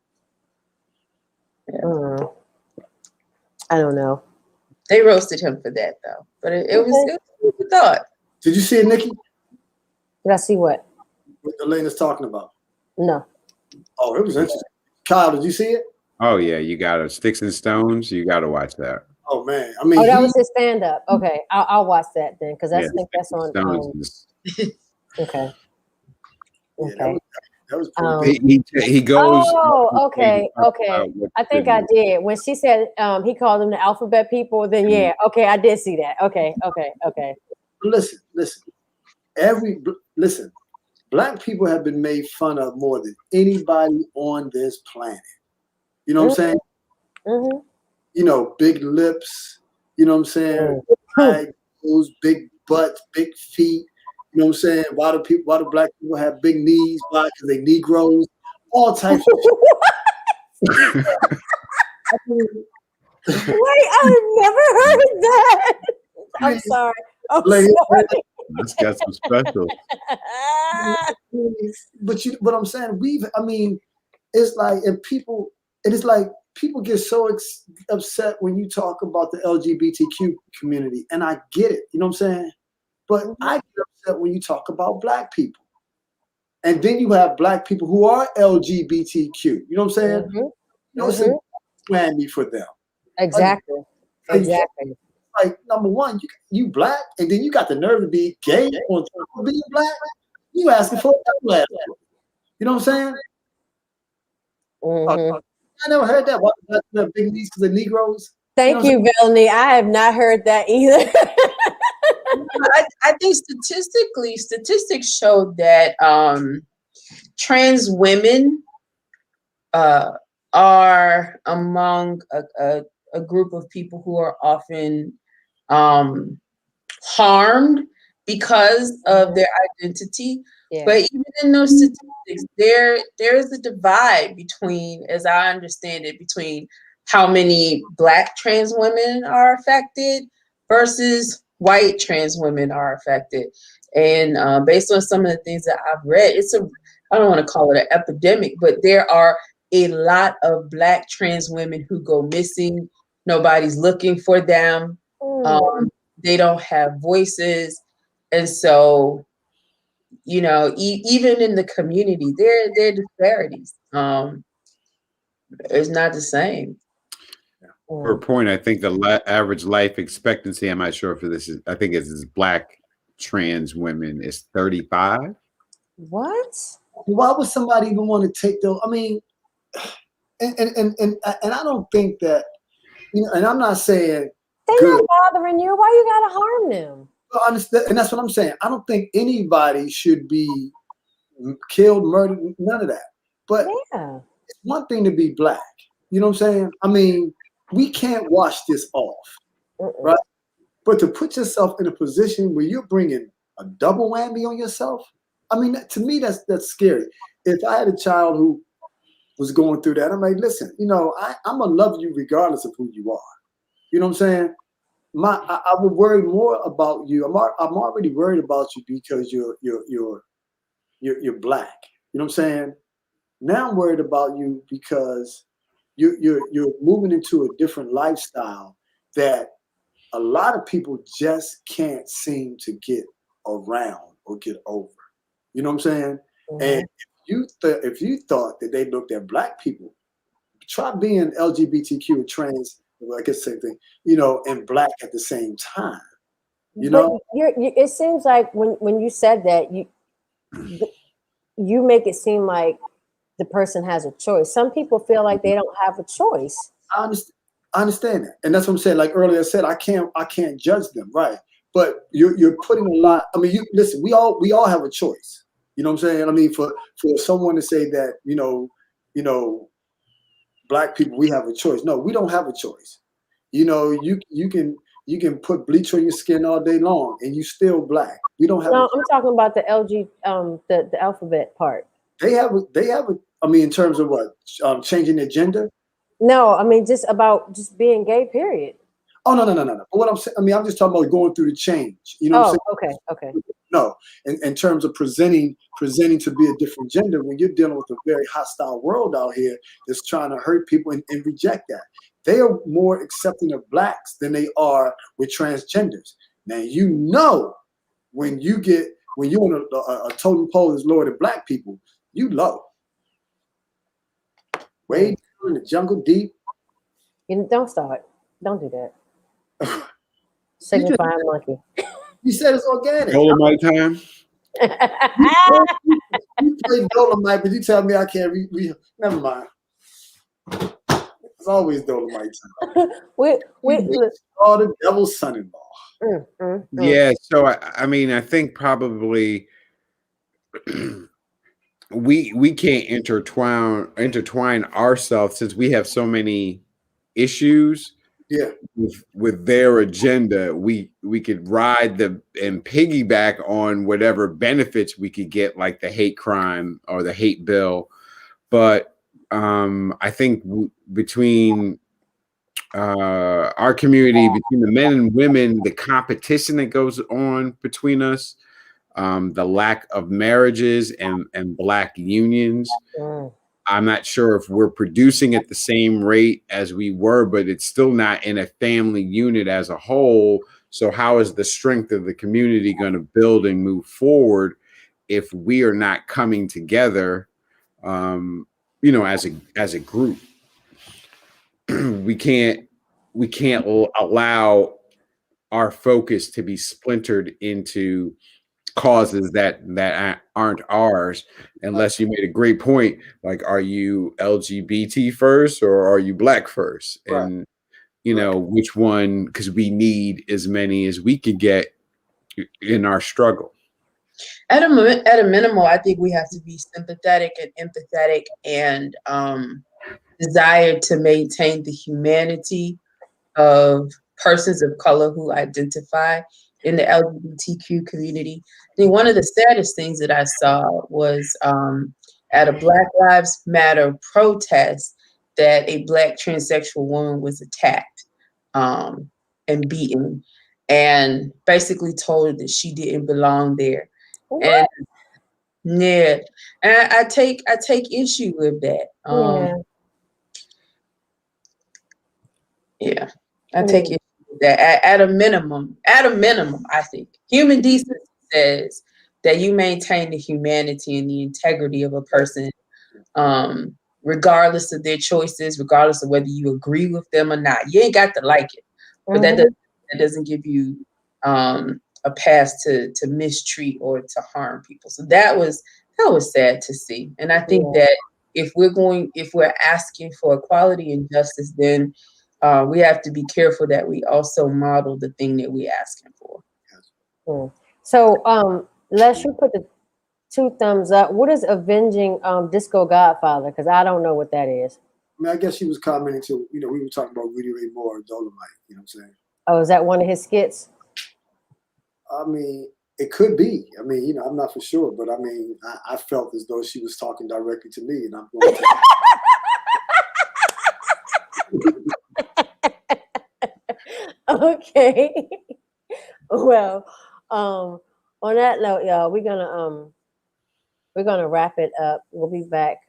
Speaker 5: yeah.
Speaker 1: I don't know.
Speaker 5: They roasted him for that though, but it was food for thought.
Speaker 2: Did you see it, Nikki?
Speaker 1: Did I see what?
Speaker 2: What Elena's talking about?
Speaker 1: No.
Speaker 2: Oh, it was interesting. Kyle, did you see it?
Speaker 3: Oh yeah, you got to Sticks and Stones. You got to watch that.
Speaker 2: Oh man, I mean,
Speaker 1: that was his stand-up. Okay, I'll watch that then, because I think that's on. Okay.
Speaker 2: Yeah, that was pretty
Speaker 3: he goes.
Speaker 1: Oh, okay. I think I did. When she said he called them the alphabet people, then yeah, okay, I did see that. Okay.
Speaker 2: Listen. Black people have been made fun of more than anybody on this planet. You know what I'm saying?
Speaker 1: Mm-hmm.
Speaker 2: Big lips. You know what I'm saying? Those big butts, big feet. You know what I'm saying? Why do black people have big knees? Why? Because they Negroes. All types of shit.
Speaker 1: Wait, I've never heard that. I'm sorry.
Speaker 3: Let's get some special.
Speaker 2: But I'm saying it's like, and people, And it's like people get so upset when you talk about the LGBTQ community, and I get it. You know what I'm saying? But I get upset when you talk about Black people. And then you have Black people who are LGBTQ. You know what I'm saying?
Speaker 1: Mm-hmm.
Speaker 2: No, it's a whammy for them.
Speaker 1: Exactly.
Speaker 2: Like,
Speaker 1: Exactly.
Speaker 2: like number one, you Black, and then you got the nerve to be gay on top of being Black. You asking for a double. You know what I'm saying?
Speaker 1: Mm-hmm.
Speaker 2: I never heard that. What the big leagues for the Negroes?
Speaker 1: Thank you, Melanie. I have not heard that either.
Speaker 5: I think statistics show that trans women are among a group of people who are often harmed because of their identity.
Speaker 1: Yeah.
Speaker 5: But even in those statistics, there is a divide between, as I understand it, between how many Black trans women are affected versus white trans women are affected. And based on some of the things that I've read, I don't want to call it an epidemic, but there are a lot of Black trans women who go missing. Nobody's looking for them. They don't have voices. And so, you know, even in the community, there are disparities. It's not the same.
Speaker 3: For a point, I think the average life expectancy, I'm not sure if this is, I think it's Black trans women is 35.
Speaker 1: What?
Speaker 2: Why would somebody even want to take those? I mean, and I don't think that, you know, and I'm not saying
Speaker 1: they're
Speaker 2: good.
Speaker 1: not bothering you. Why you gotta harm them?
Speaker 2: And that's what I'm saying. I don't think anybody should be killed, murdered, none of that. But it's one thing to be Black. You know what I'm saying? I mean, we can't wash this off, right? But to put yourself in a position where you're bringing a double whammy on yourself, I mean, to me, that's scary. If I had a child who was going through that, I'm like, listen, you know, I'm gonna love you regardless of who you are. You know what I'm saying? I would worry more about you. I'm already worried about you because you're Black. You know what I'm saying? Now I'm worried about you because you're moving into a different lifestyle that a lot of people just can't seem to get around or get over. You know what I'm saying? And if you thought that they looked at Black people, try being LGBTQ and trans, well, I guess same thing, you know, and Black at the same time. You know,
Speaker 1: it seems like when you said that, you make it seem like the person has a choice. Some people feel like they don't have a choice.
Speaker 2: I understand that, and that's what I'm saying. Like earlier I said, I can't judge them, right? But you're putting a lot. I mean, listen. We all have a choice. You know what I'm saying? I mean, for someone to say that, you know, Black people, we have a choice. No, we don't have a choice. You know, you can put bleach on your skin all day long and you still Black. We don't have.
Speaker 1: No, I'm talking about the the alphabet part.
Speaker 2: They have a. I mean, in terms of what, changing their gender.
Speaker 1: No, I mean just about just being gay. Period.
Speaker 2: Oh no. But what I'm saying, I mean, I'm just talking about going through the change. You know what I'm saying?
Speaker 1: Okay.
Speaker 2: No, in terms of presenting to be a different gender, when you're dealing with a very hostile world out here that's trying to hurt people and reject that. They are more accepting of Blacks than they are with transgenders. Now, you know, when you're on a totem pole that's lower than Black people, you low. Way down in the jungle deep.
Speaker 1: Don't start. Don't do that. Signifying monkey.
Speaker 2: You said it's organic.
Speaker 3: Dolomite time.
Speaker 2: You play Dolomite, but you tell me I can't never mind. It's always Dolomite time.
Speaker 1: we
Speaker 2: all the devil's son-in-law.
Speaker 3: Yeah, so I mean, I think probably we can't intertwine ourselves since we have so many issues.
Speaker 2: Yeah,
Speaker 3: with their agenda, we could ride and piggyback on whatever benefits we could get, like the hate crime or the hate bill. But I think between our community, between the men and women, the competition that goes on between us, the lack of marriages and Black unions, I'm not sure if we're producing at the same rate as we were, but it's still not in a family unit as a whole. So how is the strength of the community going to build and move forward if we are not coming together, as a group? we can't allow our focus to be splintered into causes that aren't ours, unless you made a great point, like, are you LGBT first or are you Black first?
Speaker 2: Right.
Speaker 3: And which one, because we need as many as we could get in our struggle.
Speaker 5: At a minimum, I think we have to be sympathetic and empathetic and desire to maintain the humanity of persons of color who identify in the LGBTQ community. I think one of the saddest things that I saw was at a Black Lives Matter protest that a Black transsexual woman was attacked and beaten, and basically told that she didn't belong there.
Speaker 1: What?
Speaker 5: And yeah, and I take issue with that. Yeah, I take issue with that. At a minimum, I think human decency says that you maintain the humanity and the integrity of a person, regardless of their choices, regardless of whether you agree with them or not. You ain't got to like it, but that doesn't give you a pass to mistreat or to harm people. So that was sad to see. And I think that if we're asking for equality and justice, then we have to be careful that we also model the thing that we're asking for.
Speaker 1: So Les, you put the 2 thumbs up. What is avenging Disco Godfather? Because I don't know what that is.
Speaker 2: I mean, I guess she was commenting to, we were talking about Rudy Ray Moore and Dolomite, you know what I'm saying?
Speaker 1: Oh, is that one of his skits?
Speaker 2: I mean, it could be. I mean, I'm not for sure, but I mean, I felt as though she was talking directly to me, and I'm going to...
Speaker 1: Okay. Well, on that note, y'all, we're gonna wrap it up. We'll be back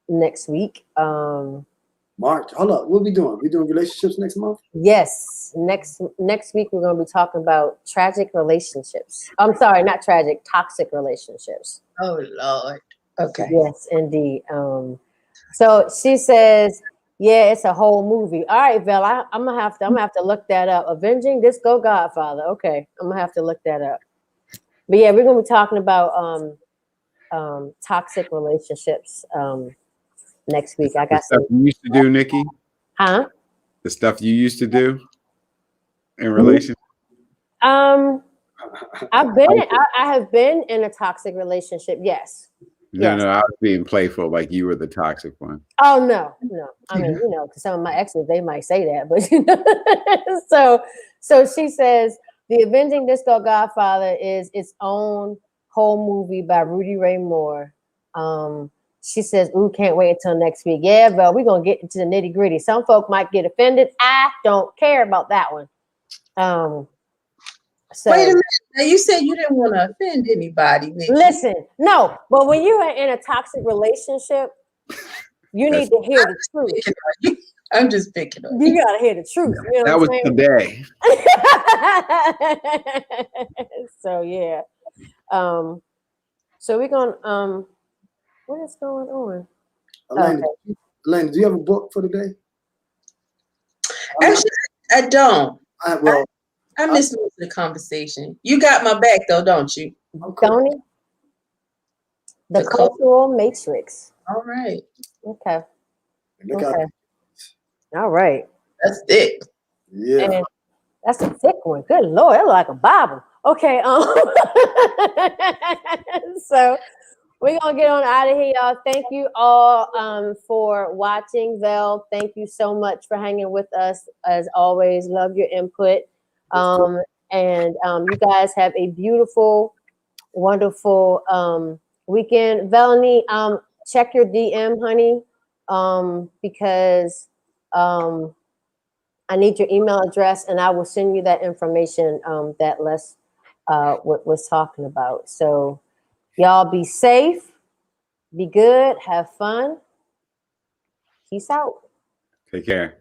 Speaker 1: next week.
Speaker 2: March. Hold up. What are we doing? We doing relationships next month?
Speaker 1: Yes. Next week we're gonna be talking about tragic relationships. I'm sorry, not tragic, toxic relationships.
Speaker 5: Oh Lord. Okay.
Speaker 1: Yes, indeed. So she says, yeah, it's a whole movie. All right, Vel, I'm gonna have to look that up. Avenging Disco Godfather. Okay, I'm gonna have to look that up. But yeah, we're gonna be talking about toxic relationships next week. I got
Speaker 3: stuff you used to do, Nikki.
Speaker 1: Huh?
Speaker 3: The stuff you used to do in relation.
Speaker 1: I have been in a toxic relationship. Yes.
Speaker 3: No, I was being playful, like you were the toxic one.
Speaker 1: Oh no. I mean, because some of my exes, they might say that, but so she says the Avenging Disco Godfather is its own whole movie by Rudy Ray Moore. She says, ooh, can't wait until next week. Yeah, but we're gonna get into the nitty gritty. Some folk might get offended. I don't care about that one. So
Speaker 5: wait a minute. Now you said you didn't want to offend anybody. Nikki.
Speaker 1: Listen, no, but when you are in a toxic relationship, you need to hear the truth.
Speaker 5: I'm just picking on
Speaker 1: you. Gotta hear the truth. You know
Speaker 3: that was
Speaker 1: saying?
Speaker 3: today.
Speaker 1: So yeah. So we're gonna what is going on?
Speaker 2: Elaine, do you have a book for today?
Speaker 5: Actually, I don't. I missed most of the conversation. You got my back though, don't you?
Speaker 1: Tony? The Cultural Matrix.
Speaker 5: All right.
Speaker 1: Okay. Okay. All right.
Speaker 5: That's thick.
Speaker 2: Yeah.
Speaker 1: And that's a thick one. Good Lord, that look like a Bible. Okay. So we're gonna get on out of here, y'all. Thank you all for watching. Vel, thank you so much for hanging with us. As always, love your input. And you guys have a beautiful, wonderful weekend. Velanie, check your DM, honey, because I need your email address and I will send you that information that Les was talking about. So y'all be safe. Be good. Have fun. Peace out.
Speaker 3: Take care.